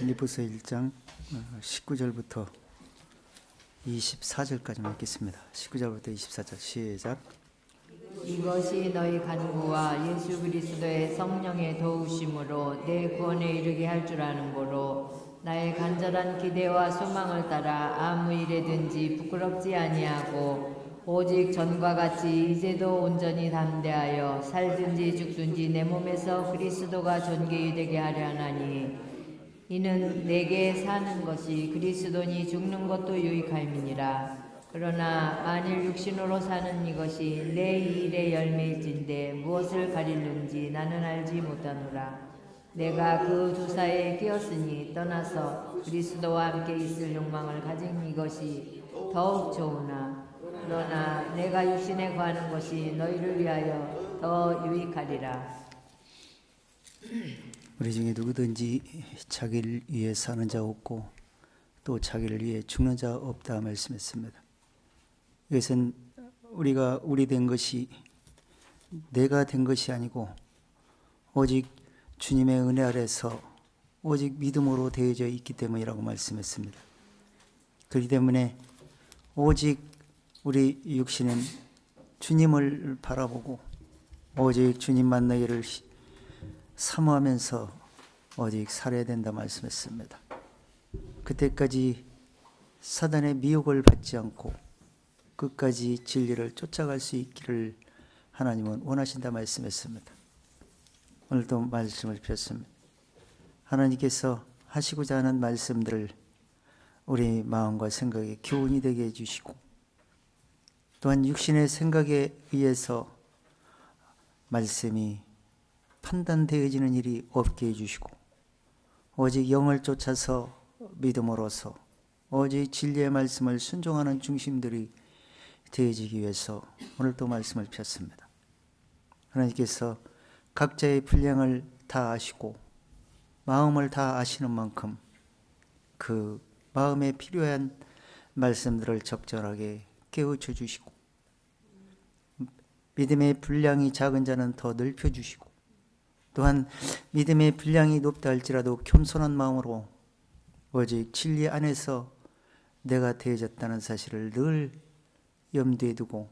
빌립보서 1장 19절부터 24절까지만 읽겠습니다. 19절부터 24절 시작. 이것이 너희 간구와 예수 그리스도의 성령의 도우심으로 내 구원에 이르게 할 줄 아는 고로 나의 간절한 기대와 소망을 따라 아무 일에든지 부끄럽지 아니하고 오직 전과 같이 이제도 온전히 담대하여 살든지 죽든지 내 몸에서 그리스도가 존귀히 되게 하려 하나니 이는 내게 사는 것이 그리스도니 죽는 것도 유익함이니라. 그러나 만일 육신으로 사는 이것이 내 일의 열매일진데 무엇을 가리는지 나는 알지 못하노라. 내가 그 주사에 끼었으니 떠나서 그리스도와 함께 있을 욕망을 가진 이것이 더욱 좋으나 그러나 내가 육신에 구하는 것이 너희를 위하여 더 유익하리라. 우리 중에 누구든지 자기를 위해 사는 자 없고 또 자기를 위해 죽는 자 없다 말씀했습니다. 이것은 우리가 우리 된 것이 내가 된 것이 아니고 오직 주님의 은혜 아래서 오직 믿음으로 되어져 있기 때문이라고 말씀했습니다. 그렇기 때문에 오직 우리 육신은 주님을 바라보고 오직 주님 만나기를 사모하면서 오직 살아야 된다 말씀했습니다. 그때까지 사단의 미혹을 받지 않고 끝까지 진리를 쫓아갈 수 있기를 하나님은 원하신다 말씀했습니다. 오늘도 말씀을 폈습니다. 하나님께서 하시고자 하는 말씀들을 우리 마음과 생각에 교훈이 되게 해주시고 또한 육신의 생각에 의해서 말씀이 판단되어지는 일이 없게 해주시고 오직 영을 쫓아서 믿음으로써 오직 진리의 말씀을 순종하는 중심들이 되어지기 위해서 오늘 또 말씀을 폈습니다. 하나님께서 각자의 분량을 다 아시고 마음을 다 아시는 만큼 그 마음에 필요한 말씀들을 적절하게 깨우쳐 주시고 믿음의 분량이 작은 자는 더 넓혀 주시고 또한 믿음의 분량이 높다 할지라도 겸손한 마음으로 오직 진리 안에서 내가 되어졌다는 사실을 늘 염두에 두고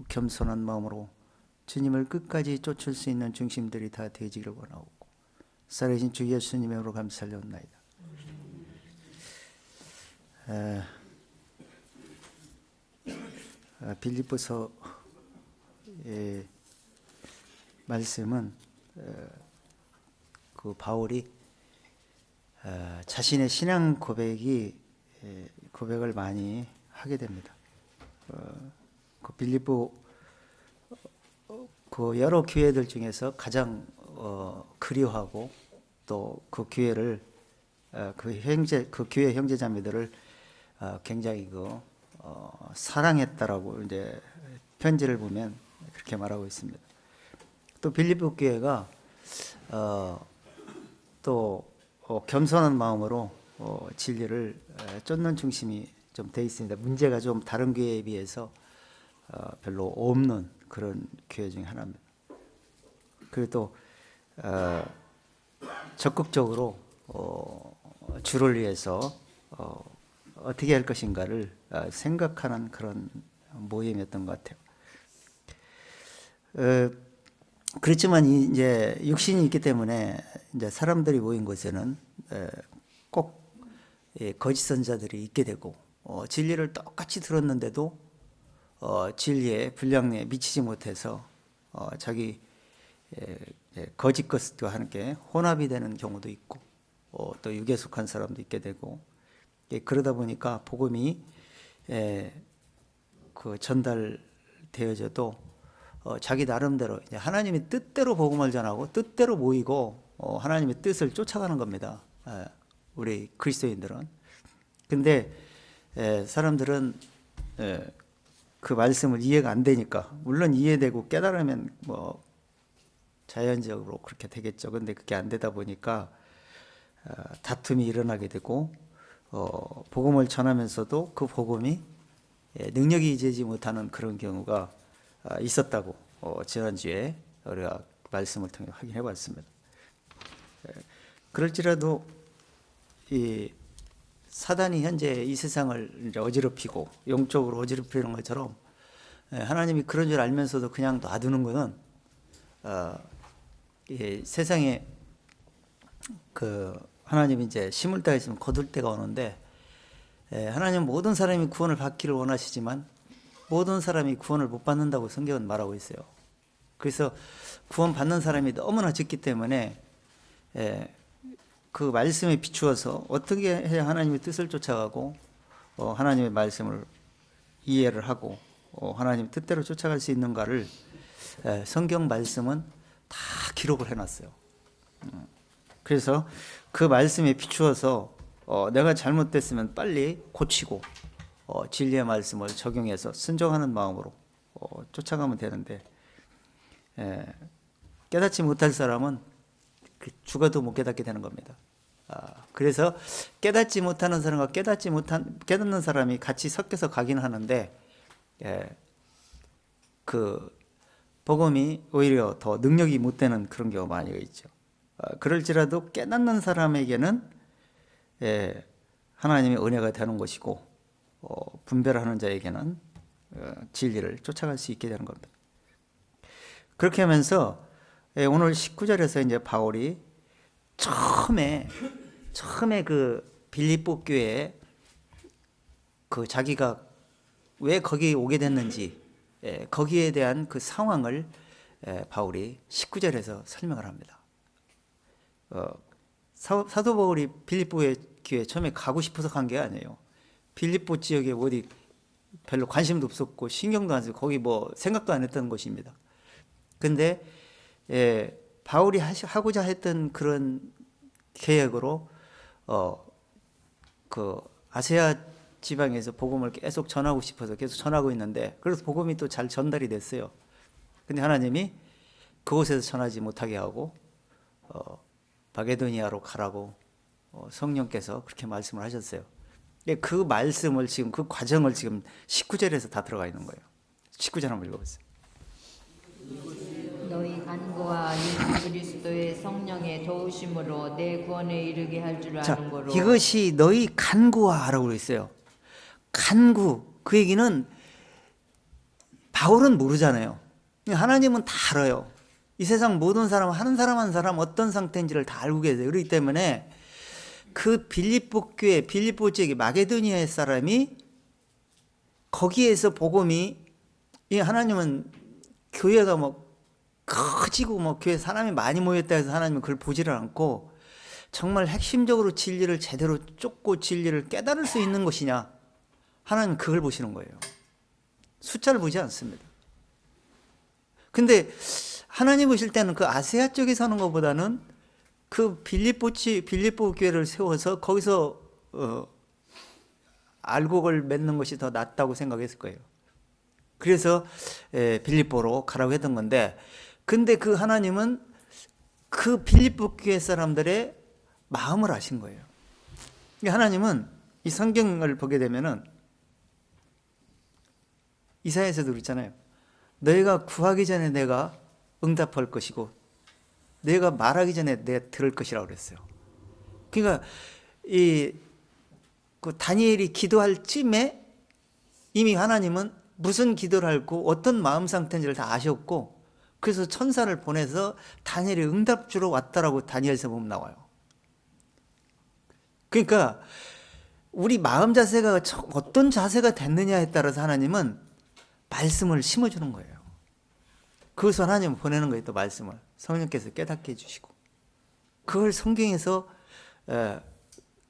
겸손한 마음으로 주님을 끝까지 쫓을 수 있는 중심들이 다 되어지기를 원하고 살아계신 주 예수님의 이름으로 감사드리옵나이다. 빌립보서 말씀은 그 바울이 자신의 신앙 고백을 많이 하게 됩니다. 그 빌립보 그 여러 교회들 중에서 가장 그리워하고 또 그 교회를 그 교회 형제자매들을 굉장히 사랑했다라고 이제 편지를 보면 그렇게 말하고 있습니다. 또 빌립보 교회가 또 겸손한 마음으로 진리를 쫓는 중심이 좀 돼 있습니다. 문제가 좀 다른 교회에 비해서 별로 없는 그런 교회 중에 하나입니다. 그리고 또 적극적으로 주를 위해서 어떻게 할 것인가를 생각하는 그런 모임이었던 것 같아요. 그렇지만 이제 육신이 있기 때문에 이제 사람들이 모인 곳에는 꼭 거짓 선자들이 있게 되고 진리를 똑같이 들었는데도 진리의 분량에 미치지 못해서 자기 거짓 것과 함께 혼합이 되는 경우도 있고 또 육에 속한 사람도 있게 되고 그러다 보니까 복음이 그 전달되어져도 자기 나름대로 이제 하나님의 뜻대로 복음을 전하고 뜻대로 모이고 하나님의 뜻을 쫓아가는 겁니다. 우리 그리스도인들은. 근데 사람들은 그 말씀을 이해가 안 되니까 물론 이해되고 깨달으면 뭐 자연적으로 그렇게 되겠죠. 근데 그게 안 되다 보니까 다툼이 일어나게 되고 복음을 전하면서도 그 복음이 능력이 되지 못하는 그런 경우가 있었다고 지난주에 우리가 말씀을 통해 확인해 봤습니다. 그럴지라도 이 사단이 현재 이 세상을 이제 어지럽히고 영적으로 어지럽히는 것처럼 하나님이 그런 줄 알면서도 그냥 놔두는 것은 이 세상에 그 하나님이 이제 심을 때가 있으면 거둘 때가 오는데 하나님은 모든 사람이 구원을 받기를 원하시지만 모든 사람이 구원을 못 받는다고 성경은 말하고 있어요. 그래서 구원 받는 사람이 너무나 적기 때문에 그 말씀에 비추어서 어떻게 해야 하나님의 뜻을 쫓아가고 하나님의 말씀을 이해를 하고 하나님 뜻대로 쫓아갈 수 있는가를 성경 말씀은 다 기록을 해놨어요. 그래서 그 말씀에 비추어서 내가 잘못됐으면 빨리 고치고 진리의 말씀을 적용해서 순종하는 마음으로 쫓아가면 되는데 깨닫지 못할 사람은 죽어도 못 깨닫게 되는 겁니다. 그래서 깨닫지 못하는 사람과 깨닫는 사람이 같이 섞여서 가긴 하는데 그 복음이 오히려 더 능력이 못 되는 그런 경우가 많이 있죠. 그럴지라도 깨닫는 사람에게는 하나님의 은혜가 되는 것이고 분별하는 자에게는 진리를 쫓아갈 수 있게 되는 겁니다. 그렇게 하면서 오늘 19절에서 이제 바울이 처음에 그 빌립보 교회에 그 자기가 왜 거기에 오게 됐는지 거기에 대한 그 상황을 바울이 19절에서 설명을 합니다. 사도 바울이 빌립보 교회에 처음에 가고 싶어서 간 게 아니에요. 빌립보 지역에 어디 별로 관심도 없었고 신경도 안 쓰고 거기 뭐 생각도 안 했던 곳입니다. 근데 바울이 하고자 했던 그런 계획으로 그 아시아 지방에서 복음을 계속 전하고 싶어서 계속 전하고 있는데 그래서 복음이 또 잘 전달이 됐어요. 근데 하나님이 그곳에서 전하지 못하게 하고 마게도니아로 가라고 성령께서 그렇게 말씀을 하셨어요. 그 말씀을 지금 그 과정을 지금 19절에서 다 들어가 있는 거예요. 19절 한번 읽어보세요. 너희 간구와 예수 그리스도의 성령의 도우심으로 내 구원에 이르게 할 줄 아는 거로. 이것이 너희 간구와라고 있어요. 간구, 그 얘기는 바울은 모르잖아요. 하나님은 다 알아요. 이 세상 모든 사람 한 사람 어떤 상태인지를 다 알고 계세요. 그렇기 때문에 그 빌립보 교회, 빌립보 지역의 마게도니아의 사람이 거기에서 복음이, 이 하나님은 교회가 뭐 커지고 뭐 교회 사람이 많이 모였다 해서 하나님은 그걸 보지를 않고 정말 핵심적으로 진리를 제대로 쫓고 진리를 깨달을 수 있는 것이냐, 하나님은 그걸 보시는 거예요. 숫자를 보지 않습니다. 근데 하나님 보실 때는 그 아시아 쪽에 사는 것보다는 그 빌립보 교회를 세워서 거기서 알곡을 맺는 것이 더 낫다고 생각했을 거예요. 그래서 빌립보로 가라고 했던 건데, 근데 그 하나님은 그 빌립보 교회 사람들의 마음을 아신 거예요. 하나님은 이 성경을 보게 되면은 이사야에서도 그랬잖아요. 너희가 구하기 전에 내가 응답할 것이고 내가 말하기 전에 내가 들을 것이라고 그랬어요. 그러니까 그 다니엘이 기도할 쯤에 이미 하나님은 무슨 기도를 하고 어떤 마음 상태인지를 다 아셨고, 그래서 천사를 보내서 다니엘이 응답 주러 왔다라고 다니엘서 보면 나와요. 그러니까 우리 마음 자세가 어떤 자세가 됐느냐에 따라서 하나님은 말씀을 심어주는 거예요. 그것을 하나님은 보내는 거예요. 또 말씀을 성령께서 깨닫게 해주시고, 그걸 성경에서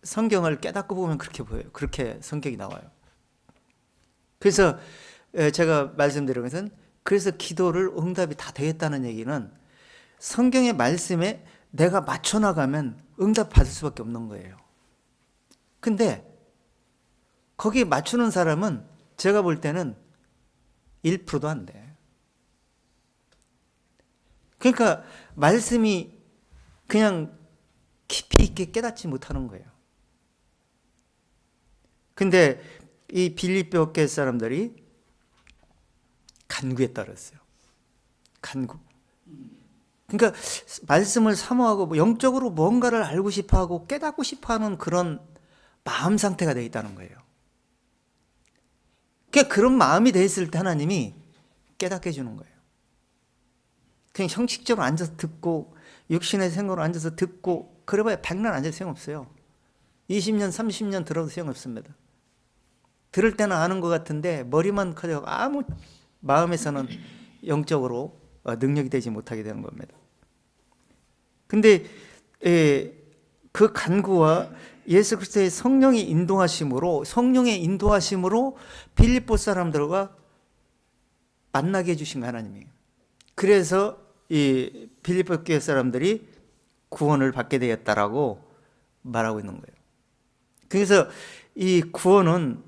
성경을 깨닫고 보면 그렇게 보여요. 그렇게 성경이 나와요. 그래서 제가 말씀드린 것은, 그래서 기도를 응답이 다 되겠다는 얘기는 성경의 말씀에 내가 맞춰나가면 응답 받을 수밖에 없는 거예요. 근데 거기에 맞추는 사람은 제가 볼 때는 1%도 안 돼. 그러니까 말씀이 그냥 깊이 있게 깨닫지 못하는 거예요. 근데 이 빌립보 교회 사람들이 간구에 따랐어요. 간구. 그러니까 말씀을 사모하고 뭐 영적으로 뭔가를 알고 싶어하고 깨닫고 싶어하는 그런 마음 상태가 되어 있다는 거예요. 그러니까 그런 마음이 되어 있을 때 하나님이 깨닫게 해주는 거예요. 그냥 형식적으로 앉아서 듣고 육신의 생각으로 앉아서 듣고 그래봐야 백날 앉아도 소용없어요. 20년 30년 들어도 소용없습니다. 들을 때는 아는 것 같은데 머리만 커져 아무 마음에서는 영적으로 능력이 되지 못하게 되는 겁니다. 근데 그 간구와 예수 그리스도의 성령의 인도하심으로 빌립보 사람들과 만나게 해주신 거 하나님이에요. 그래서 이 빌립보 교회 사람들이 구원을 받게 되었다라고 말하고 있는 거예요. 그래서 이 구원은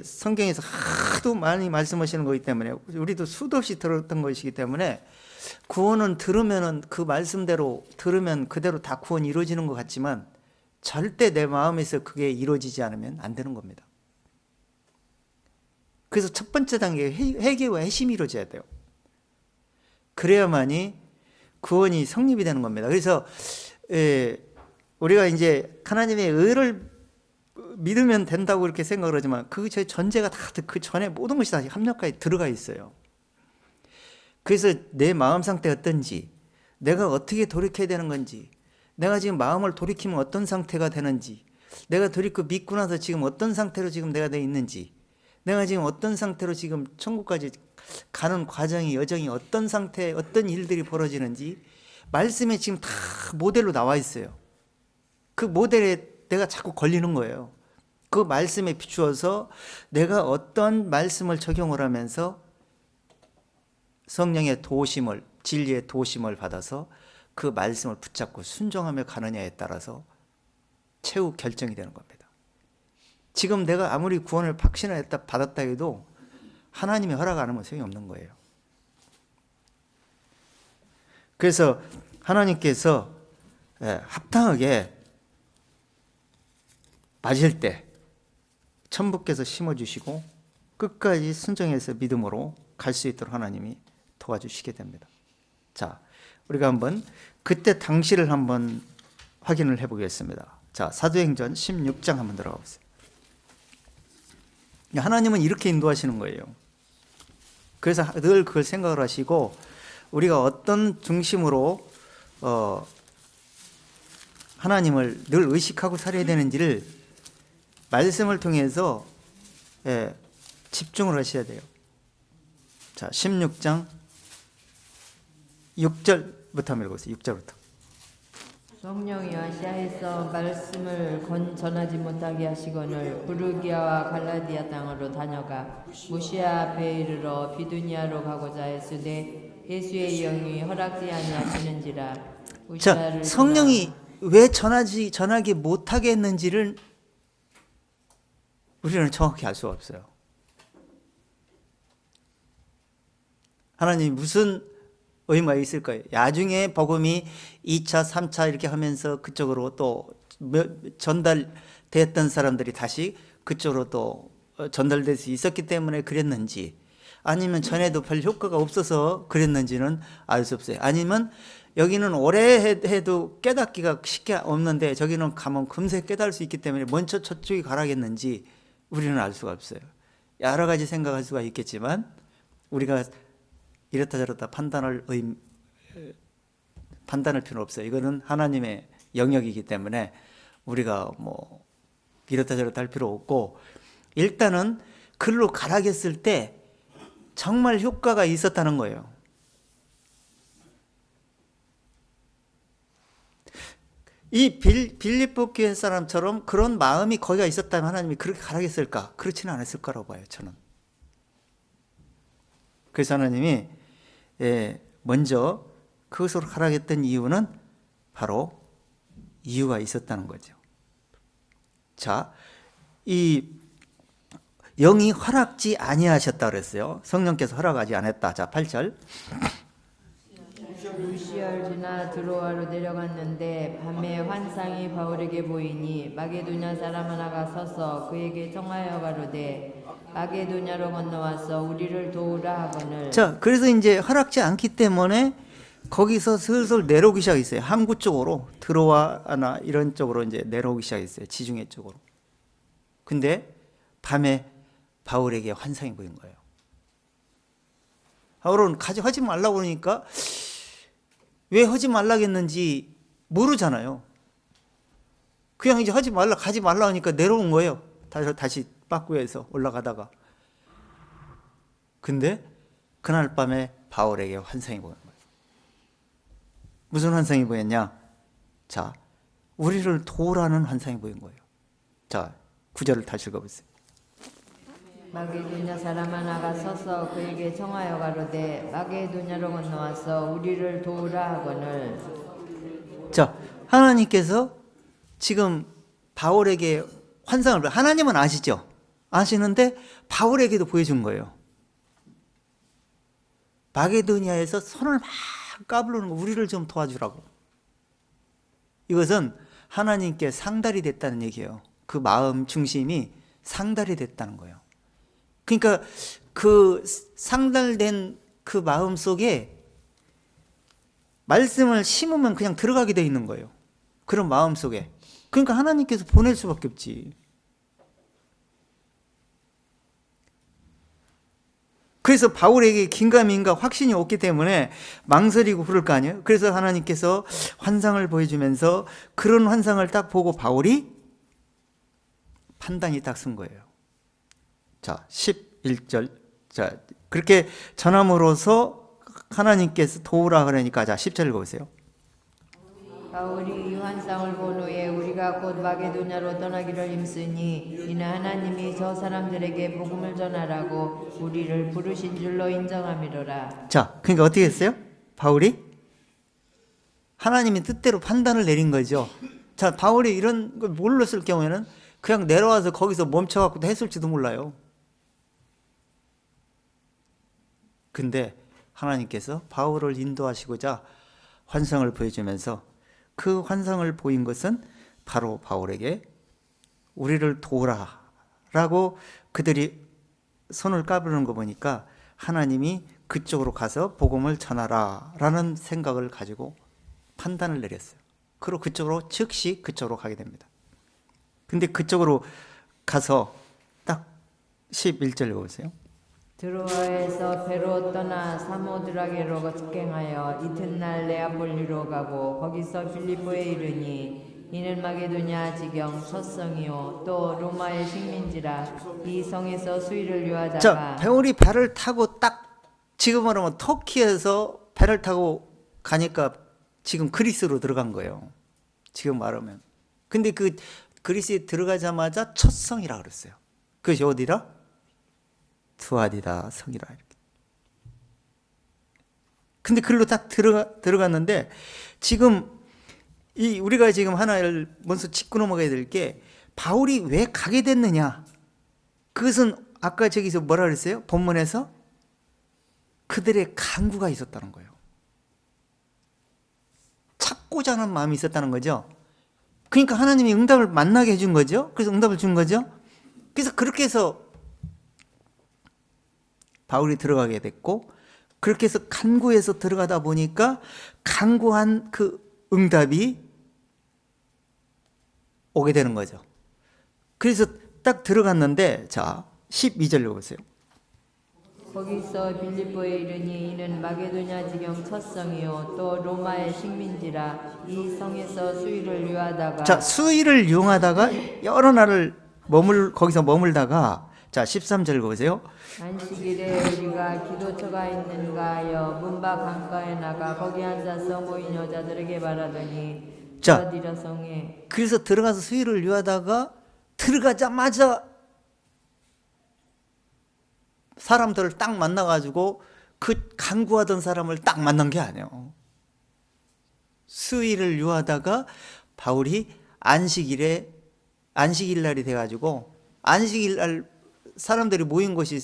성경에서 하도 많이 말씀하시는 거기 때문에 우리도 수도 없이 들었던 것이기 때문에 구원은 들으면은 그 말씀대로 들으면 그대로 다 구원이 이루어지는 것 같지만 절대 내 마음에서 그게 이루어지지 않으면 안 되는 겁니다. 그래서 첫 번째 단계 회개와 회심이 이루어져야 돼요. 그래야만이 구원이 성립이 되는 겁니다. 그래서 우리가 이제 하나님의 의를 믿으면 된다고 이렇게 생각을 하지만 그 전제가 다 그 전에 모든 것이 다 합력까지 들어가 있어요. 그래서 내 마음 상태 어떤지, 내가 어떻게 돌이켜야 되는 건지, 내가 지금 마음을 돌이키면 어떤 상태가 되는지, 내가 돌이켜 믿고 나서 지금 어떤 상태로 지금 내가 되어 있는지, 내가 지금 어떤 상태로 지금 천국까지 가는 과정이 여정이 어떤 상태, 어떤 일들이 벌어지는지 말씀에 지금 다 모델로 나와 있어요. 그 모델에 내가 자꾸 걸리는 거예요. 그 말씀에 비추어서 내가 어떤 말씀을 적용을 하면서 성령의 도우심을, 진리의 도우심을 받아서 그 말씀을 붙잡고 순종하며 가느냐에 따라서 최후 결정이 되는 겁니다. 지금 내가 아무리 구원을 확신했다 받았다 해도 하나님의 허락 안 하면 소용이 없는 거예요. 그래서 하나님께서 합당하게 맞을 때 천부께서 심어주시고 끝까지 순종해서 믿음으로 갈 수 있도록 하나님이 도와주시게 됩니다. 자, 우리가 한번 그때 당시를 한번 확인을 해보겠습니다. 자, 사도행전 16장 한번 들어가 보세요. 하나님은 이렇게 인도하시는 거예요. 그래서 늘 그걸 생각을 하시고 우리가 어떤 중심으로 하나님을 늘 의식하고 살아야 되는지를 말씀을 통해서 집중을 하셔야 돼요. 자, 16장 6절부터 한번 읽어보세요. 6절부터. 성령이 아시아에서 말씀을 전하지 못하게 하시거늘 부르기아와 갈라디아 땅으로 다녀가 무시아 앞에 이르러 비두니아로 가고자 했으되 예수의 영이 허락지 아니하시는지라. 자, 성령이 왜 전하기 못하게 했는지를 우리는 정확히 알 수가 없어요. 하나님이 무슨 의미가 있을까요? 나중에 복음이 2차, 3차 이렇게 하면서 그쪽으로 또 전달됐던 사람들이 다시 그쪽으로 또 전달될 수 있었기 때문에 그랬는지, 아니면 전에도 별 효과가 없어서 그랬는지는 알 수 없어요. 아니면 여기는 오래 해도 깨닫기가 쉽게 없는데 저기는 가면 금세 깨달을 수 있기 때문에 먼저 저쪽이 가라겠는지 우리는 알 수가 없어요. 여러 가지 생각할 수가 있겠지만 우리가 이렇다 저렇다 판단할 필요는 없어요. 이거는 하나님의 영역이기 때문에 우리가 뭐 이렇다 저렇다 할 필요 없고, 일단은 글로 가라겠을 때 정말 효과가 있었다는 거예요. 이 빌립보 교회 사람처럼 그런 마음이 거기가 있었다면 하나님이 그렇게 가라겠을까? 그렇지는 않았을 거라고 봐요, 저는. 그래서 하나님이 먼저 그것으로 가라겠던 이유는 바로 이유가 있었다는 거죠. 자, 이 영이 허락지 아니하셨다 그랬어요. 성령께서 허락하지 않았다. 자, 8절. 루시아를 지나 드로아로 내려갔는데 밤에 환상이 바울에게 보이니 마게도냐 사람 하나가 서서 그에게 청하여 가로되 마게도냐로 건너와서 우리를 도우라 하거늘. 자, 그래서 이제 허락지 않기 때문에 거기서 슬슬 내려오기 시작했어요. 항구 쪽으로 들어와나 이런 쪽으로 이제 내려오기 시작했어요. 지중해 쪽으로. 근데 밤에 바울에게 환상이 보인 거예요. 바울은 하지 말라고 그러니까 왜 하지 말라고 했는지 모르잖아요. 그냥 이제 가지 말라 하니까 내려온 거예요. 다시 빠꾸에서 올라가다가. 근데 그날 밤에 바울에게 환상이 보인 거예요. 무슨 환상이 보였냐? 자, 우리를 도우라는 환상이 보인 거예요. 자, 9절을 다시 읽어보세요. 마게도냐 사람 하나가 서서 그에게 청하여 가로되 마게도냐로 건너와서 우리를 도우라 하거늘. 자, 하나님께서 지금 바울에게 환상을 하나님은 아시죠? 아시는데 바울에게도 보여준 거예요. 마게도니아에서 손을 막 까부르는 거, 우리를 좀 도와주라고. 이것은 하나님께 상달이 됐다는 얘기예요. 그 마음 중심이 상달이 됐다는 거예요. 그러니까 그 상달된 그 마음 속에 말씀을 심으면 그냥 들어가게 돼 있는 거예요. 그런 마음 속에. 그러니까 하나님께서 보낼 수밖에 없지. 그래서 바울에게 긴가민가 확신이 없기 때문에 망설이고 그럴 거 아니에요. 그래서 하나님께서 환상을 보여주면서 그런 환상을 딱 보고 바울이 판단이 딱 쓴 거예요. 자, 11절. 자, 그렇게 전함으로써 하나님께서 도우라 그러니까, 자, 10절 읽어보세요. 바울이 이 환상을 본 후에 우리가 곧 마게도냐로 떠나기를 힘쓰니 이는 하나님이 저 사람들에게 복음을 전하라고 우리를 부르신 줄로 인정함이로라. 자, 그러니까 어떻게 했어요? 바울이 하나님의 뜻대로 판단을 내린 거죠. 자, 바울이 이런 걸 몰랐을 경우에는 그냥 내려와서 거기서 멈춰갖고 했을지도 몰라요. 근데 하나님께서 바울을 인도하시고자 환상을 보여주면서 그 환상을 보인 것은 바로 바울에게 우리를 도우라 라고 그들이 손을 까부르는 거 보니까 하나님이 그쪽으로 가서 복음을 전하라 라는 생각을 가지고 판단을 내렸어요. 그리고 그쪽으로 즉시 그쪽으로 가게 됩니다. 근데 그쪽으로 가서 딱 11절 읽어보세요. 드로아에서 배로 떠나 사모드라게로 직행하여 이튿날 네아폴리로 가고 거기서 빌립보에 이르니 이는 마게도냐 지경 첫 성이요 또 로마의 식민지라 이 성에서 수의를 유하다가. 자, 바울이 배를 타고 딱 지금 말하면 터키에서 배를 타고 가니까 지금 그리스로 들어간 거예요. 지금 말하면. 근데 그 그리스에 들어가자마자 첫 성이라 그랬어요. 그것이 어디라? 투아디다 성이라 이렇게. 근데 글로 딱 들어갔는데 지금 우리가 지금 하나를 먼저 짚고 넘어가야 될 게 바울이 왜 가게 됐느냐? 그것은 아까 저기서 뭐라 그랬어요? 본문에서 그들의 간구가 있었다는 거예요. 찾고자 하는 마음이 있었다는 거죠. 그러니까 하나님이 응답을 만나게 해준 거죠. 그래서 응답을 준 거죠. 그래서 그렇게 해서 바울이 들어가게 됐고, 그렇게 해서 간구해서 들어가다 보니까 간구한 그 응답이 오게 되는 거죠. 그래서 딱 들어갔는데, 자, 12절로 보세요. 거기서 빌립보에 이르니 이는 마게도냐 지경 첫 성이요 또 로마의 식민지라 이 성에서 수의를 유하다가. 자, 수의를 이용하다가 여러 날을 거기서 머물다가, 자, 13절 보세요. 안식일에 우리가 기도처가 있는가 하여 문밖 강가에 나가 거기 앉아서 모인 여자들에게 말하더니 디라 성에. 그래서 들어가서 수의를 유하다가 들어가자마자 사람들을 딱 만나가지고 그 간구하던 사람을 딱 만난 게 아니에요. 수의를 유하다가 바울이 안식일 날이 돼가지고 안식일 날 사람들이 모인 곳이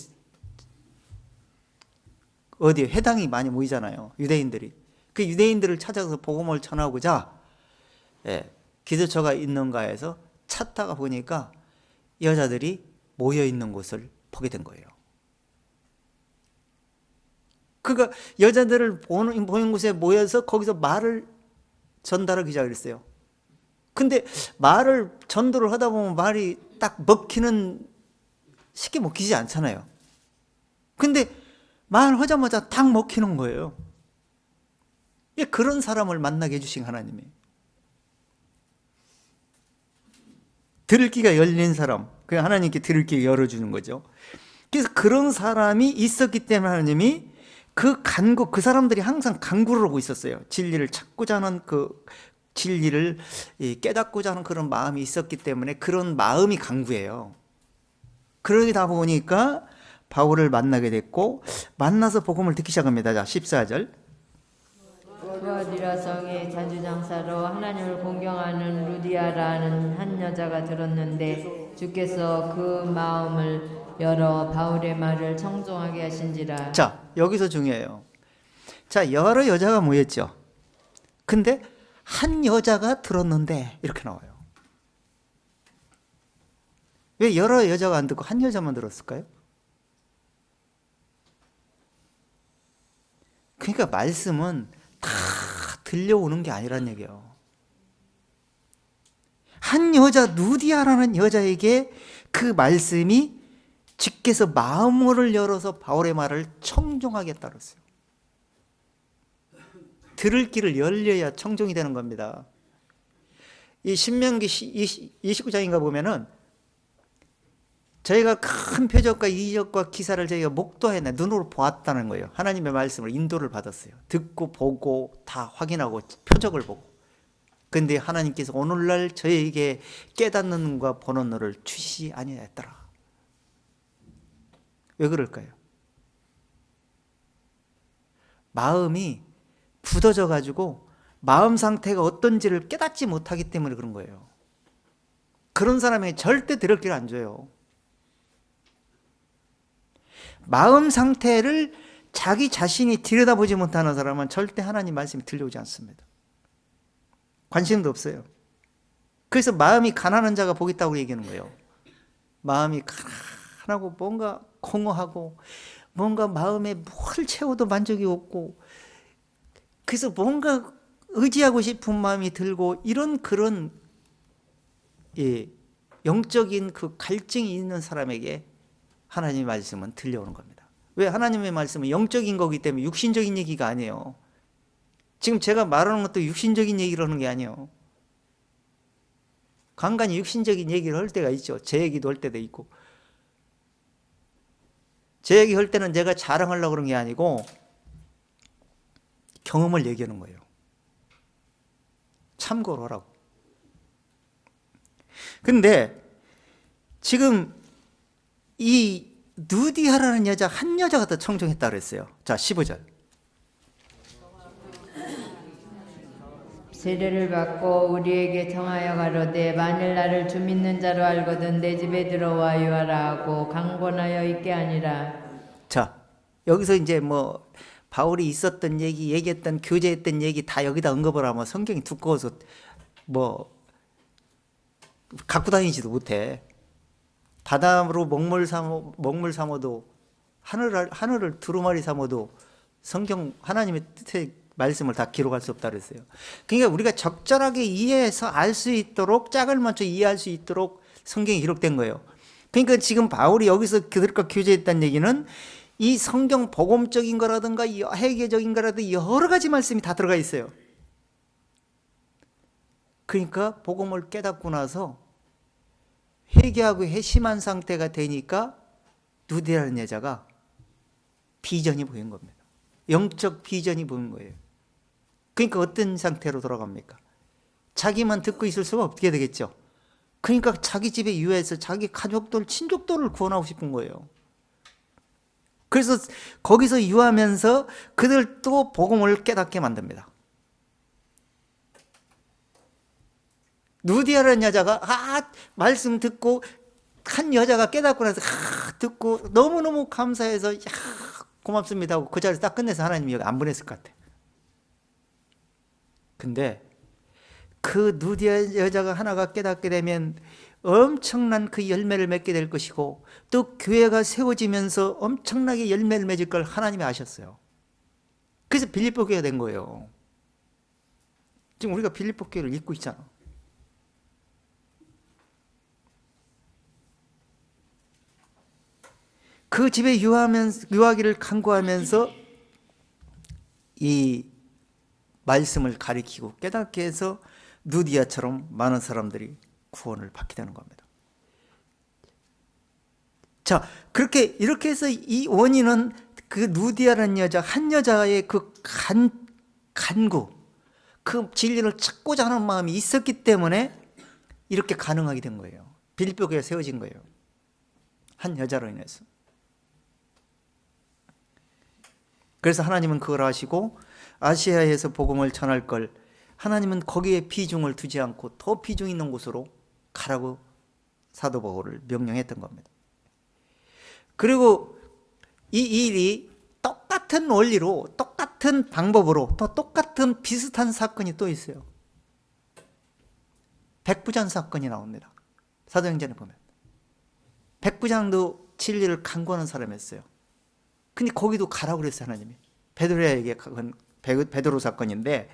어디 회당이 많이 모이잖아요. 유대인들이. 그 유대인들을 찾아서 복음을 전하고자 기도처가 있는가에서 찾다가 보니까 여자들이 모여 있는 곳을 보게 된 거예요. 그러니까 여자들을 보는 곳에 모여서 거기서 말을 전달하기 시작했어요. 근데 말을 전도를 하다 보면 말이 딱 먹히는, 쉽게 먹히지 않잖아요. 근데 말하자마자 딱 먹히는 거예요. 그런 사람을 만나게 해주신 하나님이에요. 들을 귀가 열린 사람, 그냥 하나님께 들을 귀가 열어주는 거죠. 그래서 그런 사람이 있었기 때문에 하나님이 그 간구, 그 사람들이 항상 간구를 하고 있었어요. 진리를 찾고자 하는 그 진리를 깨닫고자 하는 그런 마음이 있었기 때문에 그런 마음이 간구예요. 그러다 보니까 바울을 만나게 됐고, 만나서 복음을 듣기 시작합니다. 자, 14절. 두아디라 성의 자주장사로 하나님을 공경하는 루디아라는 한 여자가 들었는데 주께서 그 마음을 열어 바울의 말을 청종하게 하신지라. 자, 여기서 중요해요. 자, 여러 여자가 모였죠. 근데 한 여자가 들었는데 이렇게 나와요. 왜 여러 여자가 안 듣고 한 여자만 들었을까요? 그러니까 말씀은 다 들려오는 게 아니란 얘기예요. 한 여자, 누디아라는 여자에게 그 말씀이 주께서 마음을 열어서 바울의 말을 청종하겠다 그랬어요. 들을 귀를 열려야 청종이 되는 겁니다. 이 신명기 29장인가 보면은 저희가 큰 표적과 이적과 기사를 저희가 목도했네, 눈으로 보았다는 거예요. 하나님의 말씀을 인도를 받았어요. 듣고 보고 다 확인하고 표적을 보고. 근데 하나님께서 오늘날 저희에게 깨닫는 눈과 보는 눈을 주시지 아니하였더라. 왜 그럴까요? 마음이 굳어져 가지고 마음 상태가 어떤지를 깨닫지 못하기 때문에 그런 거예요. 그런 사람에게 절대 들을 길 안 줘요. 마음 상태를 자기 자신이 들여다보지 못하는 사람은 절대 하나님 말씀이 들려오지 않습니다. 관심도 없어요. 그래서 마음이 가난한 자가 복이 있다고 얘기하는 거예요. 마음이 가난하고 뭔가 공허하고 뭔가 마음에 뭘 채워도 만족이 없고, 그래서 뭔가 의지하고 싶은 마음이 들고, 이런 그런 영적인 그 갈증이 있는 사람에게 하나님의 말씀은 들려오는 겁니다. 왜? 하나님의 말씀은 영적인 거기 때문에 육신적인 얘기가 아니에요. 지금 제가 말하는 것도 육신적인 얘기를 하는 게 아니에요. 간간히 육신적인 얘기를 할 때가 있죠. 제 얘기도 할 때도 있고. 제 얘기 할 때는 제가 자랑하려고 그런 게 아니고 경험을 얘기하는 거예요. 참고로 하라고. 근데 지금 이 누디아라는 여자, 한 여자가 더 청종했다 그랬어요. 자, 15절. 세례를 받고 우리에게 청하여 가로되 만일 나를 주 믿는 자로 알거든 내 집에 들어와 유하라 하고 강권하여 있게 아니라. 자, 여기서 이제 뭐 바울이 있었던 얘기, 얘기했던, 교제했던 얘기 다 여기다 언급을 하면 성경이 두꺼워서 뭐 갖고 다니지도 못해. 바다로 먹물 삼아도 하늘을 두루마리 삼아도 성경 하나님의 뜻의 말씀을 다 기록할 수 없다 그랬어요. 그러니까 우리가 적절하게 이해해서 알 수 있도록, 짝을 맞춰 이해할 수 있도록 성경이 기록된 거예요. 그러니까 지금 바울이 여기서 그들과 교제했다는 얘기는 이 성경 복음적인 거라든가 회개적인 거라든가 여러 가지 말씀이 다 들어가 있어요. 그러니까 복음을 깨닫고 나서 회개하고 회심한 상태가 되니까 누디라는 여자가 비전이 보인 겁니다. 영적 비전이 보인 거예요. 그러니까 어떤 상태로 돌아갑니까? 자기만 듣고 있을 수가 없게 되겠죠. 그러니까 자기 집에 유해해서 자기 가족들, 친족들을 구원하고 싶은 거예요. 그래서 거기서 유하면서 그들도 복음을 깨닫게 만듭니다. 누디아라는 여자가 말씀 듣고, 한 여자가 깨닫고 나서 듣고 너무너무 감사해서 고맙습니다 하고 그 자리에서 딱 끝내서 하나님이 여기 안 보냈을 것 같아. 근데 그 누디아 여자가 하나가 깨닫게 되면 엄청난 그 열매를 맺게 될 것이고, 또 교회가 세워지면서 엄청나게 열매를 맺을 걸 하나님이 아셨어요. 그래서 빌립보 교회가 된 거예요. 지금 우리가 빌립보 교회를 잇고 있잖아. 그 집에 유하기를 간구하면서 이 말씀을 가리키고 깨닫게 해서 누디아처럼 많은 사람들이 구원을 받게 되는 겁니다. 자, 이렇게 해서 이 원인은 그 누디아라는 여자, 한 여자의 그 간구, 그 진리를 찾고자 하는 마음이 있었기 때문에 이렇게 가능하게 된 거예요. 빌립보 교회가 세워진 거예요. 한 여자로 인해서. 그래서 하나님은 그걸 아시고 아시아에서 복음을 전할 걸 하나님은 거기에 비중을 두지 않고 더 비중 있는 곳으로 가라고 사도 바울을 명령했던 겁니다. 그리고 이 일이 똑같은 원리로 똑같은 방법으로 또 똑같은 비슷한 사건이 또 있어요. 백부장 사건이 나옵니다. 사도행전에 보면 백부장도 진리를 간구하는 사람이었어요. 근데 거기도 가라고 그랬어요. 하나님이 베드로에게 간 베드로 사건인데,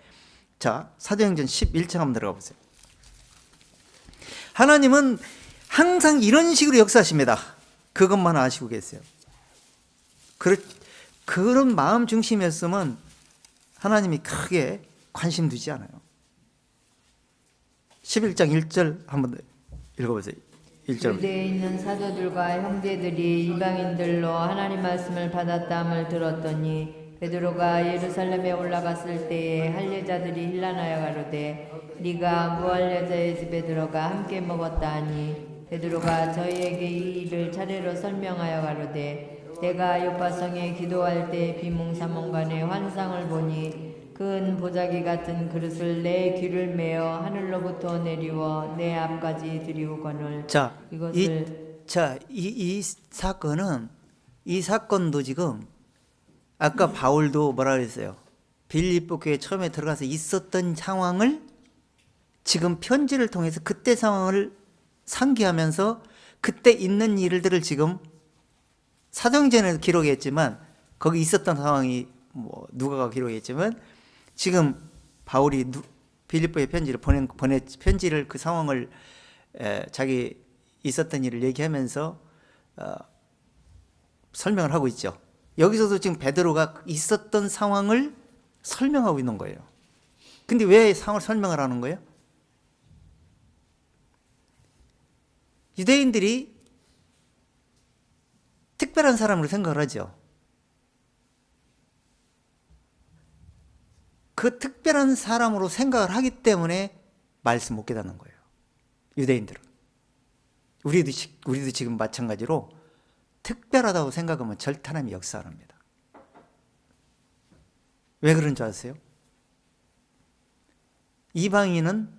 자 사도행전 11장 한번 들어가 보세요. 하나님은 항상 이런 식으로 역사하십니다. 그것만 아시고 계세요. 그런 마음 중심이었으면 하나님이 크게 관심 두지 않아요. 11장 1절 한번 읽어보세요. 1절. 유대에 있는 사도들과 형제들이 이방인들로 하나님 말씀을 받았다함을 들었더니 베드로가 예루살렘에 올라갔을 때에 할례자들이 일어나여 가로되 네가 무할례자의 집에 들어가 함께 먹었다 하니 베드로가 저희에게 이 일을 차례로 설명하여 가로되 내가 요파성에 기도할 때 비몽사몽간에 환상을 보니 큰 보자기 같은 그릇을 내 귀를 메어 하늘로부터 내리워 내 앞까지 들이우거늘. 이 사건은, 이 사건도 지금 아까 바울도 뭐라 그랬어요? 빌립보 교회 처음에 들어가서 있었던 상황을 지금 편지를 통해서 그때 상황을 상기하면서 그때 있는 일들을 지금 사도행전에도 기록했지만 거기 있었던 상황이 뭐 누가가 기록했지만 지금 바울이 빌립보에 편지를 보낸 편지를 그 상황을 자기 있었던 일을 얘기하면서 설명을 하고 있죠. 여기서도 지금 베드로가 있었던 상황을 설명하고 있는 거예요. 근데 왜 상황을 설명을 하는 거예요? 유대인들이 특별한 사람으로 생각을 하죠. 그 특별한 사람으로 생각을 하기 때문에 말씀 못 깨닫는 거예요. 유대인들은. 우리도 지금 마찬가지로 특별하다고 생각하면 절대 하나님이 역사 안 합니다. 왜 그런 줄 아세요? 이방인은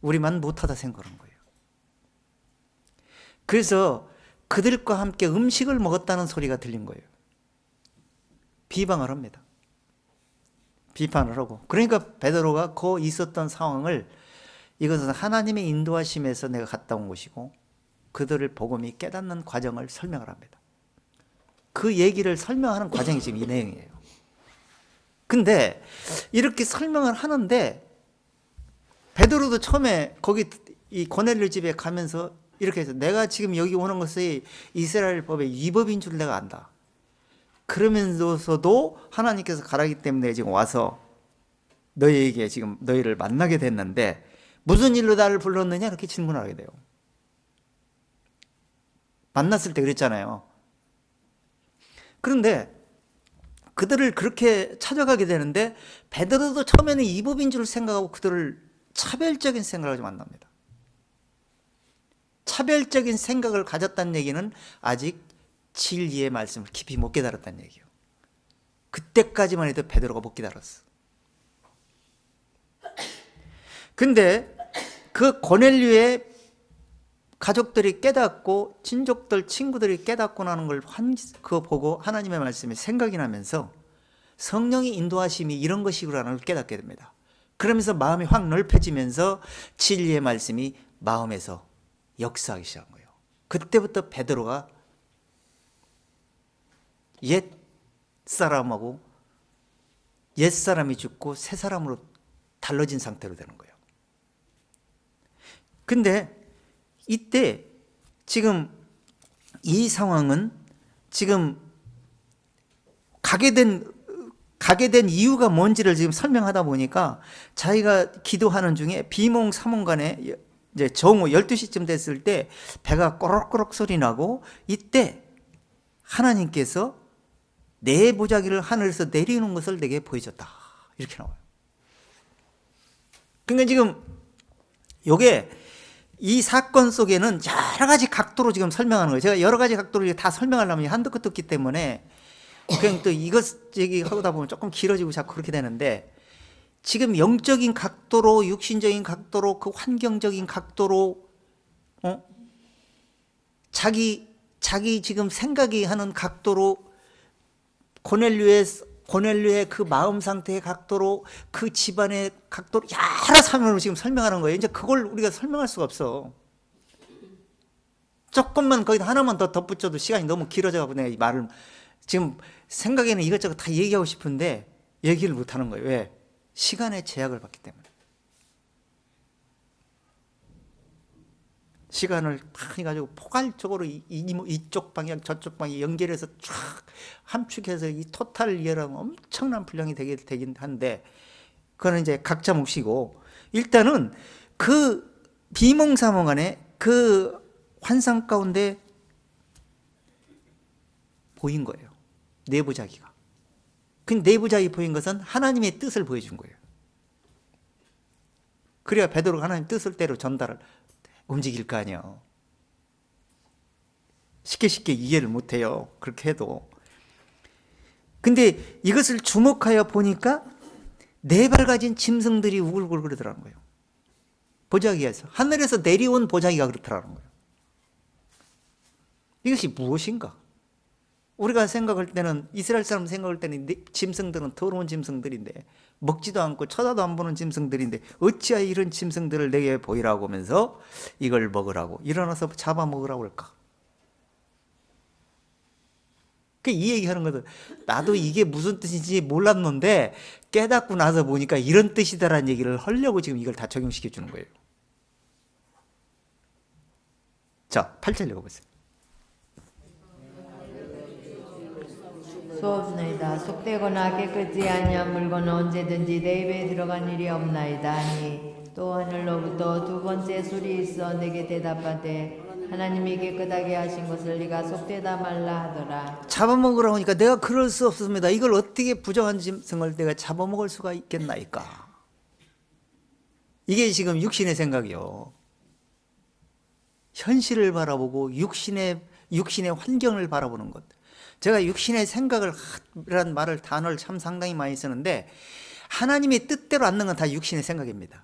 우리만 못하다 생각하는 거예요. 그래서 그들과 함께 음식을 먹었다는 소리가 들린 거예요. 비방을 합니다. 비판을 하고. 그러니까 베드로가 그 있었던 상황을 이것은 하나님의 인도하심에서 내가 갔다 온 곳이고 그들을 복음이 깨닫는 과정을 설명을 합니다. 그 얘기를 설명하는 과정이 지금 이 내용이에요. 근데 이렇게 설명을 하는데 베드로도 처음에 거기 이 고넬료 집에 가면서 이렇게 해서 내가 지금 여기 오는 것이 이스라엘 법의 위법인 줄 내가 안다. 그러면서도 하나님께서 가라기 때문에 지금 와서 너희에게 지금 너희를 만나게 됐는데 무슨 일로 나를 불렀느냐 이렇게 질문하게 돼요. 만났을 때 그랬잖아요. 그런데 그들을 그렇게 찾아가게 되는데 베드로도 처음에는 위법인 줄 생각하고 그들을 차별적인 생각을 가지고 만납니다. 차별적인 생각을 가졌다는 얘기는 아직 진리의 말씀을 깊이 못 깨달았다는 얘기예요. 그때까지만 해도 베드로가 못 깨달았어. 근데 그 고넬료의 가족들이 깨닫고 친족들, 친구들이 깨닫고 나는 걸 그거 보고 하나님의 말씀이 생각이 나면서 성령의 인도하심이 이런 것이구나라는 걸 깨닫게 됩니다. 그러면서 마음이 확 넓혀지면서 진리의 말씀이 마음에서 역사하기 시작한 거예요. 그때부터 베드로가 옛 사람하고 옛사람이 죽고 새 사람으로 달라진 상태로 되는 거예요. 근데 이때 지금 이 상황은 지금 가게 된 이유가 뭔지를 지금 설명하다 보니까 자기가 기도하는 중에 비몽사몽간에 이제 정오 12시쯤 됐을 때 배가 꼬락꼬락 소리 나고, 이때 하나님께서 내 보자기를 하늘에서 내리는 것을 내게 보여줬다, 이렇게 나와요. 그러니까 지금 요게 이 사건 속에는 여러 가지 각도로 지금 설명하는 거예요. 제가 여러 가지 각도로 다 설명하려면 한도 끝도 없기 때문에 그냥 또 이것 얘기하다 보면 조금 길어지고 자꾸 그렇게 되는데, 지금 영적인 각도로, 육신적인 각도로, 그 환경적인 각도로, 자기 지금 생각이 하는 각도로, 고넬료의 그 마음 상태의 각도로, 그 집안의 각도로 여러 사면으로 지금 설명하는 거예요. 이제 그걸 우리가 설명할 수가 없어. 조금만 거기다 하나만 더 덧붙여도 시간이 너무 길어져가지고 내가 이 말을 지금 생각에는 이것저것 다 얘기하고 싶은데 얘기를 못하는 거예요. 왜? 시간의 제약을 받기 때문에. 시간을 많이 가지고 포괄적으로 이쪽 방향 저쪽 방향 연결해서 쫙 함축해서 이 토탈 이해라면 엄청난 분량이 되긴 한데, 그거는 이제 각자 몫이고, 일단은 그 비몽사몽간에 그 환상 가운데 보인 거예요, 내부자기가. 그 내부자기 보인 것은 하나님의 뜻을 보여준 거예요. 그래야 베드로가 하나님 뜻을대로 전달을 움직일 거 아니에요. 쉽게 이해를 못해요, 그렇게 해도. 근데 이것을 주목하여 보니까 네 발 가진 짐승들이 우글우글 그러더라는 거예요. 보자기에서, 하늘에서 내려온 보자기가 그렇더라는 거예요. 이것이 무엇인가? 우리가 생각할 때는, 이스라엘 사람 생각할 때는 짐승들은 더러운 짐승들인데, 먹지도 않고 쳐다도 안 보는 짐승들인데 어찌하여 이런 짐승들을 내게 보이라고 하면서 이걸 먹으라고, 일어나서 잡아먹으라고 할까? 이 얘기하는 거든. 나도 이게 무슨 뜻인지 몰랐는데 깨닫고 나서 보니까 이런 뜻이다라는 얘기를 하려고 지금 이걸 다 적용시켜 주는 거예요. 자, 8절 읽어보세요. 수없나이다. 속되거나 깨끗이 아니한 물건은 언제든지 내 입에 들어간 일이 없나이다 하니, 또 하늘로부터 두 번째 소리 있어 내게 대답하되, 하나님이 깨끗하게 하신 것을 네가 속되다 말라 하더라. 잡아먹으라고 하니까 내가 그럴 수 없습니다. 이걸 어떻게 부정한 짐승을 내가 잡아먹을 수가 있겠나이까? 이게 지금 육신의 생각이요. 현실을 바라보고 육신의 환경을 바라보는 것. 제가 육신의 생각을 이란 단어를 참 상당히 많이 쓰는데, 하나님의 뜻대로 않는 건 다 육신의 생각입니다.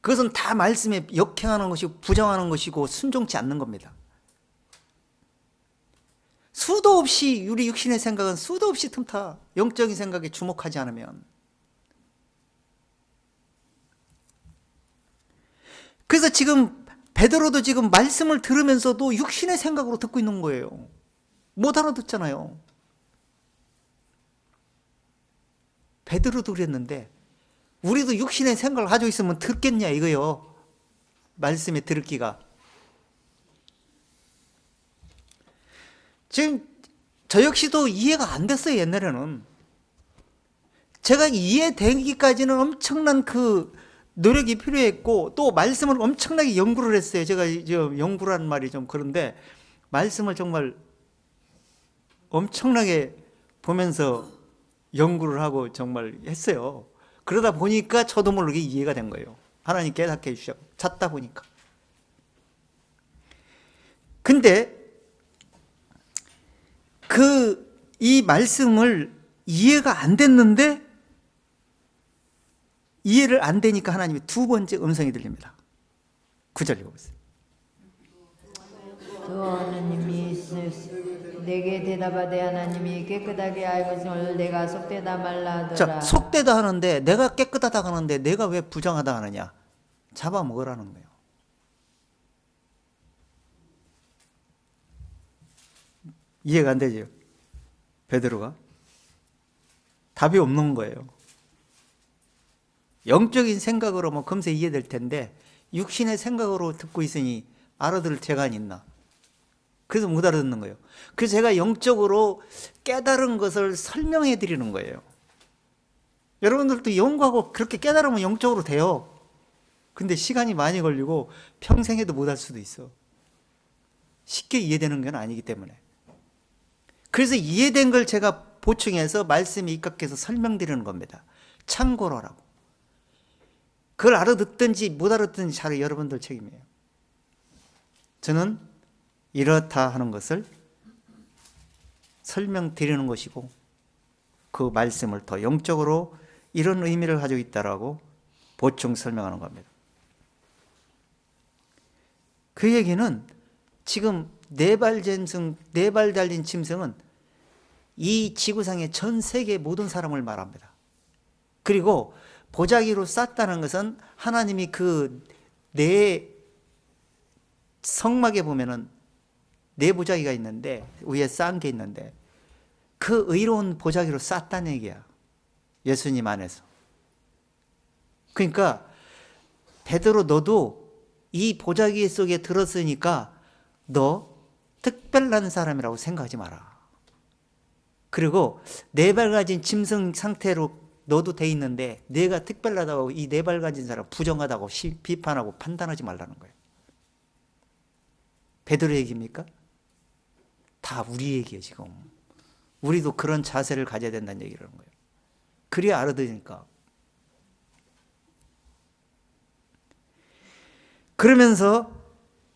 그것은 다 말씀에 역행하는 것이고 부정하는 것이고 순종치 않는 겁니다. 수도 없이 우리 육신의 생각은 수도 없이 틈타. 영적인 생각에 주목하지 않으면. 그래서 지금 베드로도 지금 말씀을 들으면서도 육신의 생각으로 듣고 있는 거예요. 못 알아듣잖아요. 베드로도 그랬는데 우리도 육신의 생각을 가지고 있으면 듣겠냐 이거요. 말씀에 들을 기가. 지금 저 역시도 이해가 안 됐어요. 옛날에는 제가 이해되기까지는 엄청난 그 노력이 필요했고, 또 말씀을 엄청나게 연구를 했어요. 제가 이제 연구라는 말이 좀 그런데, 말씀을 정말 엄청나게 보면서 연구를 하고 정말 했어요. 그러다 보니까 저도 모르게 이해가 된 거예요. 하나님 깨닫게 해주셔서 찾다 보니까. 근데 이 말씀을 이해가 안 됐는데, 이해를 안 되니까 하나님의 두 번째 음성이 들립니다. 9절 읽어보세요. 또 하나님이 내게 대답하되, 하나님이 깨끗하게 하였을 내가 속되다 말라 하더라. 자, 속되다 하는데, 내가 깨끗하다 하는데 내가 왜 부정하다 하느냐? 잡아먹으라는 거예요. 이해가 안 되죠? 베드로가 답이 없는 거예요. 영적인 생각으로 뭐 금세 이해될 텐데 육신의 생각으로 듣고 있으니 알아들을 재간이 있나? 그래서 못 알아듣는 거예요. 그래서 제가 영적으로 깨달은 것을 설명해 드리는 거예요. 여러분들도 연구하고 그렇게 깨달으면 영적으로 돼요. 근데 시간이 많이 걸리고 평생 해도 못 할 수도 있어. 쉽게 이해되는 건 아니기 때문에. 그래서 이해된 걸 제가 보충해서 말씀에 입각해서 설명드리는 겁니다. 참고로 하라고. 그걸 알아듣든지 못 알아듣든지 잘 여러분들 책임이에요. 저는 이렇다 하는 것을 설명드리는 것이고 그 말씀을 더 영적으로 이런 의미를 가지고 있다라고 보충 설명하는 겁니다. 그 얘기는 지금 네 발 달린 짐승은 이 지구상의 전 세계 모든 사람을 말합니다. 그리고 보자기로 쌌다는 것은 하나님이 그 네 성막에 보면은 네 보자기가 있는데 위에 싼 게 있는데 그 의로운 보자기로 쌌다는 얘기야. 예수님 안에서. 그러니까 베드로 너도 이 보자기 속에 들었으니까 너 특별한 사람이라고 생각하지 마라. 그리고 네 발 가진 짐승 상태로 너도 돼 있는데 내가 특별하다고 이 네 발 가진 사람 부정하다고 비판하고 판단하지 말라는 거예요. 베드로 얘기입니까? 다 우리 얘기예요 지금. 우리도 그런 자세를 가져야 된다는 얘기를 하는 거예요. 그래야 알아들으니까. 그러면서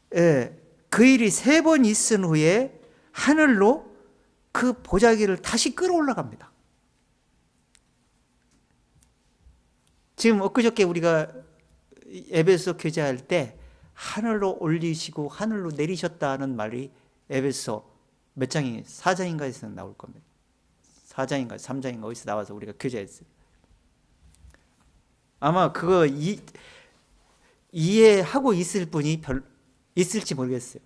그 일이 3번 있은 후에 하늘로 그 보자기를 다시 끌어올라갑니다. 지금 엊그저께 우리가 에베소 교제할 때 하늘로 올리시고 하늘로 내리셨다는 말이 에베소 몇 장이 4장인가에서 나올 겁니다. 4장인가 3장인가 어디서 나와서 우리가 교제했어요. 아마 그거 이해하고 있을 분이 있을지 모르겠어요.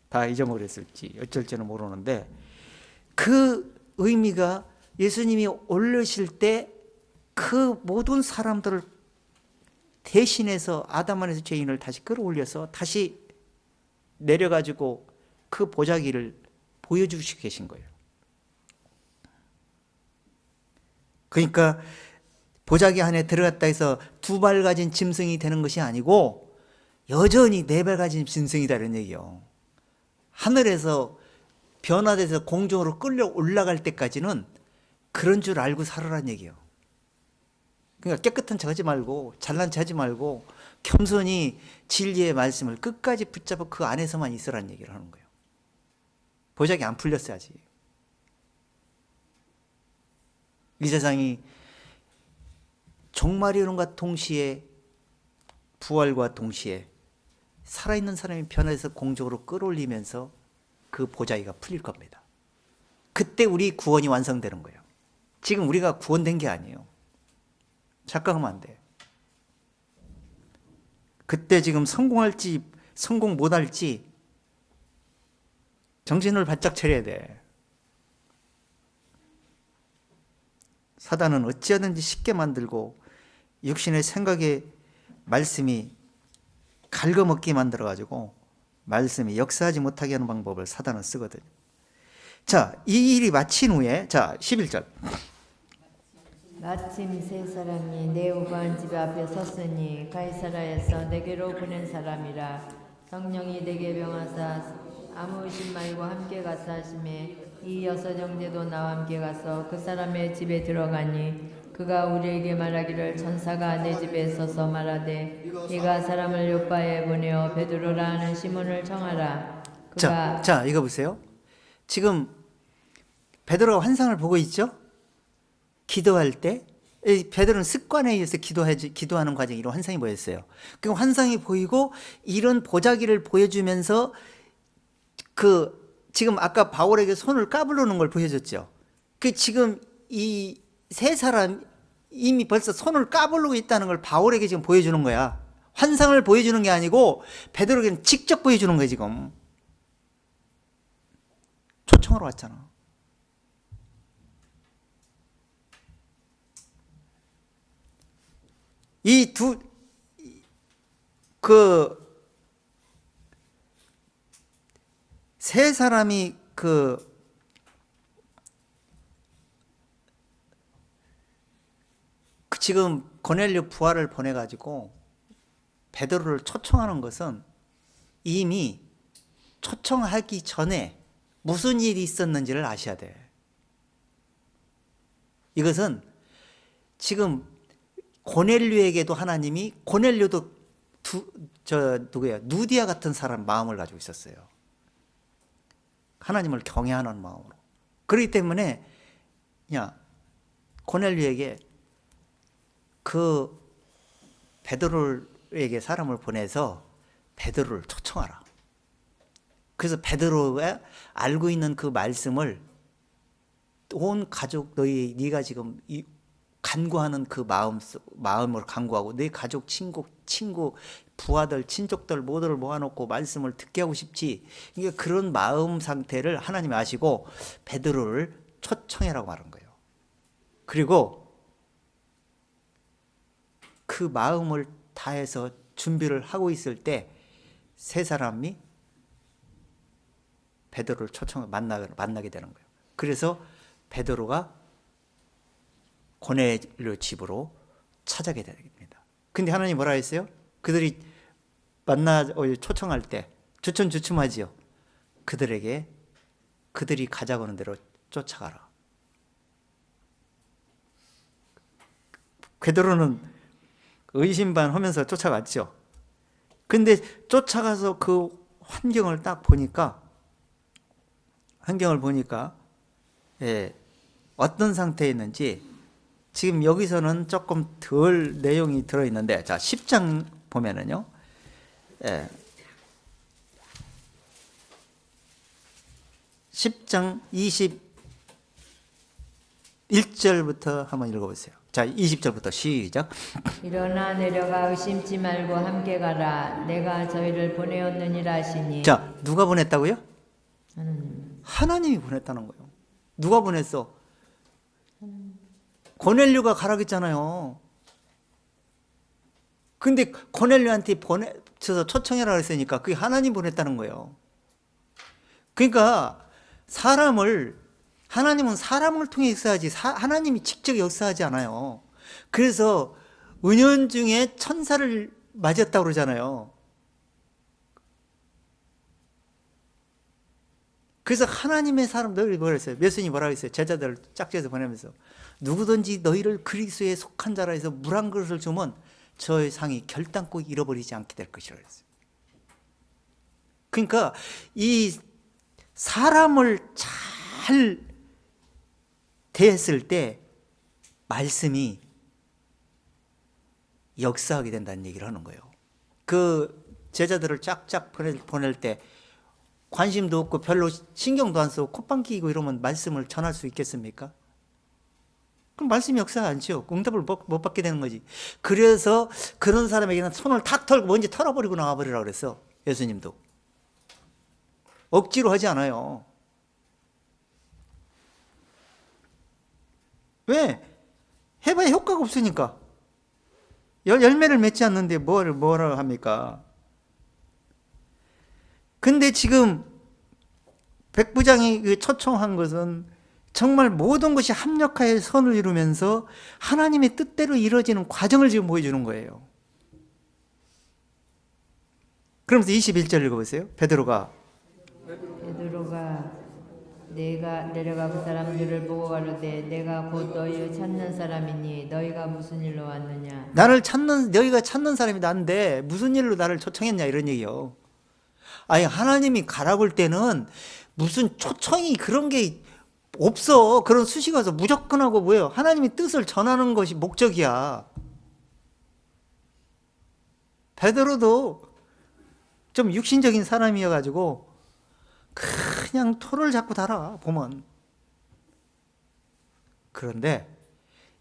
다 잊어버렸을지 어쩔지는 모르는데 그 의미가 예수님이 올르실 때 그 모든 사람들을 대신해서 아담 안에서 죄인을 다시 끌어올려서 다시 내려가지고 그 보자기를 보여주시고 계신 거예요. 그러니까 보자기 안에 들어갔다 해서 2발 가진 짐승이 되는 것이 아니고 여전히 4발 가진 짐승이다는 얘기예요. 하늘에서 변화돼서 공중으로 끌려 올라갈 때까지는 그런 줄 알고 살아라는 얘기예요. 그러니까 깨끗한 척 하지 말고 잘난 척 하지 말고 겸손히 진리의 말씀을 끝까지 붙잡아 그 안에서만 있으라는 얘기를 하는 거예요. 보자기 안 풀렸어야지. 이 세상이 종말이론과 동시에 부활과 동시에 살아있는 사람이 변해서 공중으로 끌어올리면서 그 보자기가 풀릴 겁니다. 그때 우리 구원이 완성되는 거예요. 지금 우리가 구원된 게 아니에요. 착각하면 안 돼. 그때 지금 성공할지 성공 못할지 정신을 바짝 차려야 돼. 사단은 어찌하든지 쉽게 만들고 육신의 생각에 말씀이 갉아먹게 만들어가지고 말씀이 역사하지 못하게 하는 방법을 사단은 쓰거든요. 자, 이 일이 마친 후에 자 11절 마침 3사람이 내 우거한 집 앞에 섰으니 가이사라에서 내게로 보낸 사람이라. 성령이 내게 명하사 아무 의심 말고 함께 가사 하심에 이 6 형제도 나와 함께 가서 그 사람의 집에 들어가니 그가 우리에게 말하기를 천사가 내 집에 서서 말하되 네가 사람을 요파에 보내어 베드로라 하는 시몬을 청하라. 그가 자 이거 보세요. 지금 베드로가 환상을 보고 있죠? 기도할 때 베드로는 습관에 의해서 기도하는 과정에 이런 환상이 보였어요. 그 환상이 보이고 이런 보자기를 보여주면서 지금 아까 바울에게 손을 까부르는 걸 보여줬죠. 그 지금 이 3사람 이미 벌써 손을 까부르고 있다는 걸 바울에게 지금 보여주는 거야. 환상을 보여주는 게 아니고 베드로에게는 직접 보여주는 거예요 지금. 초청하러 왔잖아. 이 세 사람이 지금 고넬료 부하를 보내가지고 베드로를 초청하는 것은 이미 초청하기 전에 무슨 일이 있었는지를 아셔야 돼. 이것은 지금 고넬료에게도 하나님이, 고넬료도 누디아 같은 사람 마음을 가지고 있었어요. 하나님을 경외하는 마음으로. 그렇기 때문에 야, 고넬료에게 그 베드로에게 사람을 보내서 베드로를 초청하라. 그래서 베드로가 알고 있는 그 말씀을 온 가족, 네가 지금 간구하는 그 마음을 간구하고 내 가족, 친구, 부하들, 친족들 모두를 모아놓고 말씀을 듣게 하고 싶지. 이게 그런 마음 상태를 하나님이 아시고 베드로를 초청해라고 말한 거예요. 그리고 그 마음을 다해서 준비를 하고 있을 때 세 사람이 베드로를 만나게 되는 거예요. 그래서 베드로가 고넬료 집으로 찾아게 됩니다. 근데 하나님이 뭐라 했어요? 그들이 초청할 때 주춤주춤하지요. 그들에게 그들이 가자고 하는 대로 쫓아가라. 베드로는 의심반하면서 쫓아갔죠. 근데 쫓아가서 그 환경을 딱 보니까 어떤 상태에 있는지 지금 여기서는 조금 덜 내용이 들어있는데, 자 10장 보면은요, 10장 21절부터 한번 읽어보세요. 자 20절부터 시작. 일어나 내려가 의심치 말고 함께 가라. 내가 저희를 보내었느니라 하시니. 자 누가 보냈다고요? 하나님이 보냈다는 거예요. 누가 보냈어? 고넬료가 가라고 했잖아요. 근데 고넬료한테 보내서 초청해라 그랬으니까 그게 하나님 보냈다는 거예요. 그러니까 하나님은 사람을 통해 역사하지 하나님이 직접 역사하지 않아요. 그래서 은연중에 천사를 맞았다고 그러잖아요. 그래서 하나님의 사람들이 뭐라 했어요? 예수님이 뭐라고 했어요? 제자들을 짝지어서 보내면서 누구든지 너희를 그리스도에 속한 자라 해서 물 한 그릇을 주면 저의 상이 결단코 잃어버리지 않게 될 것이라고 했어요. 그러니까 이 사람을 잘 대했을 때 말씀이 역사하게 된다는 얘기를 하는 거예요. 그 제자들을 쫙쫙 보낼 때 관심도 없고 별로 신경도 안 쓰고 콧방 끼고 이러면 말씀을 전할 수 있겠습니까? 그럼 말씀이 역사가 않죠. 응답을 못 받게 되는 거지. 그래서 그런 사람에게는 손을 탁 털고 먼지 털어버리고 나와버리라고 그랬어. 예수님도. 억지로 하지 않아요. 왜? 해봐야 효과가 없으니까. 열매를 맺지 않는데 뭐라 합니까? 근데 지금 백부장이 초청한 것은 정말 모든 것이 합력하여 선을 이루면서 하나님의 뜻대로 이루어지는 과정을 지금 보여주는 거예요. 그러면서 21절 읽어보세요. 베드로가 내가 내려가 그 사람들을 보고 가로되 내가 곧 너희를 찾는 사람이니 너희가 무슨 일로 왔느냐. 너희가 찾는 사람이 난데 무슨 일로 나를 초청했냐 이런 얘기요. 아니 하나님이 가라고 할 때는 무슨 초청이 그런 게 없어. 그런 수식어 와서 무조건 하고 뭐예요? 하나님의 뜻을 전하는 것이 목적이야. 베드로도 좀 육신적인 사람이어가지고 그냥 토를 자꾸 달아 보면. 그런데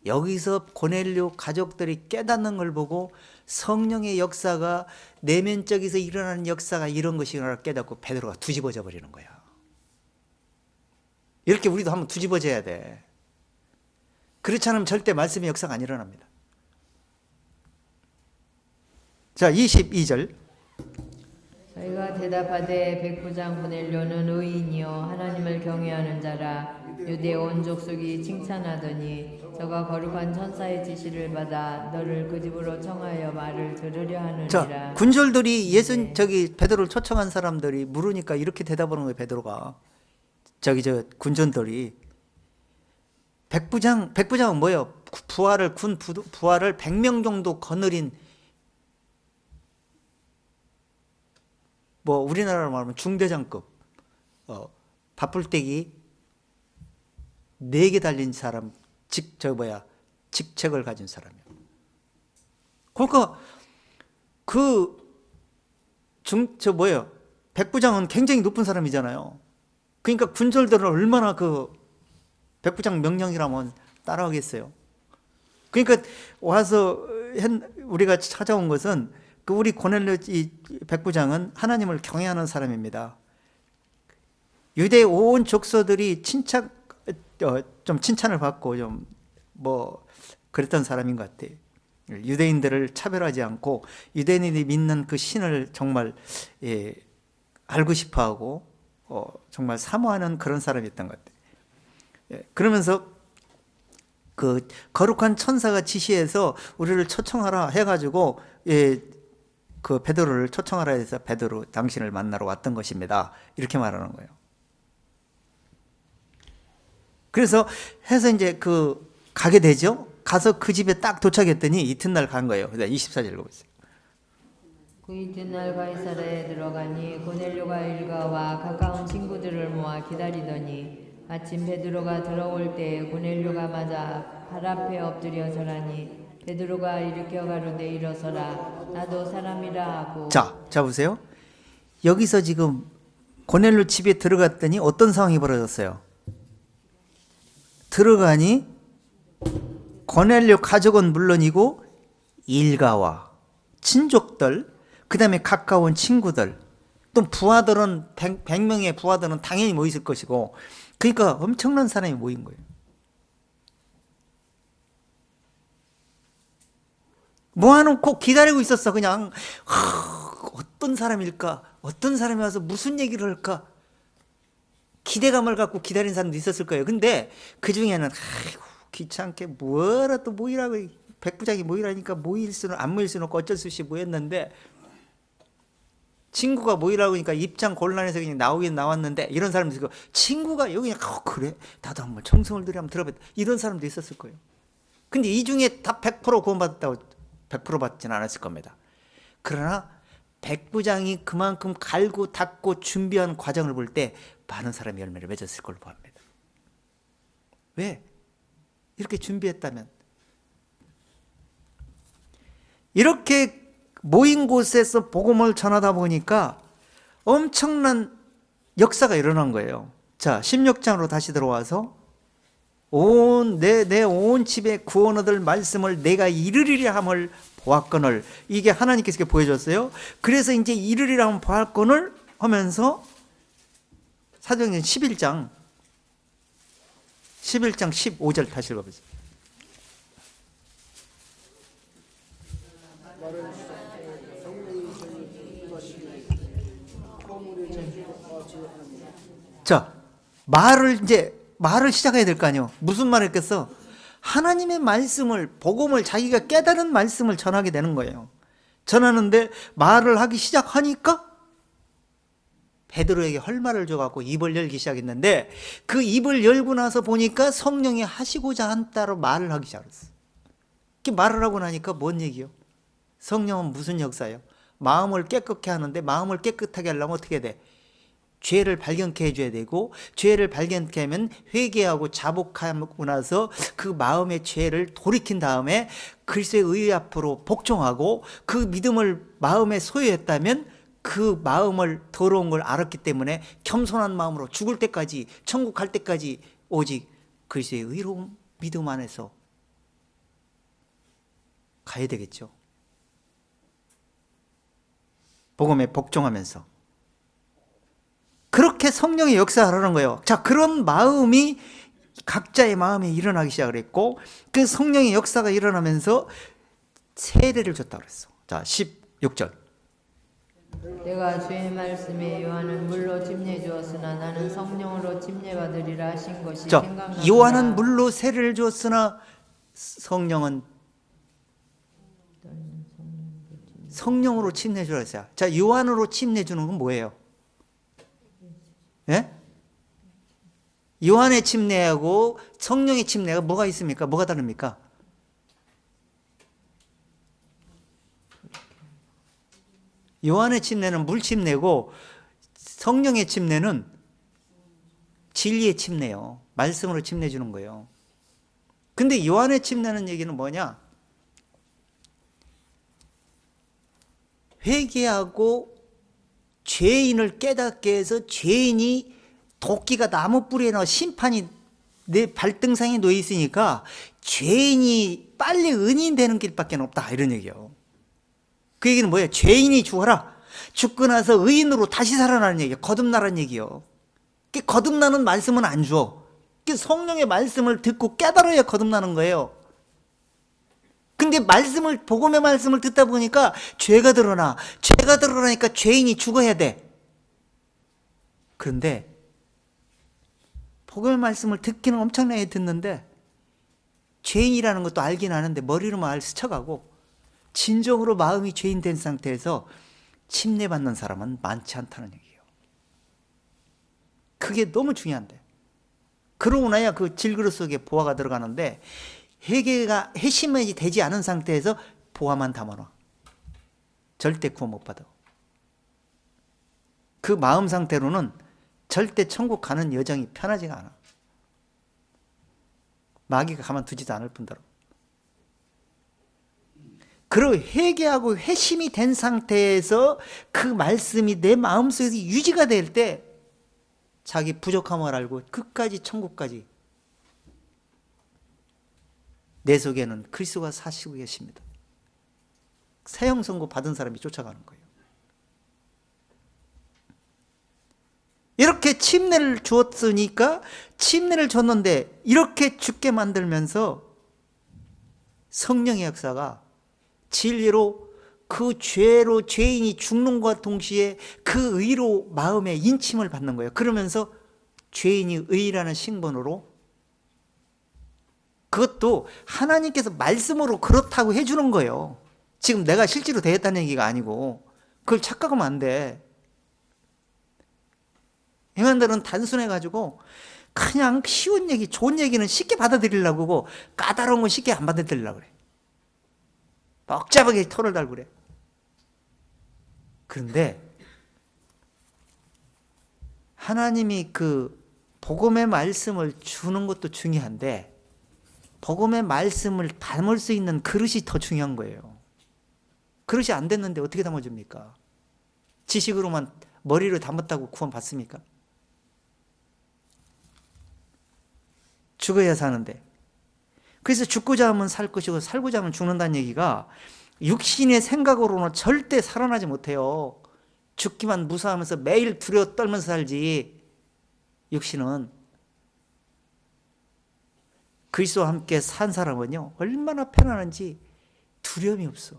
여기서 고넬료 가족들이 깨닫는 걸 보고 성령의 역사가 내면적에서 일어나는 역사가 이런 것이구나 깨닫고 베드로가 뒤집어져 버리는 거야. 이렇게 우리도 한번 뒤집어져야 돼. 그렇지 않으면 절대 말씀의 역사가 안 일어납니다. 자, 22절. 저희가 대답하되 백부장 고넬료는 의인이요 하나님을 경외하는 자라. 유대 온 족속이 칭찬하더니 저가 거룩한 천사의 지시를 받아 너를 그 집으로 청하여 말을 들으려 하느니라. 자, 군졸들이 네. 베드로를 초청한 사람들이 물으니까 이렇게 대답하는 거예요. 베드로가 군전들이 백부장은 뭐예요? 군 부하를 100명 정도 거느린, 뭐 우리나라로 말하면 중대장급, 밥풀떼기 4개 달린 사람, 직책을 가진 사람이에요. 그러니까 백부장은 굉장히 높은 사람이잖아요. 그러니까 군졸들은 얼마나 그 백부장 명령이라면 따라하겠어요. 그러니까 와서 우리가 찾아온 것은 그 우리 고넬료 이 백부장은 하나님을 경외하는 사람입니다. 유대 온 족속들이 좀 칭찬을 받고 좀 뭐 그랬던 사람인 것 같아요. 유대인들을 차별하지 않고 유대인들이 믿는 그 신을 정말 알고 싶어하고 정말 사모하는 그런 사람이었던 것 같아요. 그러면서 그 거룩한 천사가 지시해서 우리를 초청하라 해가지고 그 베드로를 초청하라 해서 베드로 당신을 만나러 왔던 것입니다. 이렇게 말하는 거예요. 그래서 해서 이제 가게 되죠. 가서 그 집에 딱 도착했더니 이튿날 간 거예요. 24절 읽어보세요. 그 이튿날 가이사랴에 들어가니 고넬료가 일가와 가까운 친구들을 모아 기다리더니 마침 베드로가 들어올 때 고넬료가 맞아 발 앞에 엎드려 절하니 베드로가 일으켜 가로되 일어서라 나도 사람이라 하고. 자 보세요. 여기서 지금 고넬료 집에 들어갔더니 어떤 상황이 벌어졌어요? 들어가니 고넬료 가족은 물론이고 일가와 친족들, 그 다음에 가까운 친구들, 또 부하들은 100명의 부하들은 당연히 모였을 것이고, 그러니까 엄청난 사람이 모인 거예요. 모아놓고 기다리고 있었어. 그냥 어떤 사람일까? 어떤 사람이 와서 무슨 얘기를 할까? 기대감을 갖고 기다리는 사람도 있었을 거예요. 근데 그 중에는 아이고 귀찮게 뭐라 또 모이라고, 백부장이 모이라니까 안 모일 수는 없고 어쩔 수 없이 모였는데, 친구가 모이라고 하니까 입장 곤란해서 그냥 나오긴 나왔는데, 이런 사람도 있고, 친구가 여기 그래 나도 한번 청성을 들여 한번 들어봤다, 이런 사람도 있었을 거예요. 근데 이 중에 다 100% 구원받았다고 100% 받지는 않았을 겁니다. 그러나 백부장이 그만큼 갈고 닦고 준비한 과정을 볼 때 많은 사람이 열매를 맺었을 걸로 봅니다. 왜? 이렇게 준비했다면. 이렇게 모인 곳에서 복음을 전하다 보니까 엄청난 역사가 일어난 거예요. 자, 16장으로 다시 들어와서 내 온 집에 구원 얻을 말씀을 내가 이르리라 함을 보았거늘, 이게 하나님께서 이렇게 보여줬어요. 그래서 이제 이르리라 함을 보았거늘 하면서 사도행전 11장 15절 다시 읽어보세요. 자, 말을 시작해야 될 거 아니에요. 무슨 말을 했겠어? 하나님의 말씀을, 복음을, 자기가 깨달은 말씀을 전하게 되는 거예요. 전하는데 말을 하기 시작하니까 베드로에게 헐말을 줘갖고 입을 열기 시작했는데, 그 입을 열고 나서 보니까 성령이 하시고자 한 따로 말을 하기 시작했어. 이렇게 말을 하고 나니까 뭔 얘기요? 성령은 무슨 역사예요? 마음을 깨끗게 하는데, 마음을 깨끗하게 하려면 어떻게 돼? 죄를 발견케 해줘야 되고, 죄를 발견케 하면 회개하고 자복하고 나서 그 마음의 죄를 돌이킨 다음에 그리스도의 의 앞으로 복종하고, 그 믿음을 마음에 소유했다면 그 마음을 더러운 걸 알았기 때문에 겸손한 마음으로 죽을 때까지, 천국 갈 때까지 오직 그리스도의 의로운 믿음 안에서 가야 되겠죠. 복음에 복종하면서. 그렇게 이렇게 성령의 역사하라는 거예요. 자, 그런 마음이 각자의 마음에 일어나기 시작을 했고, 그 성령의 역사가 일어나면서 세례를 줬다 그랬어. 자, 16절. 내가 주의 말씀에 요한은 물로 침례 주었으나 나는 성령으로 침례 받으리라 하신 것이 자, 생각나더라. 요한은 물로 세례를 주었으나 성령은 성령으로 침례 주라 했어요. 자, 요한으로 침례 주는 건 뭐예요? 예? 요한의 침례하고 성령의 침례가 뭐가 있습니까? 뭐가 다릅니까? 요한의 침례는 물 침례고 성령의 침례는 진리의 침례요. 말씀으로 침례 주는 거예요. 근데 요한의 침례는 얘기는 뭐냐? 회개하고 죄인을 깨닫게 해서 죄인이 도끼가 나무 뿌리에 넣어 심판이 내 발등상에 놓여 있으니까 죄인이 빨리 은인 되는 길밖에 없다, 이런 얘기예요. 그 얘기는 뭐예요? 죄인이 죽어라. 죽고 나서 의인으로 다시 살아나는 얘기예요. 거듭나라는 얘기예요. 거듭나는 말씀은 안 줘. 성령의 말씀을 듣고 깨달아야 거듭나는 거예요. 근데 복음의 말씀을 듣다 보니까 죄가 드러나. 죄가 드러나니까 죄인이 죽어야 돼. 그런데 복음의 말씀을 듣기는 엄청나게 듣는데 죄인이라는 것도 알긴 아는데 머리로만 스쳐가고 진정으로 마음이 죄인 된 상태에서 침례받는 사람은 많지 않다는 얘기예요. 그게 너무 중요한데. 그러고 나야 그 질그릇 속에 보화가 들어가는데 회개가 회심이 되지 않은 상태에서 보화만 담아놔. 절대 구원 못 받아. 그 마음 상태로는 절대 천국 가는 여정이 편하지가 않아. 마귀가 가만두지도 않을 뿐더러. 그리고 회개하고 회심이 된 상태에서 그 말씀이 내 마음속에서 유지가 될 때 자기 부족함을 알고 끝까지 천국까지 내 속에는 그리스도가 사시고 계십니다. 사형 선고 받은 사람이 쫓아가는 거예요. 이렇게 침례를 주었으니까 침례를 줬는데 이렇게 죽게 만들면서 성령의 역사가 진리로 그 죄로 죄인이 죽는 것과 동시에 그 의로 마음에 인침을 받는 거예요. 그러면서 죄인이 의라는 신분으로, 그것도 하나님께서 말씀으로 그렇다고 해주는 거예요. 지금 내가 실제로 되었다는 얘기가 아니고 그걸 착각하면 안 돼. 인간들은 단순해가지고 그냥 쉬운 얘기, 좋은 얘기는 쉽게 받아들이려고 하고 까다로운 건 쉽게 안 받아들이려고 그래. 복잡하게 털을 달고 그래. 그런데 하나님이 그 복음의 말씀을 주는 것도 중요한데 복음의 말씀을 담을 수 있는 그릇이 더 중요한 거예요. 그릇이 안 됐는데 어떻게 담아줍니까? 지식으로만 머리를 담았다고 구원 받습니까? 죽어야 사는데. 그래서 죽고자 하면 살 것이고 살고자 하면 죽는다는 얘기가 육신의 생각으로는 절대 살아나지 못해요. 죽기만 무서워하면서 매일 두려워 떨면서 살지. 육신은. 그리스도와 함께 산 사람은요 얼마나 편안한지 두려움이 없어.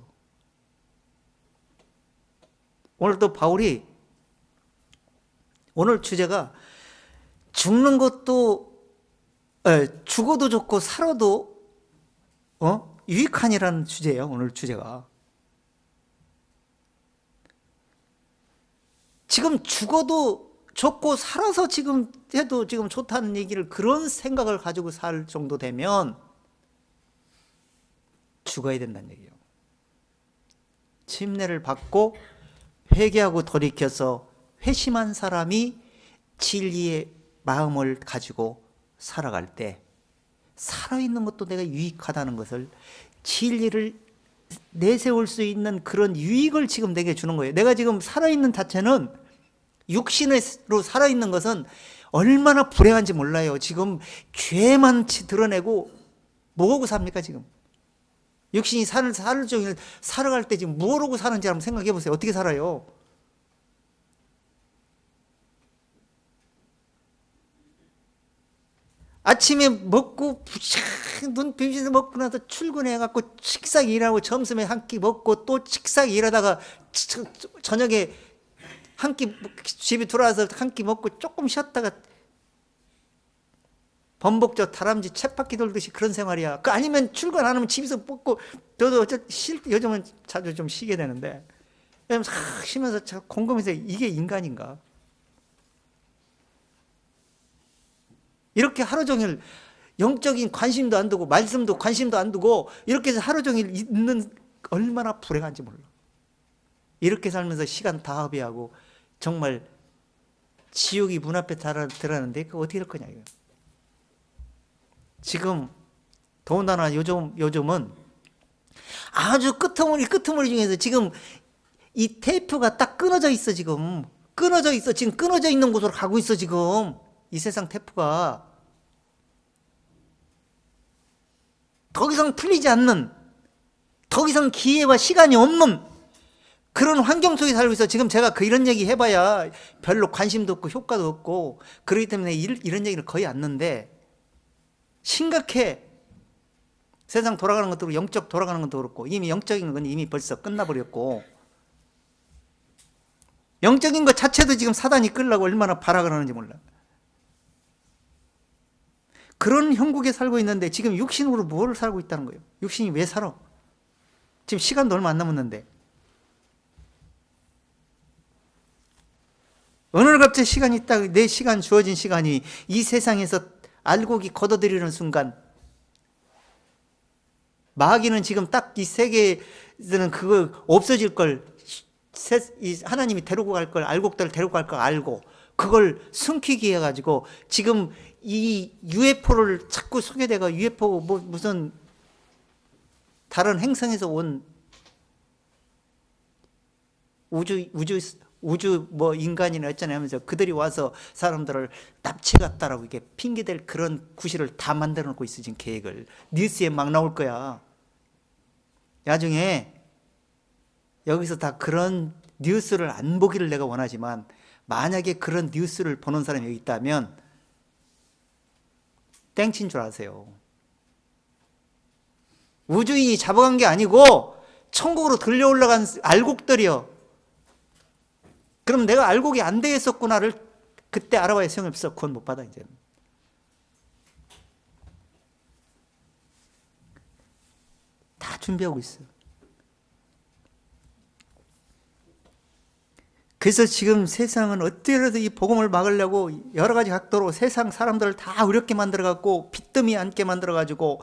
오늘 또 바울이, 오늘 주제가 죽는 것도 죽어도 좋고 살아도 유익하니라는 주제예요. 오늘 주제가. 지금 죽어도 좋고 살아서 지금 해도 지금 좋다는 얘기를, 그런 생각을 가지고 살 정도 되면 죽어야 된다는 얘기예요. 침례를 받고 회개하고 돌이켜서 회심한 사람이 진리의 마음을 가지고 살아갈 때 살아있는 것도 내가 유익하다는 것을, 진리를 내세울 수 있는 그런 유익을 지금 내게 주는 거예요. 내가 지금 살아있는 자체는, 육신으로 살아있는 것은 얼마나 불행한지 몰라요. 지금 죄만 드러내고 뭐하고 삽니까 지금? 육신이 사는 하루 종일 살아갈 때 지금 뭐하고 사는지 한번 생각해 보세요. 어떻게 살아요? 아침에 먹고 눈 비비면서 먹고 나서 출근해갖고 식사 일하고 점심에 한 끼 먹고 또 식사 일하다가 저녁에 한 끼 집에 돌아와서 한 끼 먹고 조금 쉬었다가 범벅저 다람쥐 쳇바퀴 돌듯이 그런 생활이야. 그 아니면 출근 안 하면 집에서 먹고 저도 요즘은 자주 좀 쉬게 되는데 왜냐면 싹 쉬면서 곰곰이서 이게 인간인가? 이렇게 하루 종일 영적인 관심도 안 두고 말씀도 관심도 안 두고 이렇게 해서 하루 종일 있는 얼마나 불행한지 몰라. 이렇게 살면서 시간 다 허비하고 정말 지옥이 문 앞에 들어가는데 그거 어떻게 할 거냐 이거. 지금 더군다나 요즘은 아주 끄트머리 중에서 지금 이 테이프가 딱 끊어져 있어. 지금 끊어져 있어. 지금 끊어져 있는 곳으로 가고 있어. 지금 이 세상 테이프가 더 이상 풀리지 않는, 더 이상 기회와 시간이 없는 그런 환경 속에 살고 있어. 지금 제가 이런 얘기 해봐야 별로 관심도 없고 효과도 없고 그렇기 때문에 이런 얘기를 거의 안 하는데 심각해. 세상 돌아가는 것도 그렇고 영적 돌아가는 것도 그렇고 이미 영적인 건 이미 벌써 끝나버렸고 영적인 것 자체도 지금 사단이 끌려고 얼마나 발악을 하는지 몰라. 그런 형국에 살고 있는데 지금 육신으로 뭘 살고 있다는 거예요. 육신이 왜 살아? 지금 시간도 얼마 안 남았는데 어느 갑자기 시간이 딱 내 시간 주어진 시간이 이 세상에서 알곡이 걷어들이는 순간 마귀는 지금 딱 이 세계에서는 그거 없어질 걸 하나님이 데리고 갈 걸 알곡들을 데리고 갈 걸 알고 그걸 숨기게 해가지고 지금 이 UFO를 자꾸 소개되고 UFO 뭐 무슨 다른 행성에서 온 우주 뭐 인간이나 어쩌나 하면서 그들이 와서 사람들을 납치갔다라고 이게 핑계댈 그런 구실을 다 만들어 놓고 있어. 지금 계획을 뉴스에 막 나올 거야. 나중에 여기서 다 그런 뉴스를 안 보기를 내가 원하지만 만약에 그런 뉴스를 보는 사람이 여기 있다면 땡친 줄 아세요. 우주인이 잡아간 게 아니고 천국으로 들려 올라간 알곡들이요. 그럼 내가 알곡이 안 돼 있었구나를 그때 알아봐야 소용없어. 구원 못 받아 이제는. 다 준비하고 있어요. 그래서 지금 세상은 어떻게라도 이 복음을 막으려고 여러 가지 각도로 세상 사람들을 다 어렵게 만들어갖고 빚더미 앉게 만들어가지고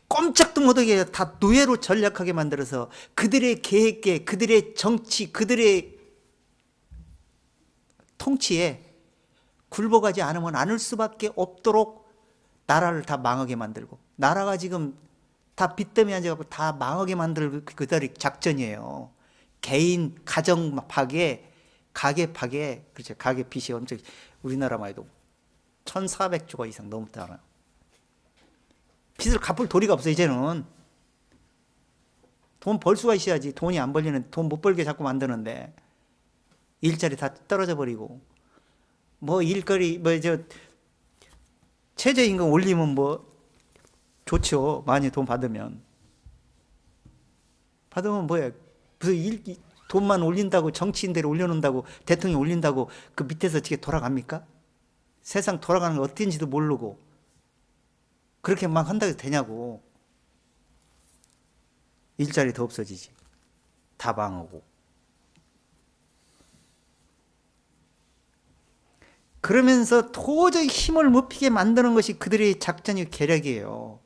꼼짝도 못하게 다 노예로 전략하게 만들어서 그들의 계획에 그들의 정치 그들의 통치에 굴복하지 않으면 않을 수밖에 없도록 나라를 다 망하게 만들고 나라가 지금 다 빚더미 앉아갖고 다 망하게 만들 그들의 작전이에요. 개인 가정 파괴 가계 파괴, 그렇죠. 가계 빚이 엄청, 우리나라만 해도 1,400조가 이상 넘었잖아요. 빚을 갚을 도리가 없어, 이제는. 돈 벌 수가 있어야지. 돈이 안 벌리는, 돈 못 벌게 자꾸 만드는데, 일자리 다 떨어져 버리고, 뭐 일거리, 최저임금 올리면 뭐, 좋죠. 많이 돈 받으면. 받으면 뭐야. 무슨 돈만 올린다고 정치인들이 올려놓는다고 대통령이 올린다고 그 밑에서 어떻게 돌아갑니까? 세상 돌아가는 거 어땠는지도 모르고 그렇게 막 한다고 해도 되냐고. 일자리 더 없어지지. 다 망하고. 그러면서 도저히 힘을 못 피게 만드는 것이 그들의 작전이 계략이에요.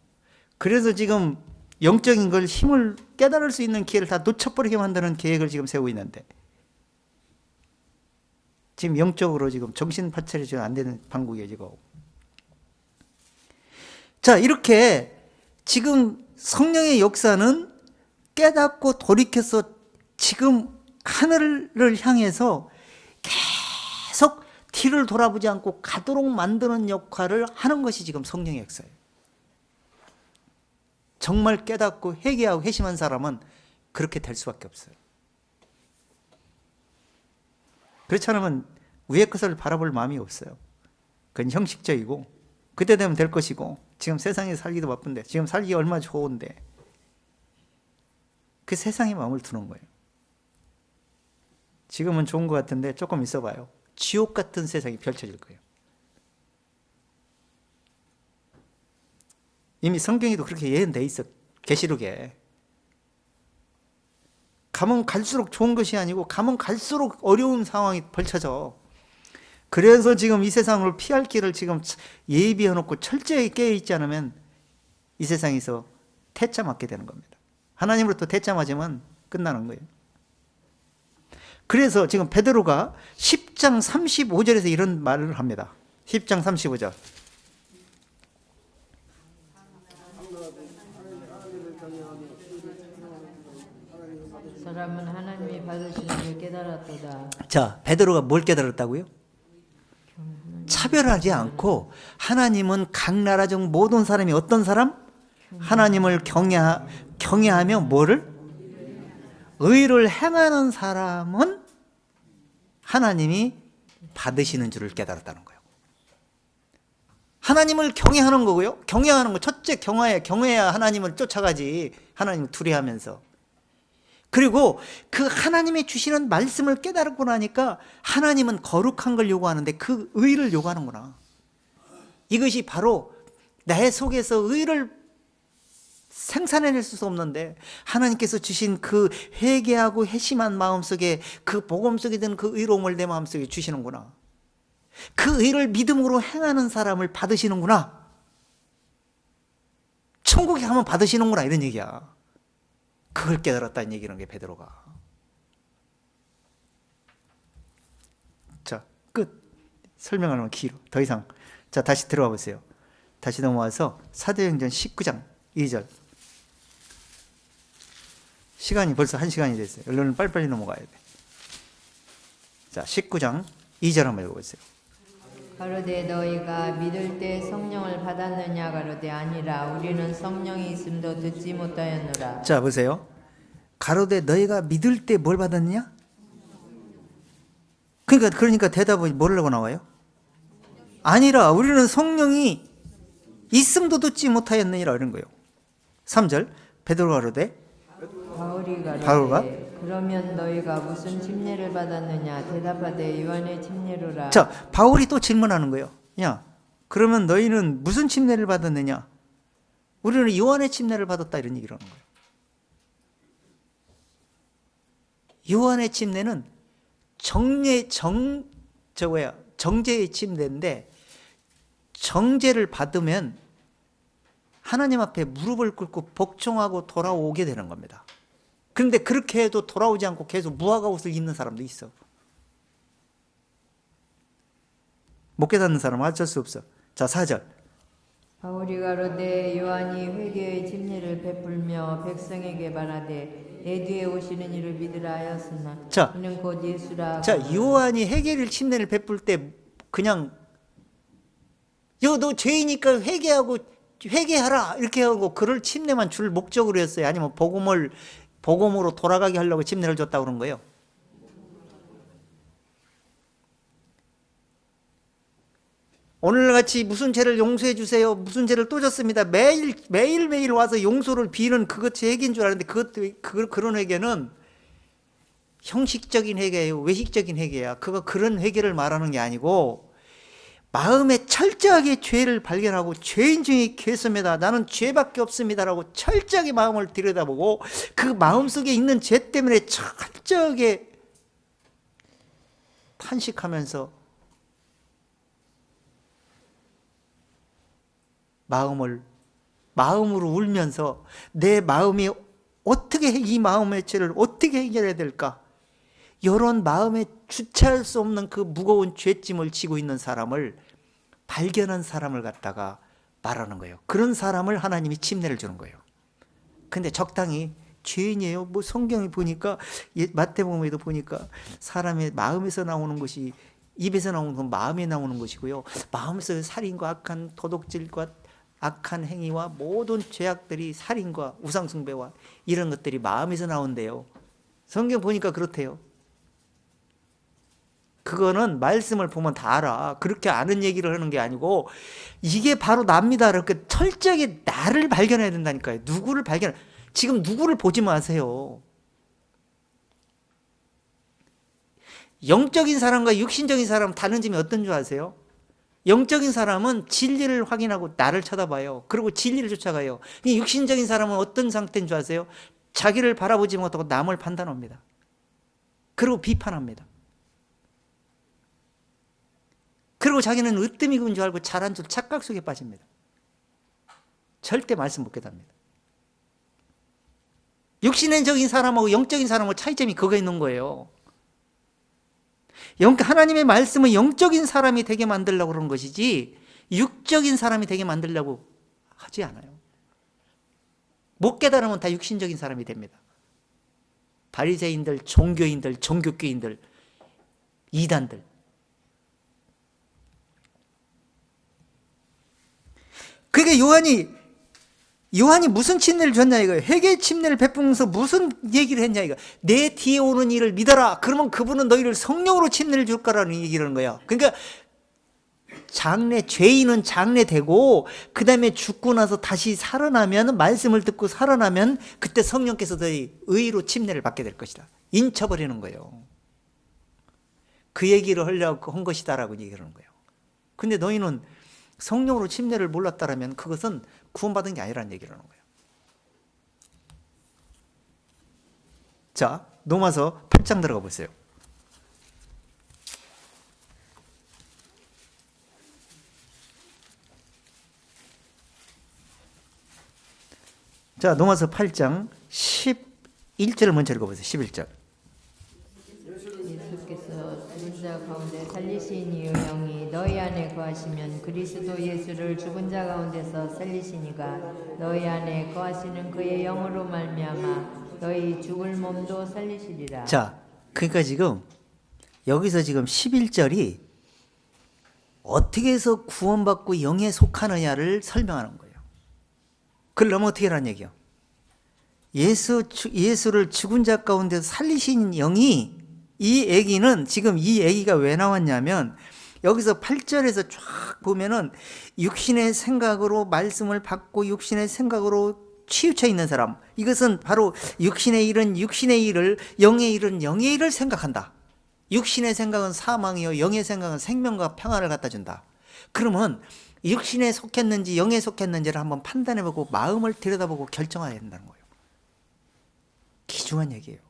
그래서 지금 영적인 걸 힘을 깨달을 수 있는 기회를 다 놓쳐버리게 만드는 계획을 지금 세우고 있는데 지금 영적으로 지금 정신 파멸이 지금 안 되는 방국이에요 지금. 자, 이렇게 지금 성령의 역사는 깨닫고 돌이켜서 지금 하늘을 향해서 계속 뒤를 돌아보지 않고 가도록 만드는 역할을 하는 것이 지금 성령의 역사예요. 정말 깨닫고 회개하고 회심한 사람은 그렇게 될 수밖에 없어요. 그렇지 않으면 위의 것을 바라볼 마음이 없어요. 그건 형식적이고 그때 되면 될 것이고, 지금 세상에 살기도 바쁜데, 지금 살기 얼마나 좋은데, 그 세상에 마음을 두는 거예요. 지금은 좋은 것 같은데 조금 있어봐요. 지옥 같은 세상이 펼쳐질 거예요. 이미 성경에도 그렇게 예언돼 있어. 계시록에. 가면 갈수록 좋은 것이 아니고 가면 갈수록 어려운 상황이 펼쳐져. 그래서 지금 이 세상을 피할 길을 지금 예비해 놓고 철저히 깨어있지 않으면 이 세상에서 태짜 맞게 되는 겁니다. 하나님으로부터 태짜 맞으면 끝나는 거예요. 그래서 지금 베드로가 10장 35절에서 이런 말을 합니다. 10장 35절. 사람은 하나님이 받으시는 걸 깨달았도다. 자, 베드로가 뭘 깨달았다고요? 차별하지 않고 하나님은 각 나라 중 모든 사람이 어떤 사람? 하나님을 경외하며 뭐를? 의를 행하는 사람은 하나님이 받으시는 줄을 깨달았다는 거예요. 하나님을 경외하는 거고요. 경외하는 거 첫째 경외해야 하나님을 쫓아가지. 하나님을 두려워하면서. 그리고 그 하나님이 주시는 말씀을 깨달고 나니까 하나님은 거룩한 걸 요구하는데 그 의를 요구하는구나. 이것이 바로 내 속에서 의를 생산해낼 수 없는데 하나님께서 주신 그 회개하고 회심한 마음속에 그 복음 속에 드는 그 의로움을 내 마음속에 주시는구나. 그 의를 믿음으로 행하는 사람을 받으시는구나. 천국에 가면 받으시는구나 이런 얘기야. 그걸 깨달았다는 얘기는 게 베드로가. 자, 끝. 설명하면 길어. 더 이상. 자, 다시 들어가 보세요. 다시 넘어와서 사도행전 19장 2절. 시간이 벌써 1시간이 됐어요. 얼른 빨리빨리 넘어가야 돼. 자, 19장 2절 한번 읽어보세요. 가로되 너희가 믿을 때 성령을 받았느냐 가로되 아니라 우리는 성령이 있음도 듣지 못하였노라. 자, 보세요. 가로되 너희가 믿을 때 뭘 받았느냐? 그러니까 대답은 뭐라고 나와요? 아니라 우리는 성령이 있음도 듣지 못하였느니라 이런 거예요. 3절 베드로가 가로되 바울가 그러면 너희가 무슨 침례를 받았느냐 대답하되 요한의 침례로라. 자, 바울이 또 질문하는 거예요. 야, 그러면 너희는 무슨 침례를 받았느냐? 우리는 요한의 침례를 받았다 이런 얘기를 하는 거예요. 요한의 침례는 정죄의 침례인데 정죄를 받으면 하나님 앞에 무릎을 꿇고 복종하고 돌아오게 되는 겁니다. 그런데 그렇게 해도 돌아오지 않고 계속 무화과 옷을 입는 사람도 있어. 못 깨닫는 사람은 어쩔 수 없어. 자, 4절. 바울이 가로되 요한이 회개의 침례를 베풀며 백성에게 말하되 내 뒤에 오시는 이를 믿으라 하였으나 자, 이는 곧 예수라. 자, 요한이 회개를 침례를 베풀 때 그냥 너 죄이니까 회개하라 이렇게 하고 그럴 침례만 줄 목적으로 했어요? 아니면 복음으로 돌아가게 하려고 침례를 줬다고 그런 거예요? 오늘같이 무슨 죄를 용서해 주세요. 무슨 죄를 또 졌습니다. 매일 와서 용서를 비는 그것이 회개인 줄 알았는데 그런 회개는 형식적인 회개예요. 외식적인 회개야. 그런 회개를 말하는 게 아니고 마음에 철저하게 죄를 발견하고 죄인 중에 괴수입니다. 나는 죄밖에 없습니다라고 철저하게 마음을 들여다보고 그 마음속에 있는 죄 때문에 철저하게 탄식하면서 마음으로 울면서 내 마음이 이 마음의 죄를 어떻게 해결해야 될까? 이런 마음에 주체할 수 없는 그 무거운 죄짐을 지고 있는 사람을 발견한 사람을 갖다가 말하는 거예요. 그런 사람을 하나님이 침례를 주는 거예요. 근데 적당히 죄인이에요. 뭐 성경에 보니까 마태복음에도 보니까 사람의 마음에서 나오는 것이 입에서 나오는 건 마음에 나오는 것이고요. 마음에서 살인과 악한 도둑질과 악한 행위와 모든 죄악들이 살인과 우상숭배와 이런 것들이 마음에서 나온대요. 성경 보니까 그렇대요. 그거는 말씀을 보면 다 알아. 그렇게 아는 얘기를 하는 게 아니고 이게 바로 납니다. 이렇게 철저하게 나를 발견해야 된다니까요. 누구를 발견, 지금 누구를 보지 마세요. 영적인 사람과 육신적인 사람 다른 점이 어떤 줄 아세요? 영적인 사람은 진리를 확인하고 나를 쳐다봐요. 그리고 진리를 쫓아가요. 육신적인 사람은 어떤 상태인 줄 아세요? 자기를 바라보지 못하고 남을 판단합니다. 그리고 비판합니다. 그리고 자기는 으뜸이군 줄 알고 잘한 줄 착각 속에 빠집니다. 절대 말씀 못 깨닫습니다. 육신적인 사람하고 영적인 사람하고 차이점이 그거 있는 거예요. 하나님의 말씀은 영적인 사람이 되게 만들려고 그러는 것이지 육적인 사람이 되게 만들려고 하지 않아요. 못 깨달으면 다 육신적인 사람이 됩니다. 바리새인들, 종교인들, 종교교인들, 이단들. 그게 요한이 무슨 침례를 줬냐 이거예요. 회개 침례를 베푸면서 무슨 얘기를 했냐 이거. 내 뒤에 오는 이를 믿어라. 그러면 그분은 너희를 성령으로 침례를 줄 거라는 얘기를 하는 거예요. 그러니까 죄인은 장래되고 그 다음에 죽고 나서 다시 살아나면, 말씀을 듣고 살아나면 그때 성령께서 너희 의로 침례를 받게 될 것이다. 인쳐버리는 거예요. 그 얘기를 하려고 한 것이다라고 얘기를 하는 거예요. 근데 너희는 성령으로 침례를 몰랐다라면 그것은 구원받은 게 아니라는 얘기를 하는 거예요. 자, 로마서 8장 들어가 보세요. 자, 로마서 8장 11절을 먼저 읽어보세요. 11절. 예수께서 죽은 자 가운데 살리시니 영이 너희 안에 거하시면 그리스도 예수를 죽은 자 가운데서 살리시니가 너희 안에 거하시는 그의 영으로 말미암아 너희 죽을 몸도 살리시리라. 자, 그러니까 지금 여기서 지금 11절이 어떻게 해서 구원받고 영에 속하느냐를 설명하는 거예요. 그걸 너무 어떻게 하라는 얘기예요? 예수를 죽은 자 가운데서 살리신 영이, 이 얘기는 지금 이 얘기가 왜 나왔냐면 여기서 8절에서 쫙 보면은 육신의 생각으로 말씀을 받고 육신의 생각으로 치우쳐 있는 사람, 이것은 바로 육신의 일은 육신의 일을, 영의 일은 영의 일을 생각한다. 육신의 생각은 사망이요 영의 생각은 생명과 평안을 갖다 준다. 그러면 육신에 속했는지 영에 속했는지를 한번 판단해보고 마음을 들여다보고 결정해야 된다는 거예요. 귀중한 얘기예요.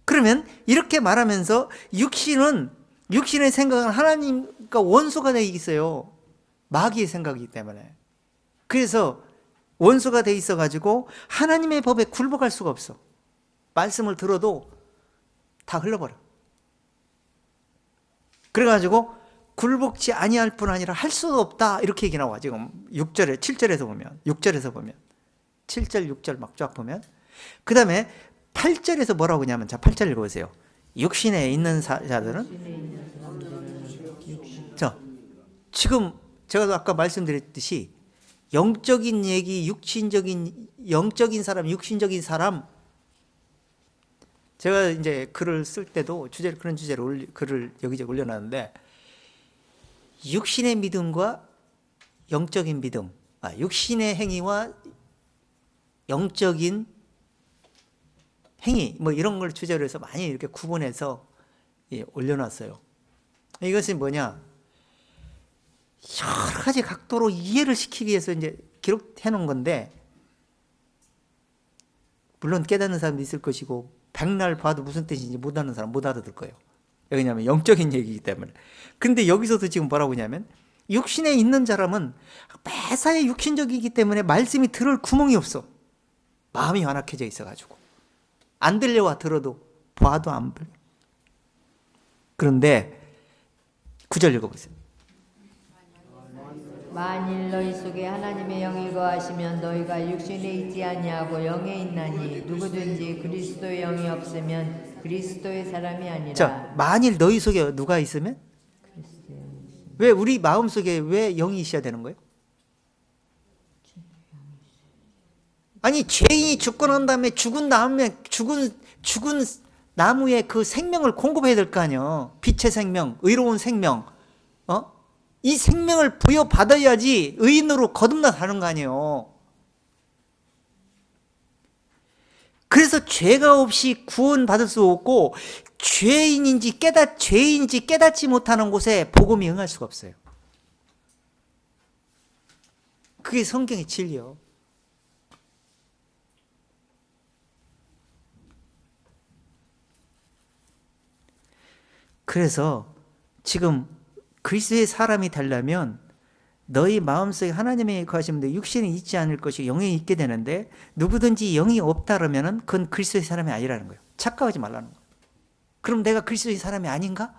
그러면 이렇게 말하면서 육신의 생각은 하나님과 원수가 되어 있어요. 마귀의 생각이기 때문에. 그래서 원수가 되어 있어가지고 하나님의 법에 굴복할 수가 없어. 말씀을 들어도 다 흘러버려. 그래가지고 굴복치 아니할 뿐 아니라 할 수도 없다, 이렇게 얘기 나와. 지금 7절에서 보면 7절 6절 막 쫙 보면, 그 다음에 8절에서 뭐라고 하냐면, 자 8절 읽어보세요. 육신에 있는 자들은, 자 지금 제가 아까 말씀드렸듯이 영적인 얘기, 영적인 사람, 육신적인 사람, 제가 이제 글을 쓸 때도 그런 주제로 글을 여기저기 올려놨는데, 육신의 믿음과 영적인 믿음, 육신의 행위와 영적인 행위, 뭐 이런 걸 주제로 해서 많이 이렇게 구분해서 올려놨어요. 이것이 뭐냐? 여러 가지 각도로 이해를 시키기 위해서 이제 기록해 놓은 건데, 물론 깨닫는 사람도 있을 것이고, 백날 봐도 무슨 뜻인지 못 아는 사람 못 알아들 거예요. 왜냐하면 영적인 얘기이기 때문에. 근데 여기서도 지금 뭐라고 하냐면, 육신에 있는 사람은 매사에 육신적이기 때문에 말씀이 들을 구멍이 없어. 마음이 완악해져 있어가지고 안 들려와. 들어도 봐도 안 들려. 그런데 9절 읽어보세요. 만일 너희 속에 하나님의 영이 거하시면 너희가 육신에 있지 아니하고 영에 있나니 누구든지 그리스도의 영이 없으면 그리스도의 사람이 아니라. 자, 만일 너희 속에 누가 있으면? 왜 우리 마음 속에 왜 영이 있어야 되는 거예요? 아니, 죄인이 죽고 난 다음에 죽은 나무에 그 생명을 공급해야 될 거 아니에요. 빛의 생명, 의로운 생명. 이 생명을 부여받아야지 의인으로 거듭나 사는 거 아니에요. 그래서 죄가 없이 구원받을 수 없고 죄인인지 깨닫지 못하는 곳에 복음이 응할 수가 없어요. 그게 성경의 진리요. 그래서 지금 그리스도의 사람이 되려면 너희 마음속에 하나님의 거하시는데 육신이 있지 않을 것이 영이 있게 되는데 누구든지 영이 없다 그러면은 그건 그리스도의 사람이 아니라는 거예요. 착각하지 말라는 거예요. 그럼 내가 그리스도의 사람이 아닌가?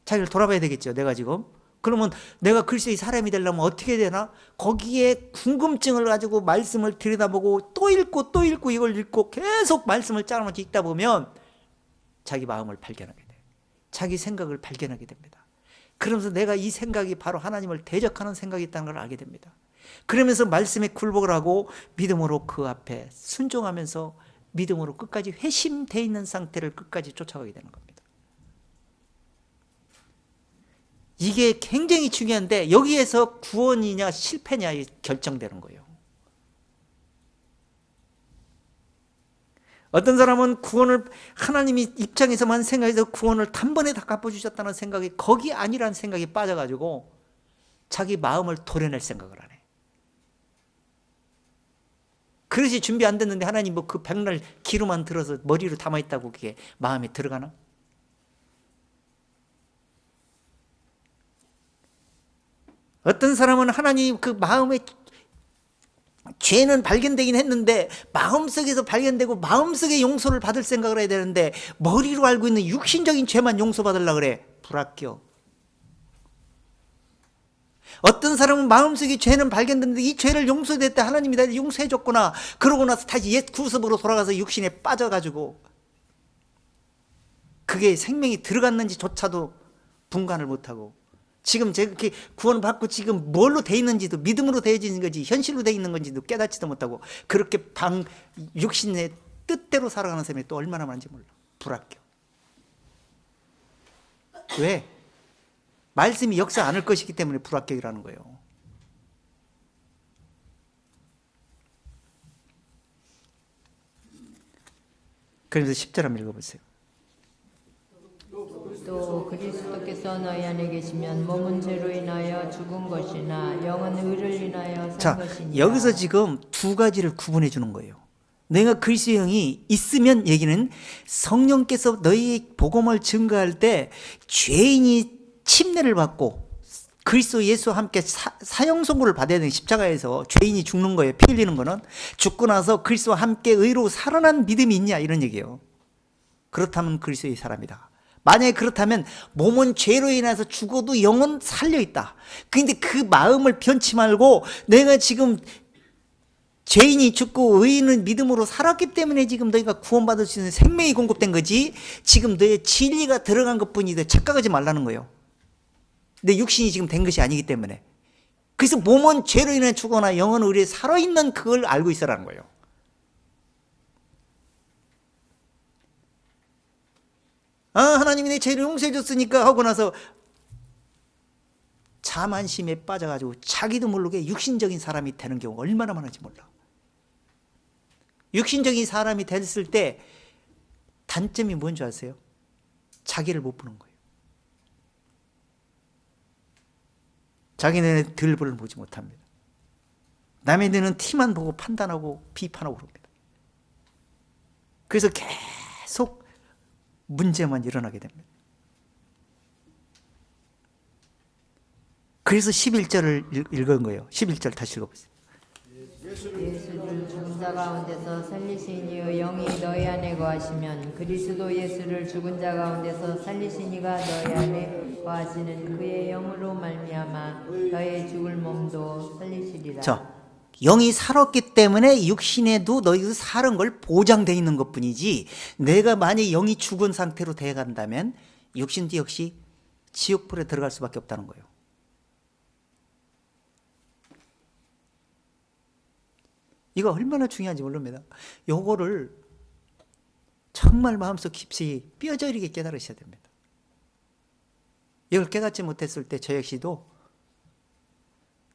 자기를 돌아봐야 되겠죠. 내가 지금. 그러면 내가 그리스도의 사람이 되려면 어떻게 되나? 거기에 궁금증을 가지고 말씀을 들여다보고 또 읽고 이걸 읽고 계속 말씀을 짜놓고 읽다 보면 자기 마음을 발견하게 돼요. 자기 생각을 발견하게 됩니다. 그러면서 내가 이 생각이 바로 하나님을 대적하는 생각이 있다는 걸 알게 됩니다. 그러면서 말씀에 굴복을 하고 믿음으로 그 앞에 순종하면서 믿음으로 끝까지 회심되어 있는 상태를 끝까지 쫓아가게 되는 겁니다. 이게 굉장히 중요한데 여기에서 구원이냐 실패냐 결정되는 거예요. 어떤 사람은 구원을 하나님이 입장에서만 생각해서 구원을 단번에 다 갚아주셨다는 생각이 거기 아니라는 생각이 빠져가지고 자기 마음을 도려낼 생각을 하네. 그릇이 준비 안 됐는데 하나님 뭐 그 백날 기로만 들어서 머리로 담아있다고 그게 마음에 들어가나? 어떤 사람은 하나님 그 마음에 죄는 발견되긴 했는데 마음속에서 발견되고 마음속에 용서를 받을 생각을 해야 되는데 머리로 알고 있는 육신적인 죄만 용서받으려고 그래. 불합격. 어떤 사람은 마음속에 죄는 발견됐는데 이 죄를 용서됐대. 하나님이 나 용서해 줬구나. 그러고 나서 다시 옛 구습으로 돌아가서 육신에 빠져가지고 그게 생명이 들어갔는지조차도 분간을 못하고 지금 제가 이렇게 구원받고 지금 뭘로 돼 있는지도 믿음으로 되어지는 건지 현실로 돼 있는 건지도 깨닫지도 못하고 그렇게 육신의 뜻대로 살아가는 사람이 또 얼마나 많은지 몰라. 불합격. 왜? 말씀이 역사 않을 것이기 때문에 불합격이라는 거예요. 그래서 10절 한번 읽어보세요. 또 그리스도께서 너희 안에 계시면 몸은 죄로 인하여 죽은 것이나 영은 의를 인하여 산 자, 것이니라. 여기서 지금 두 가지를 구분해 주는 거예요. 내가 그리스도의 영이 있으면 얘기는 성령께서 너희 복음을 증거할 때 죄인이 침례를 받고 그리스도 예수와 함께 사형 선고를 받아야 되는 십자가에서 죄인이 죽는 거예요. 피 흘리는 거는. 죽고 나서 그리스도와 함께 의로 살아난 믿음이 있냐 이런 얘기예요. 그렇다면 그리스도의 사람이다. 만약에 그렇다면 몸은 죄로 인해서 죽어도 영은 살려있다. 근데 그 마음을 변치 말고 내가 지금 죄인이 죽고 의인은 믿음으로 살았기 때문에 지금 너희가 구원받을 수 있는 생명이 공급된 거지 지금 너의 진리가 들어간 것뿐이다. 착각하지 말라는 거예요. 내 육신이 지금 된 것이 아니기 때문에. 그래서 몸은 죄로 인해 죽거나 영은 의리에 살아있는 그걸 알고 있으라는 거예요. 하나님이 내 죄를 용서해 줬으니까 하고 나서 자만심에 빠져가지고 자기도 모르게 육신적인 사람이 되는 경우가 얼마나 많은지 몰라. 육신적인 사람이 됐을 때 단점이 뭔지 아세요? 자기를 못 보는 거예요. 자기 눈에 들불을 보지 못합니다. 남의 눈은 티만 보고 판단하고 비판하고 그럽니다. 그래서 계속 문제만 일어나게 됩니다. 그래서 11절을 읽은 거예요. 11절 다시 읽어보세요. 예수를 죽은 자 가운데서 살리신 이의 영이 너희 안에 거하시면 그리스도 예수를 죽은 자 가운데서 살리신 이가 너희 안에 거하시는 그의 영으로 말미암아 너의 죽을 몸도 살리시리라. 자, 영이 살았기 때문에 육신에도 너희가 사는 걸 보장되어 있는 것뿐이지 내가 만약에 영이 죽은 상태로 돼간다면 육신도 역시 지옥불에 들어갈 수밖에 없다는 거예요. 이거 얼마나 중요한지 모릅니다. 요거를 정말 마음속 깊이 뼈저리게 깨달으셔야 됩니다. 이걸 깨닫지 못했을 때 저 역시도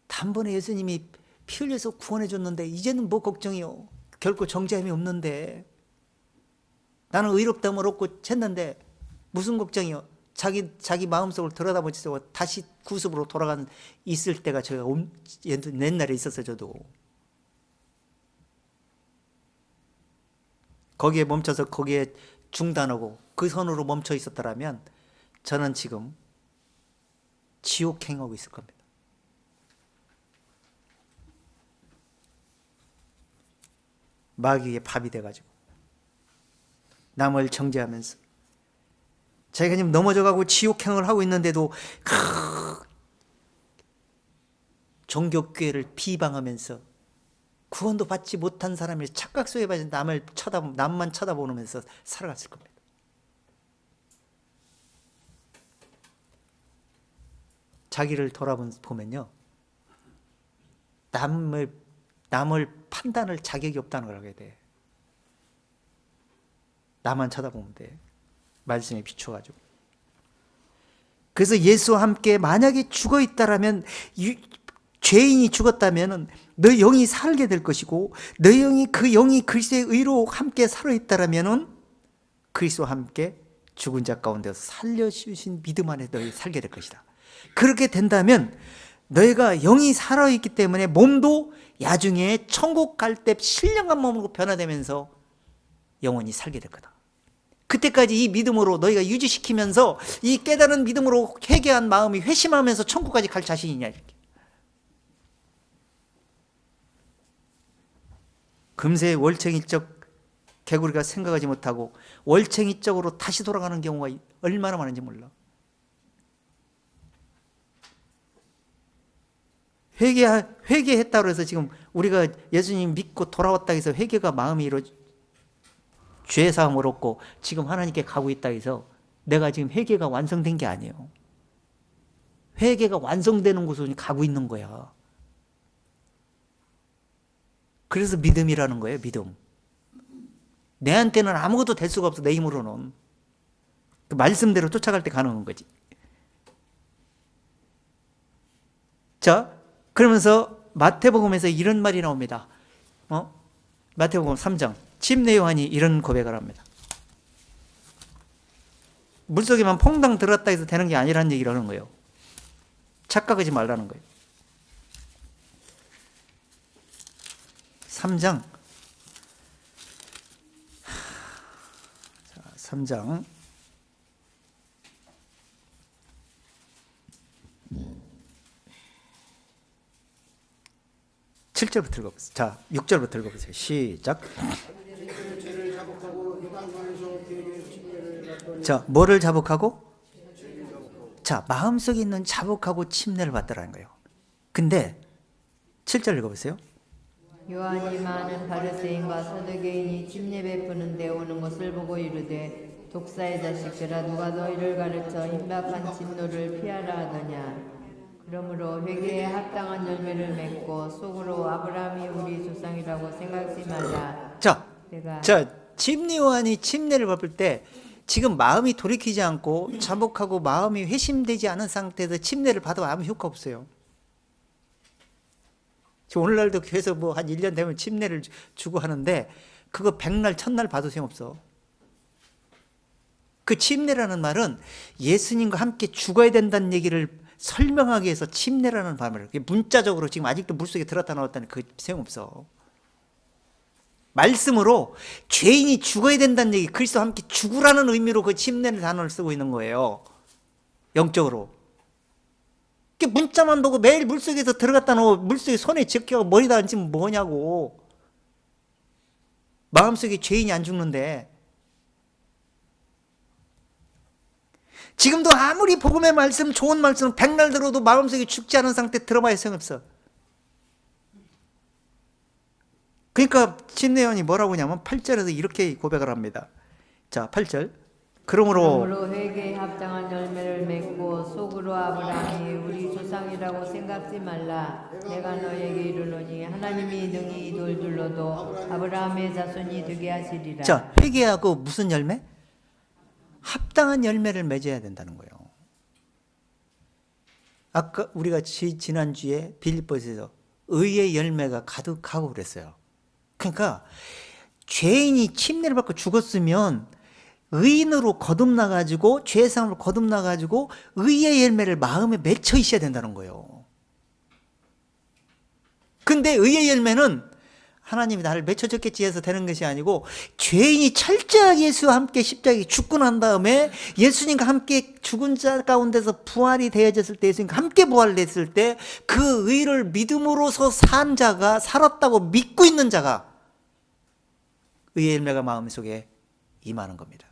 단번에 예수님이 피 흘려서 구원해 줬는데 이제는 뭐 걱정이요. 결코 정죄함이 없는데, 나는 의롭다함을 얻고 챘는데 무슨 걱정이요. 자기 마음속을 들여다보면서 다시 구습으로 돌아간 있을 때가 제가 옛날에 있었어요. 저도 거기에 멈춰서 거기에 중단하고 그 선으로 멈춰 있었더라면 저는 지금 지옥 행하고 있을 겁니다. 마귀의 밥이 돼가지고 남을 정죄하면서 자기가 지금 넘어져가고 지옥행을 하고 있는데도 종교교회를 비방하면서 구원도 받지 못한 사람이 착각 속에 빠져 남만 쳐다보면서 살아갔을 겁니다. 자기를 돌아보면요, 남을 판단할 자격이 없다는 걸 알게 돼. 나만 쳐다보면 돼. 말씀에 비춰가지고. 그래서 예수와 함께 만약에 죽어 있다라면, 죄인이 죽었다면 너 영이 살게 될 것이고, 너 영이 그 영이 그리스도의 의로 함께 살아 있다라면 그리스도와 함께 죽은 자 가운데서 살려주신 믿음 안에 너희 살게 될 것이다. 그렇게 된다면 너희가 영이 살아있기 때문에 몸도 나중에 천국 갈 때 신령한 몸으로 변화되면서 영원히 살게 될 거다. 그때까지 이 믿음으로 너희가 유지시키면서 이 깨달은 믿음으로 회개한 마음이 회심하면서 천국까지 갈 자신이냐, 이렇게. 금세 월챙이적 개구리가 생각하지 못하고 월챙이적으로 다시 돌아가는 경우가 얼마나 많은지 몰라. 회개했다고 해서 지금 우리가 예수님 믿고 돌아왔다 해서 회개가 마음이 죄사함을 얻고 지금 하나님께 가고 있다 해서 내가 지금 회개가 완성된 게 아니에요. 회개가 완성되는 곳으로 가고 있는 거야. 그래서 믿음이라는 거예요. 믿음. 내한테는 아무것도 될 수가 없어. 내 힘으로는. 그 말씀대로 쫓아갈 때 가능한 거지. 자, 그러면서 마태복음에서 이런 말이 나옵니다. 마태복음 3장. 침례 요한이 이런 고백을 합니다. 물속에만 퐁당 들었다 해서 되는 게 아니라는 얘기를 하는 거예요. 착각하지 말라는 거예요. 3장. 3장. 7절부터 읽어보세요. 자, 6절부터 읽어보세요. 시작. 자, 뭐를 자복하고? 자, 마음속에 있는 자복하고 침례를 받더라는 거예요. 근데 7절 읽어보세요. 요한이 많은 바리새인과 사두개인이 침례 베푸는 데 오는 것을 보고 이르되 독사의 자식들아 누가 너희를 가르쳐 임박한 진노를 피하라 하더냐. 그러므로 회개에 합당한 열매를 맺고 속으로 아브라함이 우리 조상이라고 생각지 말라. 자, 침례 요한이 침례를 받을 때 지금 마음이 돌이키지 않고 자복하고 마음이 회심되지 않은 상태에서 침례를 받아도 아무 효과 없어요. 오늘날도 교회에서 뭐 한 1년 되면 침례를 주고 하는데 그거 100날 1000날 봐도 소용없어. 그 침례라는 말은 예수님과 함께 죽어야 된다는 얘기를 설명하기 위해서 침례라는 말을, 문자적으로 지금 아직도 물속에 들었다 나왔다는 그 소용없어. 말씀으로 죄인이 죽어야 된다는 얘기, 그리스도와 함께 죽으라는 의미로 그 침례를 단어를 쓰고 있는 거예요. 영적으로. 문자만 보고 매일 물속에서 들어갔다 나오고 물속에 손에 적혀서 머리다 얹으면 뭐냐고. 마음속에 죄인이 안 죽는데. 지금도 아무리 복음의 말씀, 좋은 말씀 100날 들어도 마음속에 죽지 않은 상태 들어봐야 소용없어. 그러니까 침례 요한이 뭐라고 하냐면 8절에서 이렇게 고백을 합니다. 자, 8절. 그러므로 회개에 합당한 열매를 맺고 속으로 아브라함이 우리 조상이라고 생각지 말라. 내가 너에게 이르노니 하나님이 능히 이돌들로도 아브라함의 자손이 되게 하시리라. 자, 회개하고 무슨 열매? 합당한 열매를 맺어야 된다는 거예요. 아까 우리가 지난주에 빌립보서에서 의의 열매가 가득하고 그랬어요. 그러니까 죄인이 침례를 받고 죽었으면 의인으로 거듭나가지고 죄사함으로 거듭나가지고 의의 열매를 마음에 맺혀 있어야 된다는 거예요. 근데 의의 열매는 하나님이 나를 맺혀줬겠지 해서 되는 것이 아니고 죄인이 철저하게 예수와 함께 십자가에 죽고 난 다음에 예수님과 함께 죽은 자 가운데서 부활이 되어졌을 때 예수님과 함께 부활됐을 때 그 의를 믿음으로서 산 자가 살았다고 믿고 있는 자가 의의 열매가 마음속에 임하는 겁니다.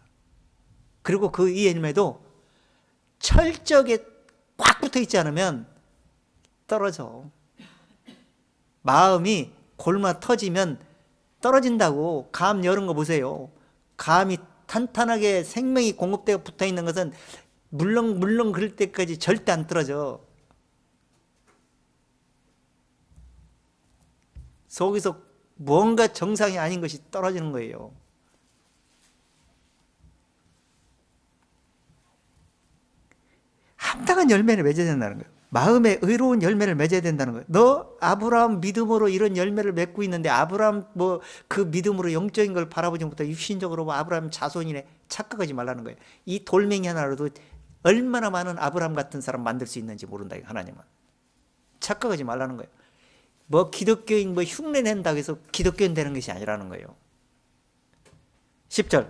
그리고 그 의의 열매도 철저하게 꽉 붙어 있지 않으면 떨어져. 마음이 골마 터지면 떨어진다고. 감 여는 거 보세요. 감이 탄탄하게 생명이 공급되어 붙어 있는 것은 물렁물렁 그럴 때까지 절대 안 떨어져. 속에서 뭔가 정상이 아닌 것이 떨어지는 거예요. 합당한 열매를 맺어야 된다는 거예요. 마음에 의로운 열매를 맺어야 된다는 거예요. 너 아브라함 믿음으로 이런 열매를 맺고 있는데 아브라함 뭐 그 믿음으로 영적인 걸 바라보지 못하고 육신적으로 뭐 아브라함 자손이네 착각하지 말라는 거예요. 이 돌멩이 하나로도 얼마나 많은 아브라함 같은 사람 만들 수 있는지 모른다. 하나님은 착각하지 말라는 거예요. 뭐 기독교인 뭐 흉내 낸다고 해서 기독교인 되는 것이 아니라는 거예요. 10절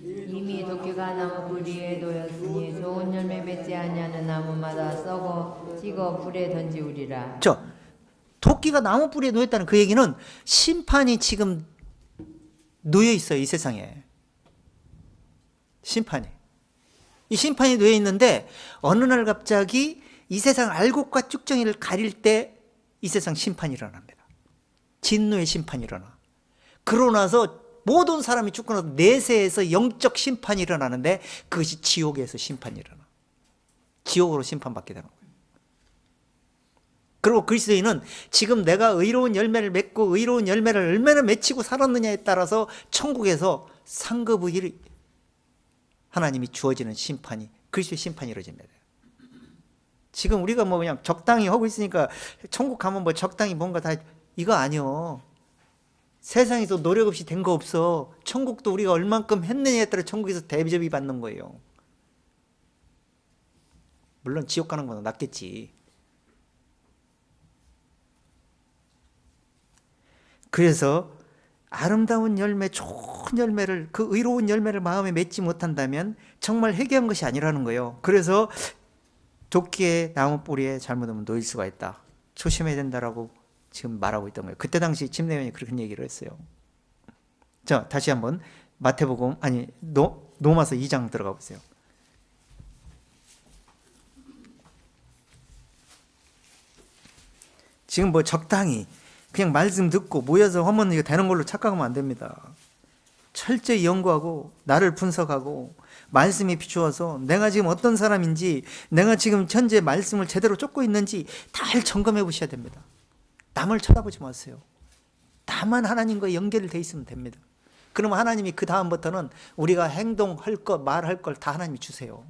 이미 도끼가 나무 뿌리에 놓였으니 좋은 열매 맺지 아니하는 나무마다 썩어 찍어 불에 던지우리라. 도끼가 나무 뿌리에 놓였다는 그 얘기는 심판이 지금 놓여 있어요. 이 세상에 심판이. 이 심판이 놓여 있는데 어느 날 갑자기 이 세상 알곡과 쭉정이를 가릴 때 이 세상 심판이 일어납니다. 진노의 심판이 일어나. 그러고 나서 모든 사람이 죽고 나서 내세에서 영적 심판이 일어나는데 그것이 지옥에서 심판이 일어나. 지옥으로 심판받게 되는 거예요. 그리고 그리스도인은 지금 내가 의로운 열매를 맺고 의로운 열매를 얼마나 맺히고 살았느냐에 따라서 천국에서 상급의 하나님이 주어지는 심판이, 그리스도의 심판이 이루어집니다. 지금 우리가 뭐 그냥 적당히 하고 있으니까 천국 가면 뭐 적당히 뭔가 다 이거 아니요. 세상에서 노력 없이 된 거 없어. 천국도 우리가 얼만큼 했느냐에 따라 천국에서 대접이 받는 거예요. 물론 지옥 가는 건 낫겠지. 그래서 아름다운 열매, 좋은 열매를, 그 의로운 열매를 마음에 맺지 못한다면 정말 회개한 것이 아니라는 거예요. 그래서 도끼에 나무 뿌리에 잘못하면 놓일 수가 있다. 조심해야 된다라고 지금 말하고 있던 거예요. 그때 당시 침례요한이 그렇게 얘기를 했어요. 자, 다시 한번 마태복음 로마서 2장 들어가 보세요. 지금 뭐 적당히 그냥 말씀 듣고 모여서 하면 이거 되는 걸로 착각하면 안 됩니다. 철저히 연구하고 나를 분석하고 말씀에 비추어서 내가 지금 어떤 사람인지, 내가 지금 현재 말씀을 제대로 쫓고 있는지 잘 점검해 보셔야 됩니다. 남을 쳐다보지 마세요. 나만 하나님과 연결돼 있으면 됩니다. 그러면 하나님이 그 다음부터는 우리가 행동할 것, 말할 걸 다 하나님이 주세요.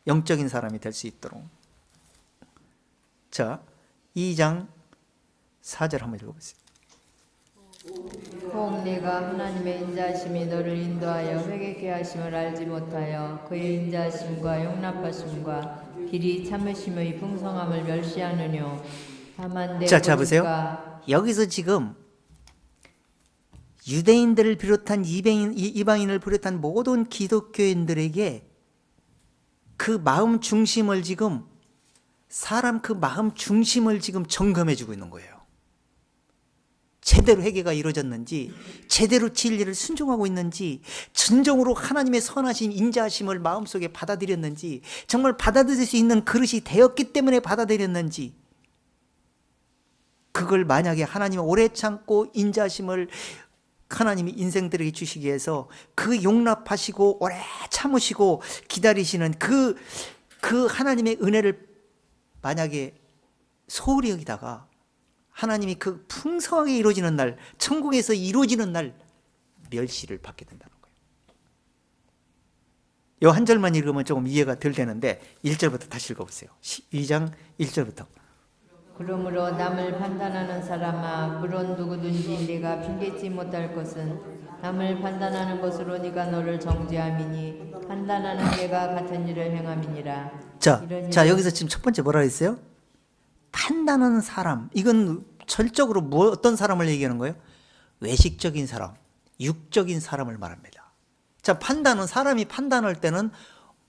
영적인 사람이 될 수 있도록. 자, 2장 4절 한번 읽어보세요. 혹 네가 하나님의 인자하심이 너를 인도하여 회개케 하심을 알지 못하여 그의 인자하심과 용납하심과 길이 참으심의 풍성함을 멸시하느뇨. 다만 내 자, 보세요. 여기서 지금 유대인들을 비롯한 이방인을 비롯한 모든 기독교인들에게 그 마음 중심을 지금 사람 그 마음 중심을 지금 점검해 주고 있는 거예요. 제대로 회개가 이루어졌는지, 제대로 진리를 순종하고 있는지, 진정으로 하나님의 선하신 인자하심을 마음속에 받아들였는지, 정말 받아들일 수 있는 그릇이 되었기 때문에 받아들였는지, 그걸 만약에 하나님의 오래 참고 인자하심을 하나님이 인생들에게 주시기 위해서 그 용납하시고 오래 참으시고 기다리시는 그 하나님의 은혜를 만약에 소홀히 여기다가 하나님이 그 풍성하게 이루어지는 날, 천국에서 이루어지는 날 멸시를 받게 된다는 거예요. 이 한 절만 읽으면 조금 이해가 덜 되는데 1절부터 다시 읽어보세요. 2장 1절부터. 그러므로 남을 판단하는 사람아, 물론 누구든지 네가 핑계치 못할 것은 남을 판단하는 것으로 네가 너를 정죄함이니 판단하는 네가 같은 일을 행함이니라. 자, 여기서 지금 첫 번째 뭐라 했어요? 판단하는 사람. 이건 철적으로 어떤 사람을 얘기하는 거예요? 외식적인 사람, 육적인 사람을 말합니다. 자, 판단은 사람이 판단할 때는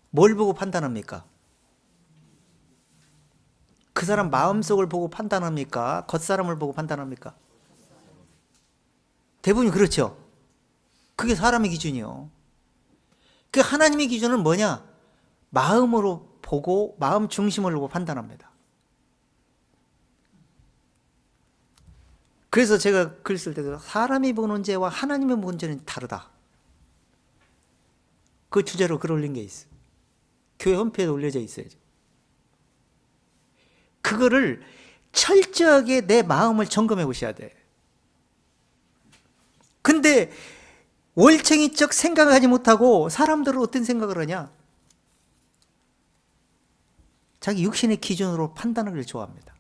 뭘 보고 판단합니까? 그 사람 마음속을 보고 판단합니까? 겉사람을 보고 판단합니까? 대부분 그렇죠. 그게 사람의 기준이요. 그 하나님의 기준은 뭐냐? 마음으로 보고 마음 중심을 보고 판단합니다. 그래서 제가 글 쓸 때도 사람이 보는 죄와 하나님이 보는 죄는 다르다. 그 주제로 글 올린 게 있어요. 교회 홈페이지에 올려져 있어요. 그거를 철저하게 내 마음을 점검해 보셔야 돼. 근데 월챙이적 생각을 하지 못하고 사람들은 어떤 생각을 하냐? 자기 육신의 기준으로 판단하기를 좋아합니다.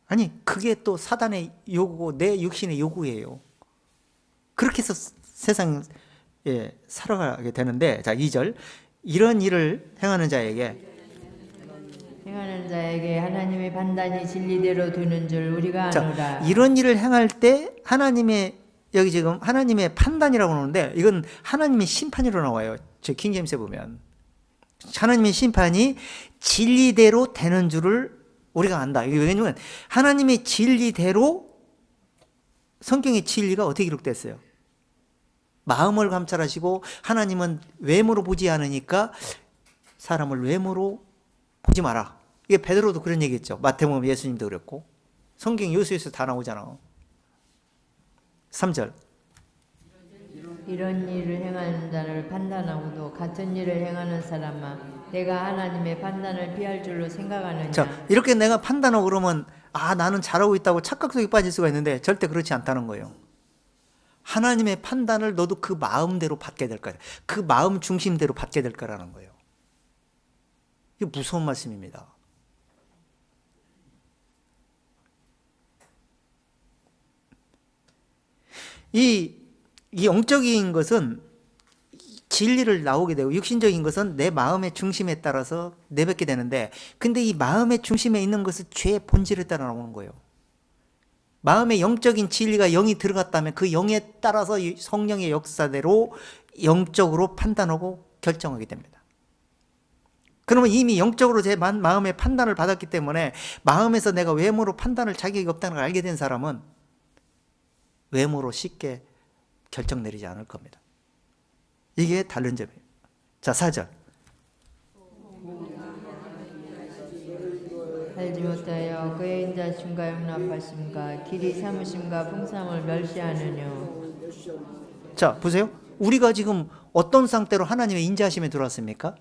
아니, 그게 또 사단의 요구고 내 육신의 요구예요. 그렇게 해서 세상에 살아가게 되는데, 자, 2절. 이런 일을 행하는 자에게 하나님의 판단이 진리대로 되는 줄 우리가 아노라. 자, 이런 일을 행할 때 하나님의, 여기 지금 하나님의 판단이라고 하는데 이건 하나님의 심판으로 나와요. 저 킹제임스에 보면 하나님의 심판이 진리대로 되는 줄을 우리가 안다. 이게 왜냐면 하나님의 진리대로, 성경의 진리가 어떻게 기록됐어요? 마음을 감찰하시고 하나님은 외모로 보지 않으니까 사람을 외모로 보지 마라. 이게 베드로도 그런 얘기했죠. 마태복음 예수님도 그랬고 성경 요수에서 다 나오잖아. 3절. 이런 일을 행하는 자를 판단하고도 같은 일을 행하는 사람아, 내가 하나님의 판단을 피할 줄로 생각하느냐. 자, 이렇게 내가 판단하고 그러면 나는 잘하고 있다고 착각 속에 빠질 수가 있는데 절대 그렇지 않다는 거예요. 하나님의 판단을 너도 그 마음대로 받게 될 거야. 그 마음 중심대로 받게 될 거라는 거예요. 이게 무서운 말씀입니다. 이 영적인 것은 진리를 나오게 되고 육신적인 것은 내 마음의 중심에 따라서 내뱉게 되는데, 근데 이 마음의 중심에 있는 것은 죄의 본질에 따라 나오는 거예요. 마음의 영적인 진리가 영이 들어갔다면 그 영에 따라서 성령의 역사대로 영적으로 판단하고 결정하게 됩니다. 그러면 이미 영적으로 제 마음의 판단을 받았기 때문에 마음에서 내가 외모로 판단할 자격이 없다는 걸 알게 된 사람은 외모로 쉽게 결정 내리지 않을 겁니다. 이게 다른 점이에요. 자, 4절. 알지 못하여 그의 인자심과 용납하심과 길이 삼으심과 풍성을 멸시하느뇨. 자, 보세요. 우리가 지금 어떤 상태로 하나님의 인자하심에 들어왔습니까?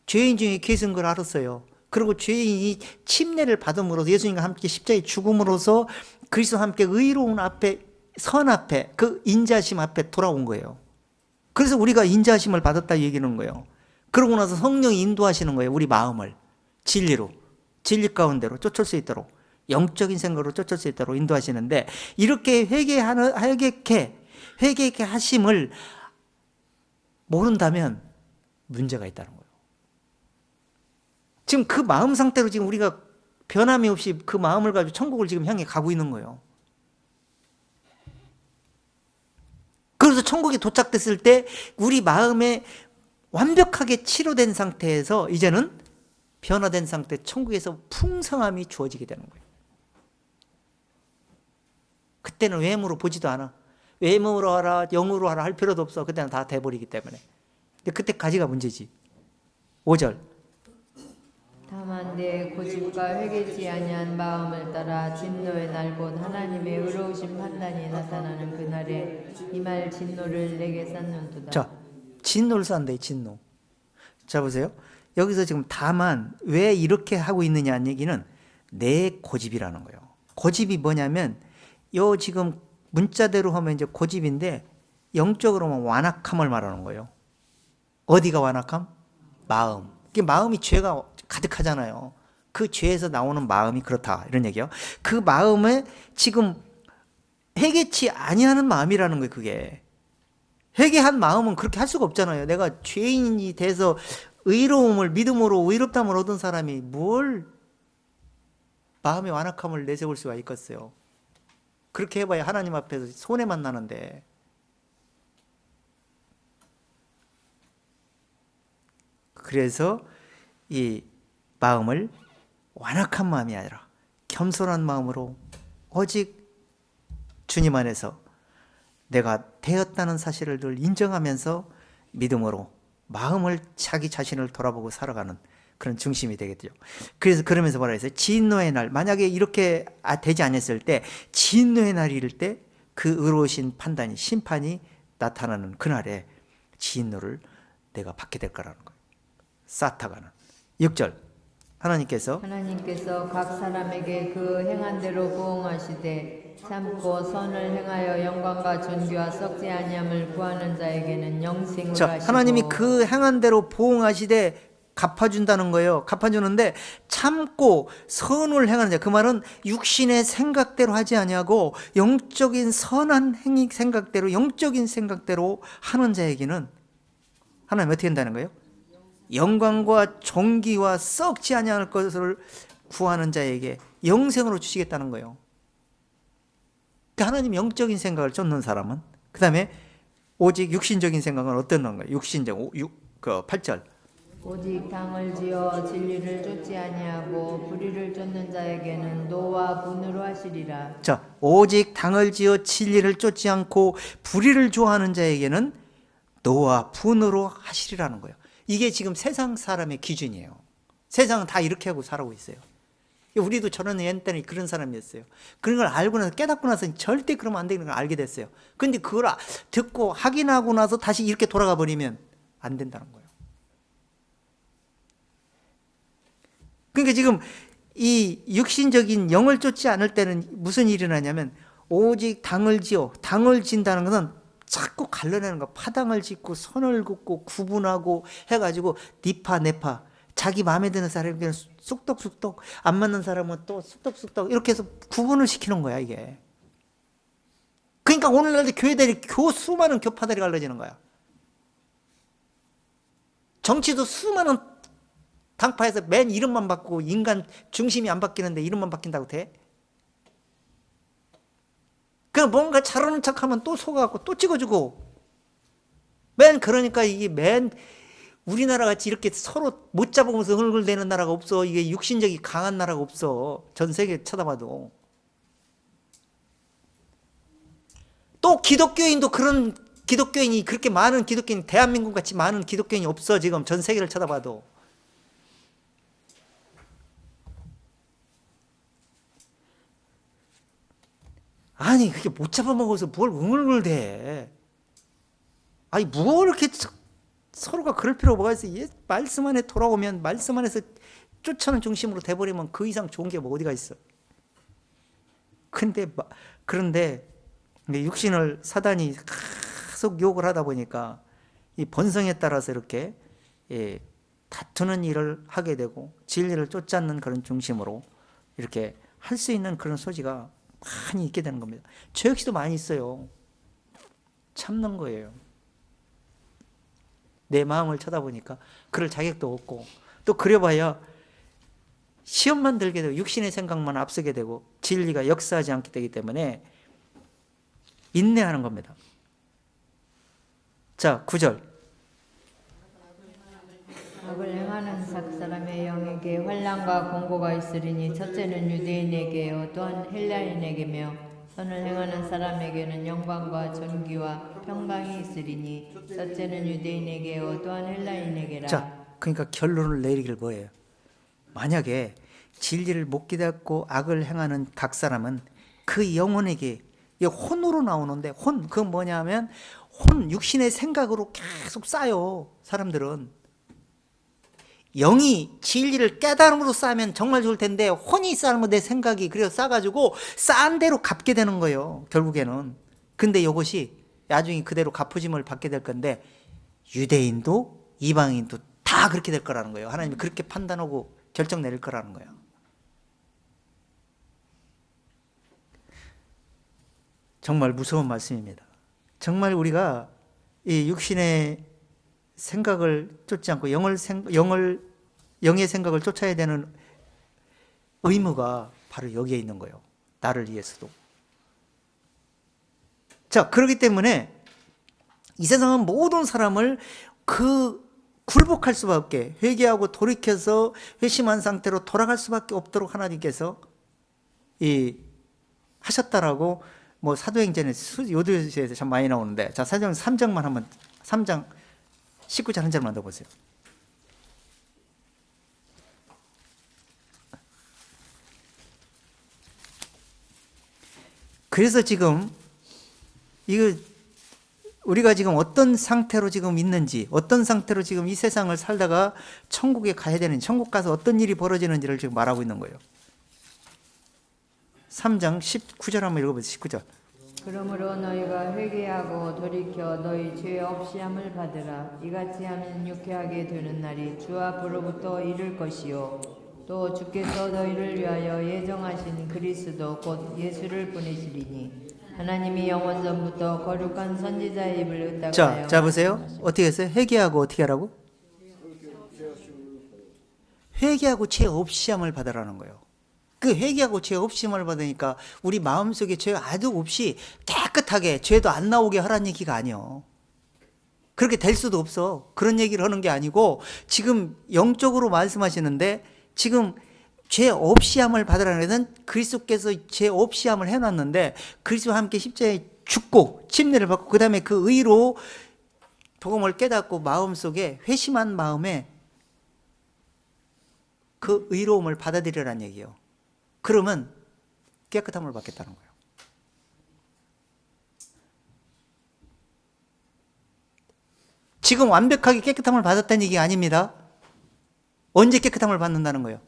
죄인 중에 계신 걸 알았어요. 그리고 죄인이 침례를 받음으로써 예수님과 함께 십자가에 죽음으로써 그리스도와 함께 의로운 앞에, 선 앞에, 그 인자하심 앞에 돌아온 거예요. 그래서 우리가 인자하심을 받았다 얘기하는 거예요. 그러고 나서 성령이 인도하시는 거예요. 우리 마음을 진리로, 진리 가운데로 쫓을 수 있도록, 영적인 생각으로 쫓을 수 있도록 인도하시는데, 이렇게 회개케 하심을 모른다면 문제가 있다는 거예요. 지금 그 마음 상태로 지금 우리가 변함이 없이 그 마음을 가지고 천국을 지금 향해 가고 있는 거예요. 그래서 천국에 도착됐을 때 우리 마음에 완벽하게 치료된 상태에서 이제는 변화된 상태, 천국에서 풍성함이 주어지게 되는 거예요. 그때는 외모로 보지도 않아. 외모로 하라, 영으로 하라 할 필요도 없어. 그때는 다 돼버리기 때문에. 근데 그때까지가 문제지. 5절. 다만 내 고집과 회개치 아니한 마음을 따라 진노의 날 곧 하나님의 의로우신 판단이 나타나는 그날에 이 말 진노를 내게 쌓는도다. 자, 진노를 쌓는다. 진노. 자, 보세요. 여기서 지금 다만 왜 이렇게 하고 있느냐 하는 얘기는 내 고집이라는 거예요. 고집이 뭐냐면 요 지금 문자대로 하면 이제 고집인데 영적으로 하면 완악함을 말하는 거예요. 어디가 완악함? 마음. 그 마음이 죄가 가득하잖아요. 그 죄에서 나오는 마음이 그렇다 이런 얘기예요. 그 마음에 지금 회개치 아니하는 마음이라는 거예요. 그게 회개한 마음은 그렇게 할 수가 없잖아요. 내가 죄인이 돼서 의로움을 믿음으로 의롭다함을 얻은 사람이 뭘 마음의 완악함을 내세울 수가 있겠어요. 그렇게 해봐야 하나님 앞에서 손해만 나는데. 그래서 이 마음을 완악한 마음이 아니라 겸손한 마음으로 오직 주님 안에서 내가 되었다는 사실을 늘 인정하면서 믿음으로 마음을 자기 자신을 돌아보고 살아가는 그런 중심이 되겠죠. 그래서 그러면서 뭐라 했어요? 진노의 날, 만약에 이렇게 되지 않았을 때 진노의 날일 때 그 의로우신 판단이 심판이 나타나는 그날에 진노를 내가 받게 될 거라는 거예요. 쌓다가는 6절 하나님께서 각 사람에게 그 행한 대로 부응하시되 참고 선을 행하여 영광과 존귀와 썩지 아니함을 구하는 자에게는 영생을 하시고. 하나님이 그 행한 대로 부응하시되 갚아준다는 거예요. 갚아주는데 참고 선을 행하는 자, 그 말은 육신의 생각대로 하지 아니하고 영적인 선한 행위 생각대로, 영적인 생각대로 하는 자에게는 하나님 어떻게 한다는 거예요? 영광과 존귀와 썩지 아니할 것을 구하는 자에게 영생으로 주시겠다는 거예요. 하나님 영적인 생각을 쫓는 사람은, 그 다음에 오직 육신적인 생각은 어떤 건가요? 육신적 8절 오직 당을 지어 진리를 쫓지 아니하고 불의를 쫓는 자에게는 노와 분으로 하시리라. 자, 오직 당을 지어 진리를 쫓지 않고 불의를 좋아하는 자에게는 노와 분으로 하시리라는 거예요. 이게 지금 세상 사람의 기준이에요. 세상은 다 이렇게 하고 살아오고 있어요. 우리도 저는 옛날에 그런 사람이었어요. 그런 걸 알고 나서 깨닫고 나서 절대 그러면 안 되는 걸 알게 됐어요. 근데 그걸 듣고 확인하고 나서 다시 이렇게 돌아가 버리면 안 된다는 거예요. 그러니까 지금 이 육신적인 영을 쫓지 않을 때는 무슨 일이 일어나냐면 오직 당을 진다는 것은 자꾸 갈라내는 거. 파당을 짓고 선을 긋고 구분하고 해가지고 니파 내파, 자기 마음에 드는 사람에게는 쑥덕쑥덕, 안 맞는 사람은 또 쑥덕쑥덕 이렇게 해서 구분을 시키는 거야 이게. 그러니까 오늘날도 교회들이 수많은 교파들이 갈라지는 거야. 정치도 수많은 당파에서 맨 이름만 바꾸고 인간 중심이 안 바뀌는데 이름만 바뀐다고 돼? 그냥 뭔가 잘하는 척하면 또 속아갖고 또 찍어주고 그러니까 이게 우리나라 같이 이렇게 서로 못 잡으면서 흥얼대는 나라가 없어. 이게 육신적이 강한 나라가 없어. 전 세계 쳐다봐도. 또 기독교인도 그런 기독교인이 그렇게 많은 기독교인, 대한민국 같이 많은 기독교인이 없어. 지금 전 세계를 쳐다봐도. 아니 그게 못 잡아먹어서 뭘 응얼응얼대. 아니 뭐 이렇게 서로가 그럴 필요가 뭐가 있어. 말씀 안에 돌아오면 말씀 안에서 쫓아는 중심으로 돼버리면 그 이상 좋은 게 뭐 어디가 있어. 그런데 육신을 사단이 계속 욕을 하다 보니까 이 본성에 따라서 이렇게 다투는 일을 하게 되고 진리를 쫓지 그런 중심으로 이렇게 할 수 있는 그런 소지가 많이 있게 되는 겁니다. 저 역시도 많이 있어요. 참는 거예요. 내 마음을 쳐다보니까 그럴 자격도 없고 또 그려봐야 시험만 들게 되고 육신의 생각만 앞서게 되고 진리가 역사하지 않게 되기 때문에 인내하는 겁니다. 자, 9절 악을 행하는 사람의 영에게 환난과 공고가 있으리니 첫째는 유대인에게요 또한 헬라인에게며 선을 행하는 사람에게는 영광과 존귀와 평강이 있으리니 첫째는 유대인에게요 또한 헬라인에게라. 자, 그러니까 결론을 내리길 뭐예요? 만약에 진리를 못 깨닫고 악을 행하는 각 사람은 그 영혼에게, 이 혼으로 나오는데, 그건 뭐냐면 육신의 생각으로 계속 쌓여. 사람들은 영이 진리를 깨달음으로 쌓으면 정말 좋을 텐데, 혼이 쌓으면 내 생각이 그래서 쌓아가지고 쌓은 대로 갚게 되는 거예요, 결국에는. 근데 이것이 나중에 그대로 갚으심을 받게 될 건데, 유대인도 이방인도 다 그렇게 될 거라는 거예요. 하나님이 그렇게 판단하고 결정 내릴 거라는 거예요. 정말 무서운 말씀입니다. 정말 우리가 이 육신의 생각을 쫓지 않고 영의 생각을 쫓아야 되는 의무가 바로 여기에 있는 거예요. 나를 위해서도. 자, 그렇기 때문에 이 세상은 모든 사람을 굴복할 수밖에, 회개하고 돌이켜서 회심한 상태로 돌아갈 수밖에 없도록 하나님께서 하셨다라고 사도행전에 요도서에서 참 많이 나오는데, 자, 사도행전 3장만 한번, 3장 19절 한 절만 더 보세요. 그래서 지금 우리가 지금 어떤 상태로 지금 있는지, 어떤 상태로 지금 이 세상을 살다가 천국에 가야 되는지, 천국 가서 어떤 일이 벌어지는지를 지금 말하고 있는 거예요. 3장 19절 한번 읽어보세요. 19절. 그러므로 너희가 회개하고 돌이켜 너희 죄 없이함을 받으라. 이같이 하면 유쾌하게 되는 날이 주 앞으로부터 이를 것이요 또 주께서 너희를 위하여 예정하신 그리스도 곧 예수를 보내시리니 하나님이 영원전부터 거룩한 선지자의 입을 의탁하여. 자 보세요. 어떻게 했어요? 회개하고 어떻게 하라고? 회개하고 죄 없이함을 받으라는 거예요. 그 회개하고 죄 없이함을 받으니까 우리 마음속에 죄 아주 없이 깨끗하게 죄도 안 나오게 하라는 얘기가 아니에요. 그렇게 될 수도 없어. 그런 얘기를 하는 게 아니고, 지금 영적으로 말씀하시는데, 지금 죄 없이함을 받으라는 것은 그리스도께서 죄 없이함을 해놨는데, 그리스도와 함께 십자가에 죽고 침례를 받고 그 다음에 그 의로 복음을 깨닫고 마음속에 회심한 마음에 그 의로움을 받아들이라는 얘기예요. 그러면 깨끗함을 받겠다는 거예요. 지금 완벽하게 깨끗함을 받았다는 얘기가 아닙니다. 언제 깨끗함을 받는다는 거예요?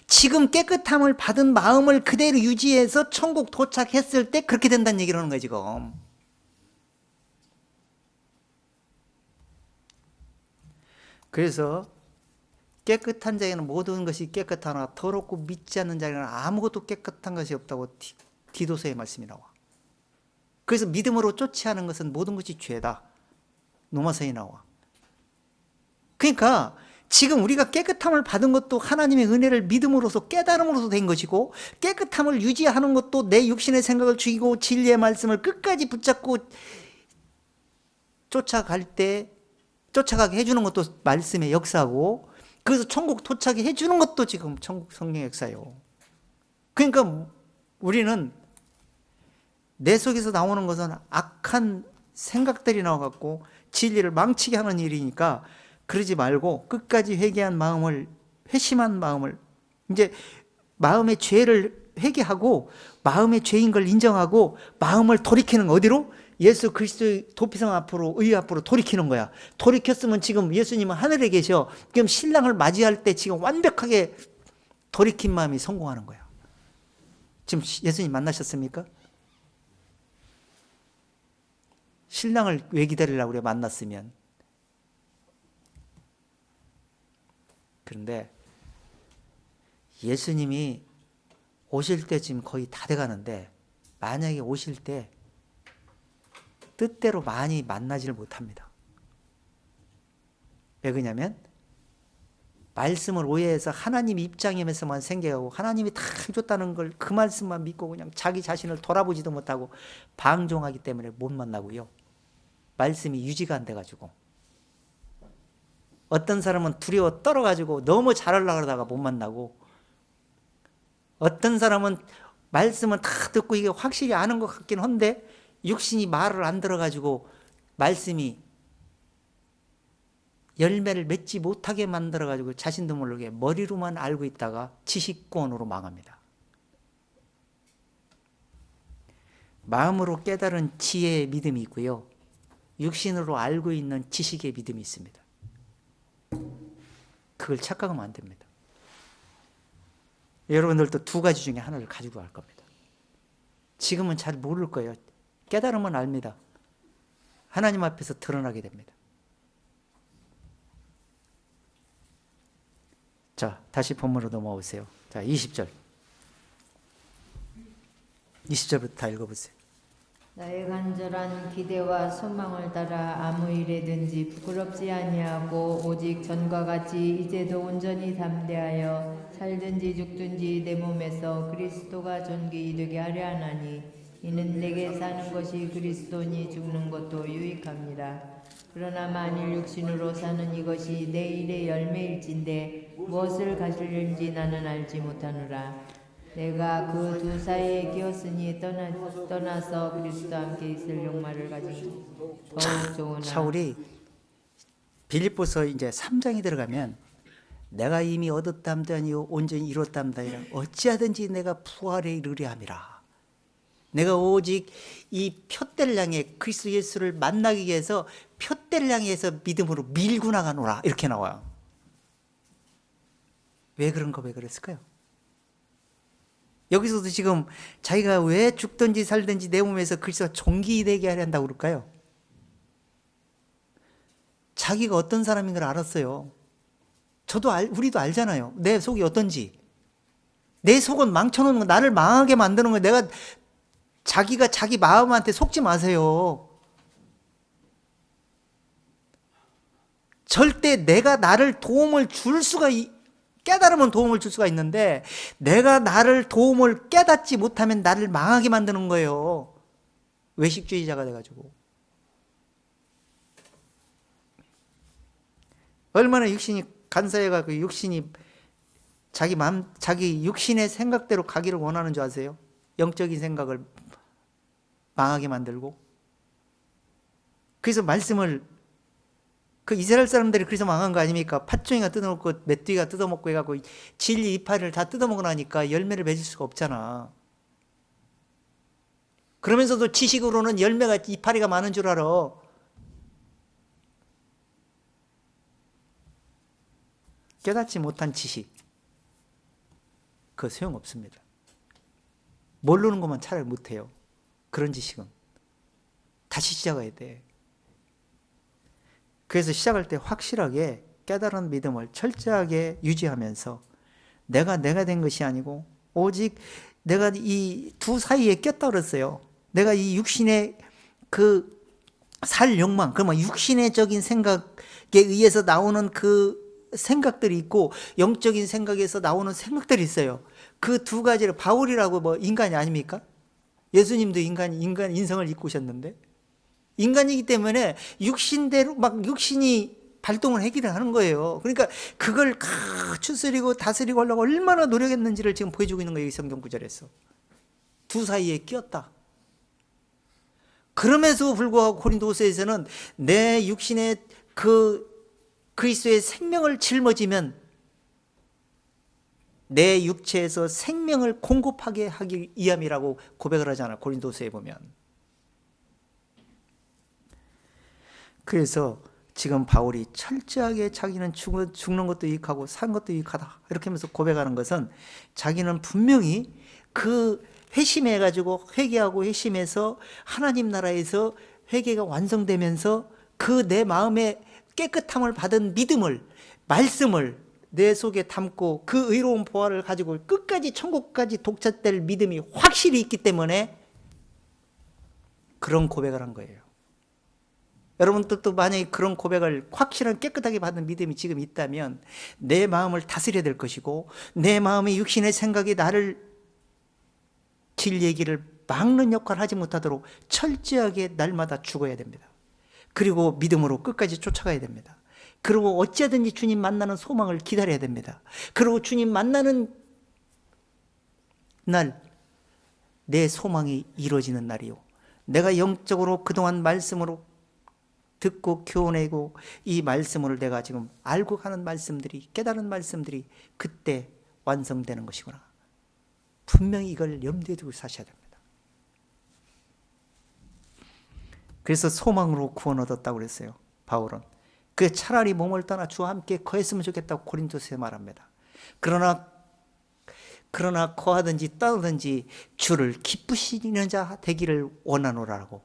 지금 깨끗함을 받은 마음을 그대로 유지해서 천국 도착했을 때 그렇게 된다는 얘기를 하는 거예요, 지금. 그래서 깨끗한 자에는 모든 것이 깨끗하나 더럽고 믿지 않는 자에는 아무것도 깨끗한 것이 없다고 디도서의 말씀이 나와. 그래서 믿음으로 쫓지 않은 것은 모든 것이 죄다. 로마서에 나와. 그러니까 지금 우리가 깨끗함을 받은 것도 하나님의 은혜를 믿음으로서 깨달음으로서 된 것이고, 깨끗함을 유지하는 것도 내 육신의 생각을 죽이고 진리의 말씀을 끝까지 붙잡고 쫓아가게 해주는 것도 말씀의 역사고, 그래서 천국 도착에 해주는 것도 지금 천국 성령의 역사예요. 그러니까 우리는 내 속에서 나오는 것은 악한 생각들이 나와갖고 진리를 망치게 하는 일이니까 그러지 말고 끝까지 회개한 마음을, 회심한 마음을, 이제 마음의 죄를 회개하고 마음의 죄인 걸 인정하고 마음을 돌이키는 거. 어디로? 예수 그리스도의 도피성 앞으로, 의 앞으로 돌이키는 거야. 돌이켰으면 지금 예수님은 하늘에 계셔. 그럼 신랑을 맞이할 때 지금 완벽하게 돌이킨 마음이 성공하는 거야. 지금 예수님 만나셨습니까? 신랑을 왜 기다리려고 그래, 만났으면. 그런데 예수님이 오실 때 지금 거의 다 돼가는데, 만약에 오실 때 뜻대로 많이 만나지를 못합니다. 왜 그러냐면 말씀을 오해해서 하나님 입장에서만 생각하고 하나님이 다 해줬다는 걸 그 말씀만 믿고 그냥 자기 자신을 돌아보지도 못하고 방종하기 때문에 못 만나고요. 말씀이 유지가 안 돼가지고, 어떤 사람은 두려워 떨어가지고 너무 잘하려고 그러다가 못 만나고, 어떤 사람은 말씀은 다 듣고 이게 확실히 아는 것 같긴 한데 육신이 말을 안 들어가지고 말씀이 열매를 맺지 못하게 만들어가지고 자신도 모르게 머리로만 알고 있다가 지식권으로 망합니다. 마음으로 깨달은 지혜의 믿음이 있고요, 육신으로 알고 있는 지식의 믿음이 있습니다. 그걸 착각하면 안 됩니다. 여러분들도 두 가지 중에 하나를 가지고 갈 겁니다. 지금은 잘 모를 거예요. 깨달으면 압니다. 하나님 앞에서 드러나게 됩니다. 자, 다시 본문으로 넘어오세요. 자, 20절. 20절부터 다 읽어보세요. 나의 간절한 기대와 소망을 따라 아무 일에든지 부끄럽지 아니하고 오직 전과 같이 이제도 온전히 담대하여 살든지 죽든지 내 몸에서 그리스도가 존귀 되게 하려 하나니 이는 내게 사는 것이 그리스도니 죽는 것도 유익합니다. 그러나 만일 육신으로 사는 이것이 내 일의 열매일진데 무엇을 가지려는지 나는 알지 못하노라. 내가 그 두 사이에 끼었으니 떠나서 그리스도와 함께 있을 욕망을 가진 더욱 좋으나. 자, 우리 빌립보서 이제 3장이 들어가면 내가 이미 얻었담다니요 온전히 이뤘담다니라 어찌하든지 내가 부활에 이르려 함이라. 내가 오직 이 표대를 향해 그리스도 예수를 만나기 위해서 표대를 향해서 믿음으로 밀고 나가노라, 이렇게 나와요. 왜 그런 고백을 했을까요? 여기서도 지금 자기가 왜 죽든지 살든지 내 몸에서 그리스도가 존귀되게 하려 한다고 그럴까요? 자기가 어떤 사람인 걸 알았어요. 우리도 알잖아요. 내 속이 어떤지. 내 속은 망쳐놓는 거, 나를 망하게 만드는 거. 자기가 자기 마음한테 속지 마세요. 절대 내가 나를 도움을 줄 수가 깨달으면 도움을 줄 수가 있는데 내가 나를 도움을 깨닫지 못하면 나를 망하게 만드는 거예요. 외식주의자가 돼가지고. 얼마나 육신이 간사해가지고 육신이 자기 육신의 생각대로 가기를 원하는 줄 아세요? 영적인 생각을 망하게 만들고. 그래서 말씀을 그 이스라엘 사람들이 그래서 망한 거 아닙니까? 팥종이가 뜯어먹고 메뚜기가 뜯어먹고 해갖고 진리 이파리를 다 뜯어먹고 나니까 열매를 맺을 수가 없잖아. 그러면서도 지식으로는 열매가 이파리가 많은 줄 알아. 깨닫지 못한 지식, 그거 소용없습니다. 모르는 것만 차라리 못해요. 그런 지식은 다시 시작해야 돼. 그래서 시작할 때 확실하게 깨달은 믿음을 철저하게 유지하면서 내가 된 것이 아니고 오직 내가 이 두 사이에 꼈다 그랬어요. 내가 이 육신의 그 살 욕망, 그러면 육신의적인 생각에 의해서 나오는 그 생각들이 있고 영적인 생각에서 나오는 생각들이 있어요. 그 두 가지를, 바울이라고 뭐 인간이 아닙니까? 예수님도 인성을 입고 오셨는데 인간이기 때문에 육신대로 막 육신이 발동을 하기를 하는 거예요. 그러니까 그걸 추스리고 다스리고 하려고 얼마나 노력했는지를 지금 보여주고 있는 거예요. 이 성경 구절에서. 두 사이에 끼었다. 그럼에도 불구하고 고린도서에서는 내 육신의 그 그리스도의 생명을 짊어지면 내 육체에서 생명을 공급하게 하기 위함이라고 고백을 하잖아. 고린도서에 보면. 그래서 지금 바울이 철저하게 자기는 죽는 것도 유익하고 사는 것도 유익하다 이렇게 하면서 고백하는 것은 자기는 분명히 그 회심해가지고 회개하고 회심해서 하나님 나라에서 회개가 완성되면서 그 내 마음의 깨끗함을 받은 믿음을, 말씀을 내 속에 담고 그 의로운 보화를 가지고 끝까지 천국까지 독차될 믿음이 확실히 있기 때문에 그런 고백을 한 거예요. 여러분들도 만약에 그런 고백을 확실한 깨끗하게 받은 믿음이 지금 있다면 내 마음을 다스려야 될 것이고 내 마음의 육신의 생각이 나를 진리의 길을 막는 역할을 하지 못하도록 철저하게 날마다 죽어야 됩니다. 그리고 믿음으로 끝까지 쫓아가야 됩니다. 그리고 어찌하든지 주님 만나는 소망을 기다려야 됩니다. 그리고 주님 만나는 날 내 소망이 이루어지는 날이요, 내가 영적으로 그동안 말씀으로 듣고 교훈하고 이 말씀을 내가 지금 알고 가는 말씀들이, 깨달은 말씀들이 그때 완성되는 것이구나. 분명히 이걸 염두에 두고 사셔야 됩니다. 그래서 소망으로 구원 얻었다고 그랬어요, 바울은. 그 차라리 몸을 떠나 주와 함께 거했으면 좋겠다고 고린도서에 말합니다. 그러나 거하든지 떠나든지 주를 기쁘시는 자 되기를 원하노라고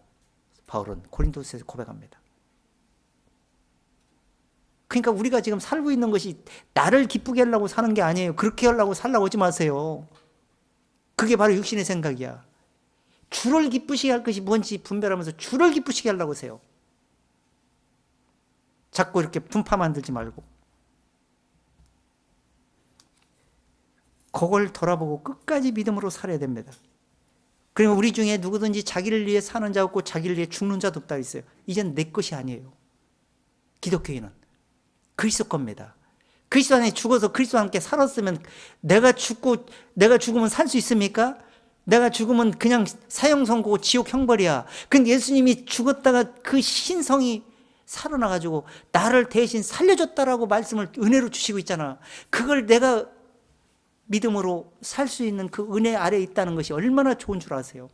바울은 고린도서에서 고백합니다. 그러니까 우리가 지금 살고 있는 것이 나를 기쁘게 하려고 사는 게 아니에요. 그렇게 하려고 살라고 하지 마세요. 그게 바로 육신의 생각이야. 주를 기쁘시게 할 것이 뭔지 분별하면서 주를 기쁘시게 하려고 하세요. 자꾸 이렇게 분파 만들지 말고. 그걸 돌아보고 끝까지 믿음으로 살아야 됩니다. 그리고 우리 중에 누구든지 자기를 위해 사는 자 없고 자기를 위해 죽는 자도 없다 있어요. 이젠 내 것이 아니에요. 기독교인은 그리스도 겁니다. 그리스도 안에 죽어서 그리스도와 함께 살았으면 내가 죽으면 살 수 있습니까? 내가 죽으면 그냥 사형 선고 지옥 형벌이야. 근데 예수님이 죽었다가 그 신성이 살아나가지고 나를 대신 살려줬다라고 말씀을 은혜로 주시고 있잖아. 그걸 내가 믿음으로 살 수 있는 그 은혜 아래에 있다는 것이 얼마나 좋은 줄 아세요?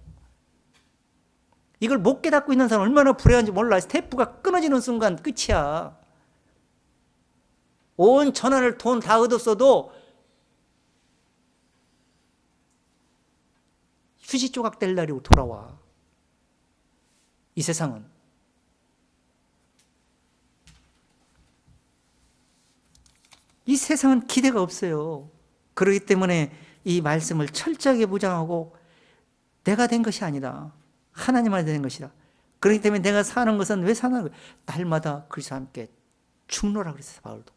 이걸 못 깨닫고 있는 사람 얼마나 불행한지 몰라. 스태프가 끊어지는 순간 끝이야. 온 전환을 돈 다 얻었어도 휴지 조각 될 날이 돌아와. 이 세상은. 이 세상은 기대가 없어요. 그렇기 때문에 이 말씀을 철저하게 무장하고 내가 된 것이 아니다. 하나님 안에 된 것이다. 그렇기 때문에 내가 사는 것은 왜 사는 거야? 날마다 그리스도와 함께 죽노라 그랬어요, 바울도.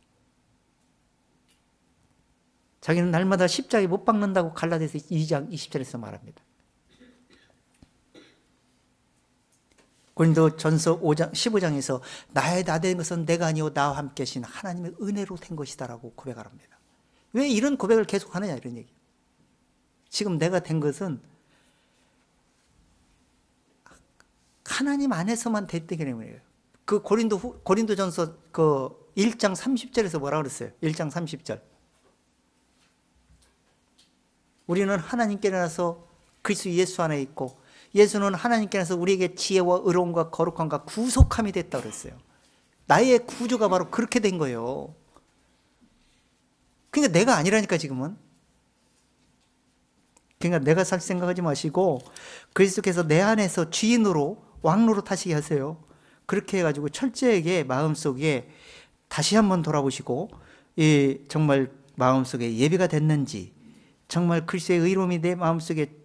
자기는 날마다 십자가에 못 박는다고 갈라디아서 2장 20절에서 말합니다. 고린도전서 15장에서 나의 나 된 것은 내가 아니오 나와 함께 하신 하나님의 은혜로 된 것이다라고 고백을 합니다. 왜 이런 고백을 계속 하느냐 이런 얘기. 지금 내가 된 것은 하나님 안에서만 됐기 때문이에요. 그 고린도전서 그 1장 30절에서 뭐라 그랬어요? 1장 30절. 우리는 하나님께 나서 그리스도 예수 안에 있고 예수는 하나님께서 우리에게 지혜와 의로움과 거룩함과 구속함이 됐다고 그랬어요. 나의 구조가 바로 그렇게 된 거예요. 그러니까 내가 아니라니까 지금은. 그러니까 내가 살 생각하지 마시고 그리스도께서 내 안에서 주인으로 왕노로 타시게 하세요. 그렇게 해가지고 철저하게 마음속에 다시 한번 돌아보시고 정말 마음속에 예비가 됐는지 정말 그리스도의 의로움이 내 마음속에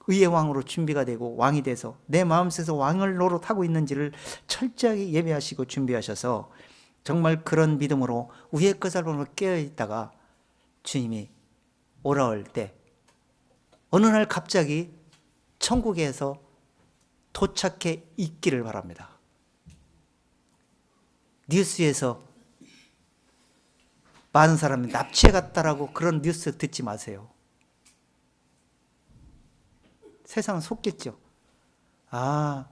의의 왕으로 준비가 되고 왕이 돼서 내 마음속에서 왕을 노릇하고 있는지를 철저하게 예배하시고 준비하셔서 정말 그런 믿음으로 위의 것을 보며 깨어있다가 주님이 오라올 때 어느 날 갑자기 천국에서 도착해 있기를 바랍니다. 뉴스에서 많은 사람이 납치해 갔다라고 그런 뉴스 듣지 마세요. 세상은 속겠죠. 아,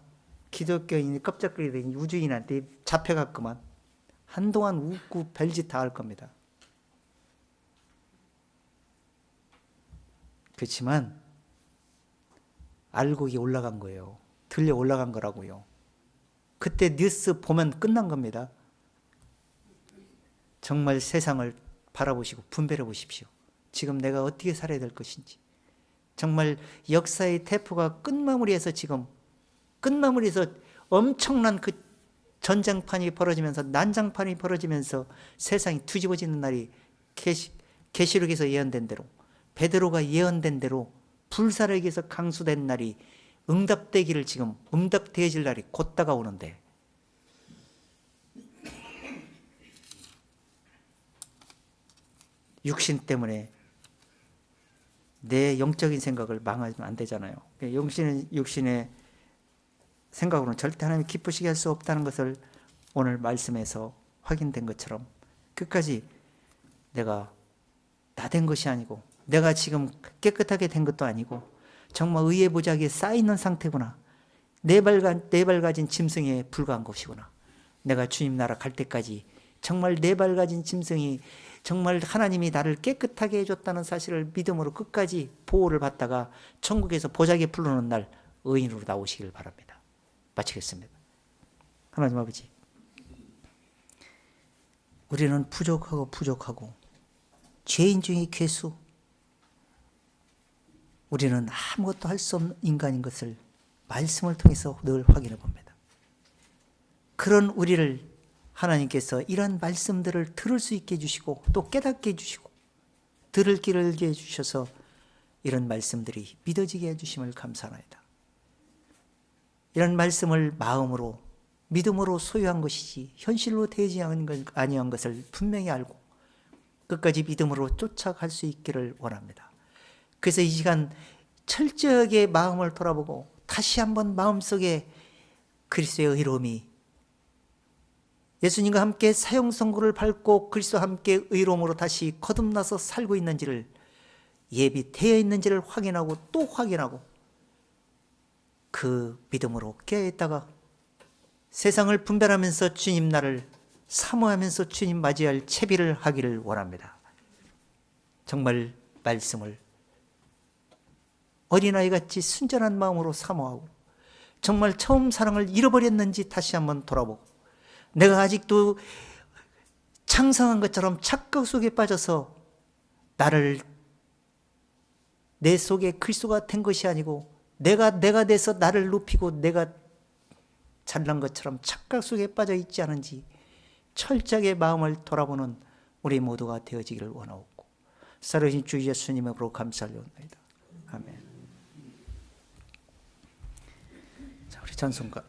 기독교인이 껍적거리더니 우주인한테 잡혀갔구만. 한동안 웃고 별짓 다 할 겁니다. 그렇지만 알곡이 올라간 거예요. 들려 올라간 거라고요. 그때 뉴스 보면 끝난 겁니다. 정말 세상을 바라보시고 분별해 보십시오. 지금 내가 어떻게 살아야 될 것인지. 정말 역사의 태포가 끝마무리해서 엄청난 그 전쟁판이 벌어지면서 난장판이 벌어지면서 세상이 뒤집어지는 날이 계시록에서 예언된 대로 베드로가 예언된 대로 불사르기에서 강수된 날이 응답되어질 날이 곧 다가오는데 육신 때문에 내 영적인 생각을 망하면 안 되잖아요. 육신의 생각으로는 절대 하나님 기쁘시게 할 수 없다는 것을 오늘 말씀에서 확인된 것처럼 끝까지 내가 다 된 것이 아니고 내가 지금 깨끗하게 된 것도 아니고 정말 의의 보자기에 쌓여있는 상태구나. 네 발 가진 짐승에 불과한 것이구나. 내가 주님 나라 갈 때까지 정말 네 발 가진 짐승이 정말 하나님이 나를 깨끗하게 해줬다는 사실을 믿음으로 끝까지 보호를 받다가 천국에서 보자기에 부르는 날 의인으로 나오시길 바랍니다. 마치겠습니다. 하나님 아버지, 우리는 부족하고 죄인 중에 괴수, 우리는 아무것도 할 수 없는 인간인 것을 말씀을 통해서 늘 확인해 봅니다. 그런 우리를 하나님께서 이런 말씀들을 들을 수 있게 해주시고 또 깨닫게 해주시고 들을 길을 열게 해주셔서 이런 말씀들이 믿어지게 해주심을 감사합니다. 이런 말씀을 마음으로 믿음으로 소유한 것이지 현실로 되지 아니한 것을 분명히 알고 끝까지 믿음으로 쫓아갈 수 있기를 원합니다. 그래서 이 시간 철저하게 마음을 돌아보고 다시 한번 마음속에 그리스도의 의로움이 예수님과 함께 사형선고를 밟고 그리스도와 함께 의로움으로 다시 거듭나서 살고 있는지를 예비되어 있는지를 확인하고 또 확인하고 그 믿음으로 깨어있다가 세상을 분별하면서 주님 나를 사모하면서 주님 맞이할 채비를 하기를 원합니다. 정말 말씀을 어린아이같이 순전한 마음으로 사모하고 정말 처음 사랑을 잃어버렸는지 다시 한번 돌아보고 내가 아직도 창성한 것처럼 착각 속에 빠져서 나를 내 속에 그리스도가 된 것이 아니고 내가 돼서 나를 높이고 내가 잘난 것처럼 착각 속에 빠져 있지 않은지 철저하게 마음을 돌아보는 우리 모두가 되어지기를 원하옵고 살아계신 주 예수님의 으로 감사하옵나이다. 아멘. 자, 우리 찬송가